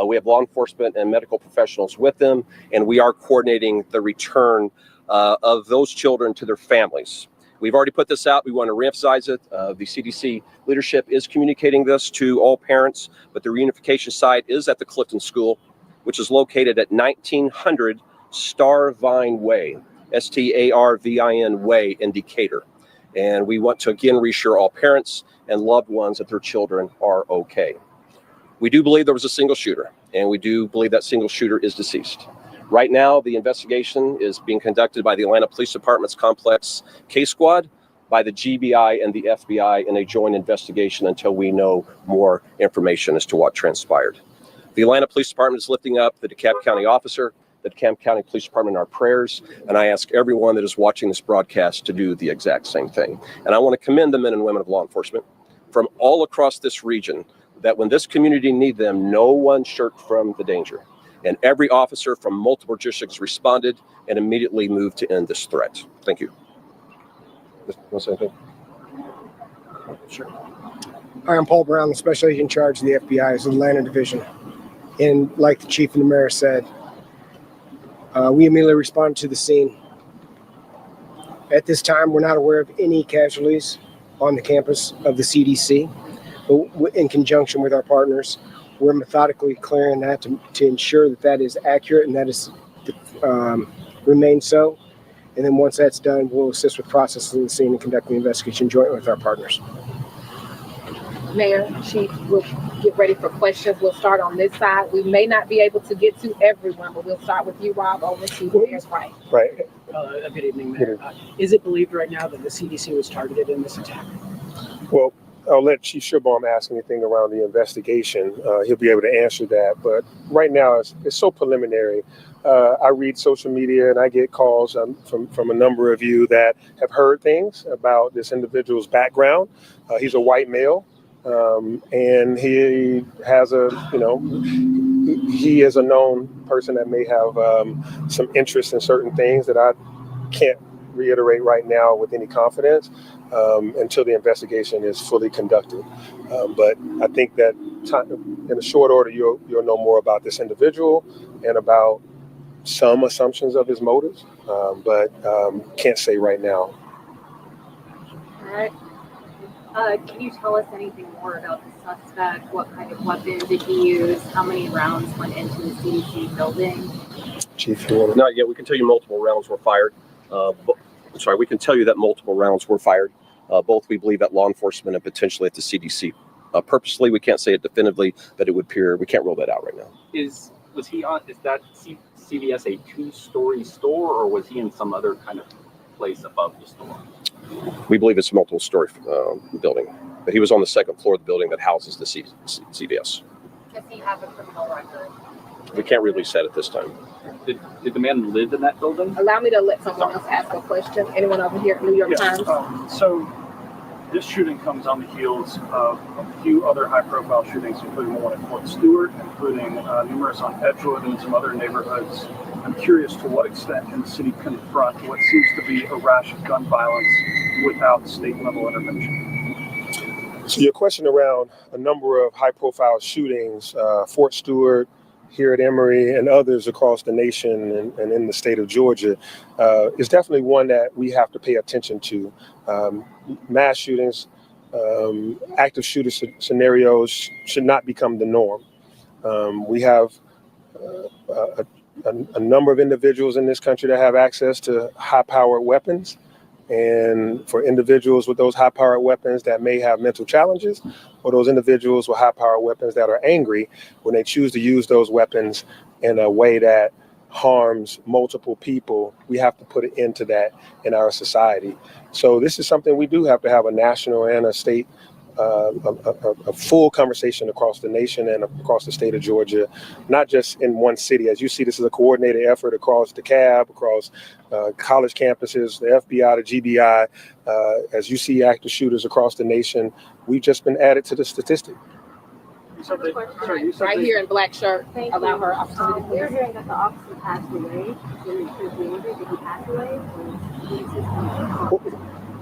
We have law enforcement and medical professionals with them, and we are coordinating the return of those children to their families. We've already put this out. We want to reemphasize it. The CDC leadership is communicating this to all parents, but the reunification site is at the Clifton School, which is located at 1900 Starvine Way, Starvin Way in Decatur. And we want to again reassure all parents and loved ones that their children are okay. We do believe there was a single shooter, and we do believe that single shooter is deceased. Right now, the investigation is being conducted by the Atlanta Police Department's Complex Case Squad, by the GBI and the FBI in a joint investigation until we know more information as to what transpired. The Atlanta Police Department is lifting up the DeKalb County officer, the DeKalb County Police Department in our prayers, and I ask everyone that is watching this broadcast to do the exact same thing. And I want to commend the men and women of law enforcement from all across this region that when this community needs them, no one shirked from the danger. And every officer from multiple districts responded and immediately moved to end this threat. Thank you. Want to say anything? Sure. Hi, I'm Paul Brown, the Special Agent in charge of the FBI's Atlanta Division. And like the Chief and the Mayor said, we immediately responded to the scene. At this time, we're not aware of any casualties on the campus of the CDC, but in conjunction with our partners, we're methodically clearing that to ensure that that is accurate and that is remains so. And then once that's done, we'll assist with processing the scene and conducting the investigation jointly with our partners. Mayor, Chief, we'll get ready for questions. We'll start on this side. We may not be able to get to everyone, but we'll start with you, Rob, over to the Mayor's right. Right. Good evening, Mayor. Is it believed right now that the CDC was targeted in this attack? Well, I'll let Chief Shearbaum ask anything around the investigation. He'll be able to answer that. But right now, it's so preliminary. I read social media and I get calls from a number of you that have heard things about this individual's background. He's a white male, and he has he is a known person that may have some interest in certain things that I can't reiterate right now with any confidence until the investigation is fully conducted. But I think that in a short order, you'll know more about this individual and about some assumptions of his motives, but can't say right now. All right. Can you tell us anything more about the suspect? What kind of weapon did he use? How many rounds went into the CDC building? Chief, you want to? Not yet. We can tell you multiple rounds were fired. We can tell you that multiple rounds were fired, both we believe at law enforcement and potentially at the CDC. Purposely, we can't say it definitively, but it would appear we can't rule that out right now. Is that CVS a two-story store, or was he in some other kind of place above the store? We believe it's a multiple-story building, but he was on the second floor of the building that houses the CVS. Does he have a criminal record? We can't release that at this time. Did the man live in that building? Allow me to let someone else ask a question. Anyone over here at New York Times? So this shooting comes on the heels of a few other high-profile shootings, including the one at Fort Stewart, including numerous on Edgewood and some other neighborhoods. I'm curious to what extent can the city confront what seems to be a rash of gun violence without state-level intervention? So your question around a number of high-profile shootings, Fort Stewart, here at Emory, and others across the nation and in the state of Georgia, is definitely one that we have to pay attention to. Mass shootings, active shooter scenarios should not become the norm. We have a number of individuals in this country that have access to high-powered weapons. And for individuals with those high-powered weapons that may have mental challenges, or those individuals with high-powered weapons that are angry, when they choose to use those weapons in a way that harms multiple people, we have to put an end to that in our society. So this is something we do have to have a national and a state, a full conversation across the nation and across the state of Georgia, not just in one city. As you see, this is a coordinated effort across DeKalb, across college campuses, the FBI, the GBI. As you see active shooters across the nation, we've just been added to the statistic. Right here in black shirt. Allow her opportunity. We're hearing that the officer passed away. Did he pass away?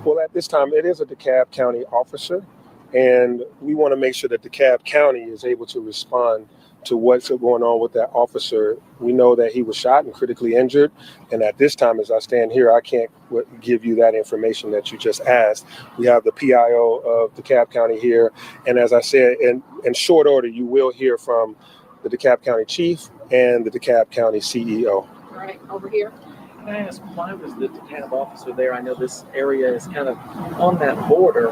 Well, at this time, it is a DeKalb County officer, and we want to make sure that DeKalb County is able to respond to what's going on with that officer. We know that he was shot and critically injured, and at this time, as I stand here, I can't give you that information that you just asked. We have the PIO of DeKalb County here, and as I said, in short order, you will hear from the DeKalb County Chief and the DeKalb County CEO. All right, over here. Can I ask, why was the DeKalb officer there? I know this area is kind of on that border,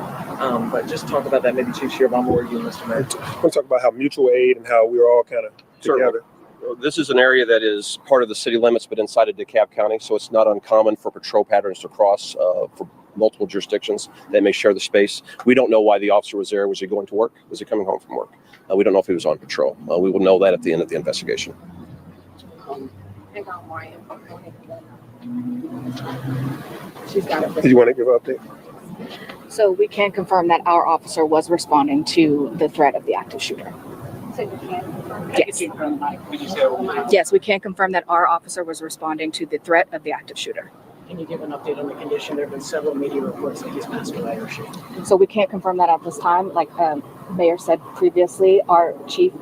but just talk about that. Maybe Chief Shearbaum or you, Mr. Mayor. We'll talk about how mutual aid and how we're all kind of together. This is an area that is part of the city limits, but inside of DeKalb County, so it's not uncommon for patrol patterns to cross for multiple jurisdictions. They may share the space. We don't know why the officer was there. Was he going to work? Was he coming home from work? We don't know if he was on patrol. We will know that at the end of the investigation. Hang on, Ryan. She's got it. Do you want to give an update? So we can confirm that our officer was responding to the threat of the active shooter. Yes. Yes, we can confirm that our officer was responding to the threat of the active shooter. Can you give an update on the condition? There have been several media reports that he's passed away or shot. So we can't confirm that at this time. Like Mayor said previously, our chief,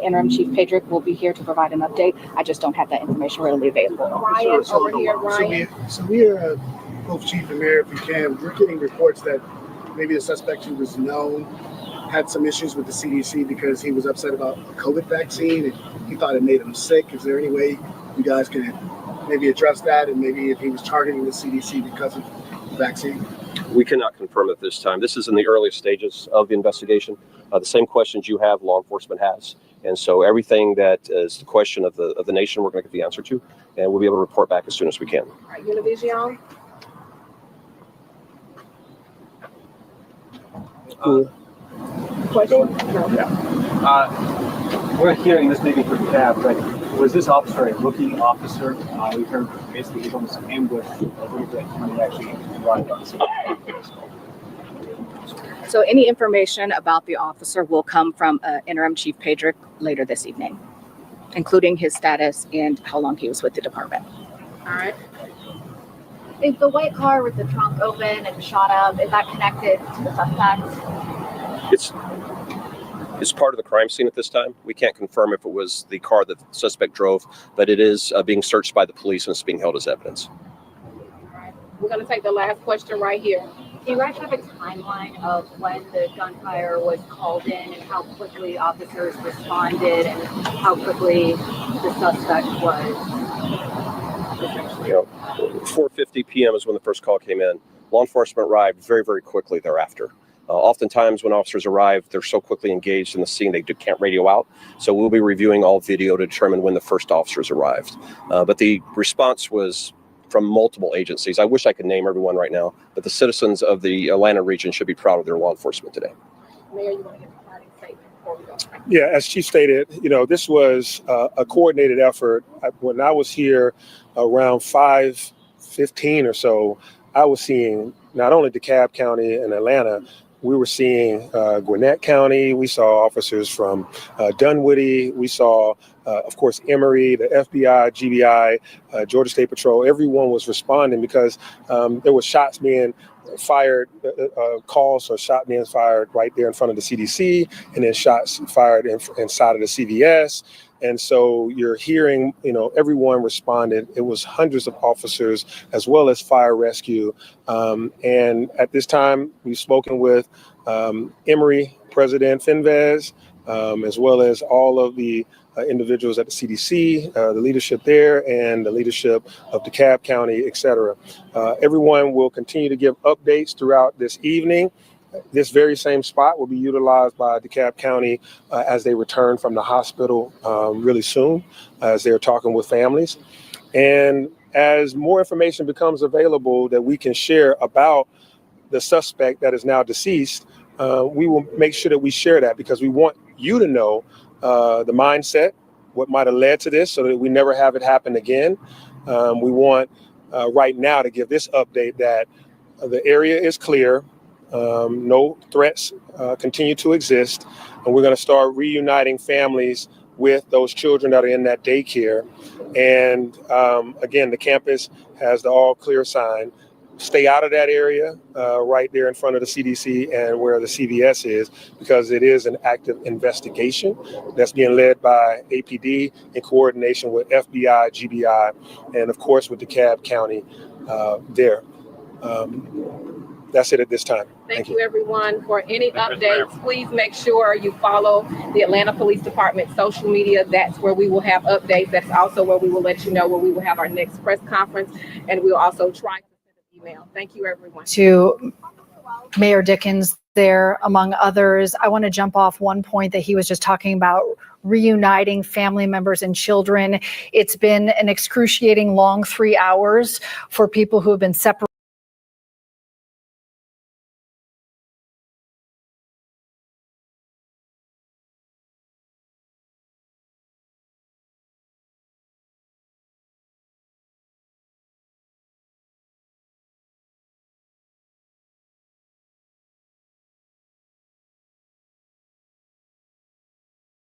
interim chief Pedrick, will be here to provide an update. I just don't have that information readily available. Ryan, over here, Ryan. So we are, both chief and mayor, if we can, we're getting reports that maybe the suspect who was known had some issues with the CDC because he was upset about the COVID vaccine and he thought it made him sick. Is there any way you guys can maybe address that, and maybe if he was targeting the CDC because of the vaccine? We cannot confirm at this time. This is in the earliest stages of the investigation. The same questions you have, law enforcement has. And so everything that is the question of the nation, we're going to get the answer to, and we'll be able to report back as soon as we can. All right, Univision. Question? No. Yeah. We're hearing this maybe for cab, but was this officer a rookie officer? We heard basically he's almost ambushed a little bit when he actually arrived on the scene. So any information about the officer will come from Interim Chief Pedrick later this evening, including his status and how long he was with the department. All right. Is the white car with the trunk open and shot up, is that connected to the suspect? It's part of the crime scene at this time. We can't confirm if it was the car that the suspect drove, but it is being searched by the police and it's being held as evidence. We're going to take the last question right here. Do you guys have a timeline of when the gunfire was called in and how quickly officers responded and how quickly the suspect was? 4:50 p.m. is when the first call came in. Law enforcement arrived very, very quickly thereafter. Oftentimes when officers arrive, they're so quickly engaged in the scene they can't radio out. So we'll be reviewing all video to determine when the first officers arrived. But the response was from multiple agencies. I wish I could name everyone right now, but the citizens of the Atlanta region should be proud of their law enforcement today. Mayor, you want to give a parting statement before we go? Yeah, as Chief stated, this was a coordinated effort. When I was here around 5:15 or so, I was seeing not only DeKalb County and Atlanta, we were seeing Gwinnett County. We saw officers from Dunwoody. We saw, of course, Emory, the FBI, GBI, Georgia State Patrol. Everyone was responding because there were shots being fired, calls or shot being fired right there in front of the CDC, and then shots fired inside of the CVS. And so you're hearing, everyone responded. It was hundreds of officers as well as fire rescue. And at this time, we've spoken with Emory President Finvez, as well as all of the individuals at the CDC, the leadership there, and the leadership of DeKalb County, et cetera. Everyone will continue to give updates throughout this evening. This very same spot will be utilized by DeKalb County as they return from the hospital really soon, as they're talking with families. And as more information becomes available that we can share about the suspect that is now deceased, we will make sure that we share that because we want you to know the mindset, what might have led to this so that we never have it happen again. We want right now to give this update that the area is clear. No threats continue to exist, and we're going to start reuniting families with those children that are in that daycare. And again, the campus has the all clear sign. Stay out of that area right there in front of the CDC and where the CVS is, because it is an active investigation that's being led by APD in coordination with FBI, GBI, and of course with DeKalb County there. That's it at this time. Thank you, everyone. For any updates, please make sure you follow the Atlanta Police Department social media. That's where we will have updates. That's also where we will let you know where we will have our next press conference. And we'll also try to send an email. Thank you, everyone. To Mayor Dickens there, among others, I want to jump off one point that he was just talking about, reuniting family members and children. It's been an excruciating long 3 hours for people who have been separated.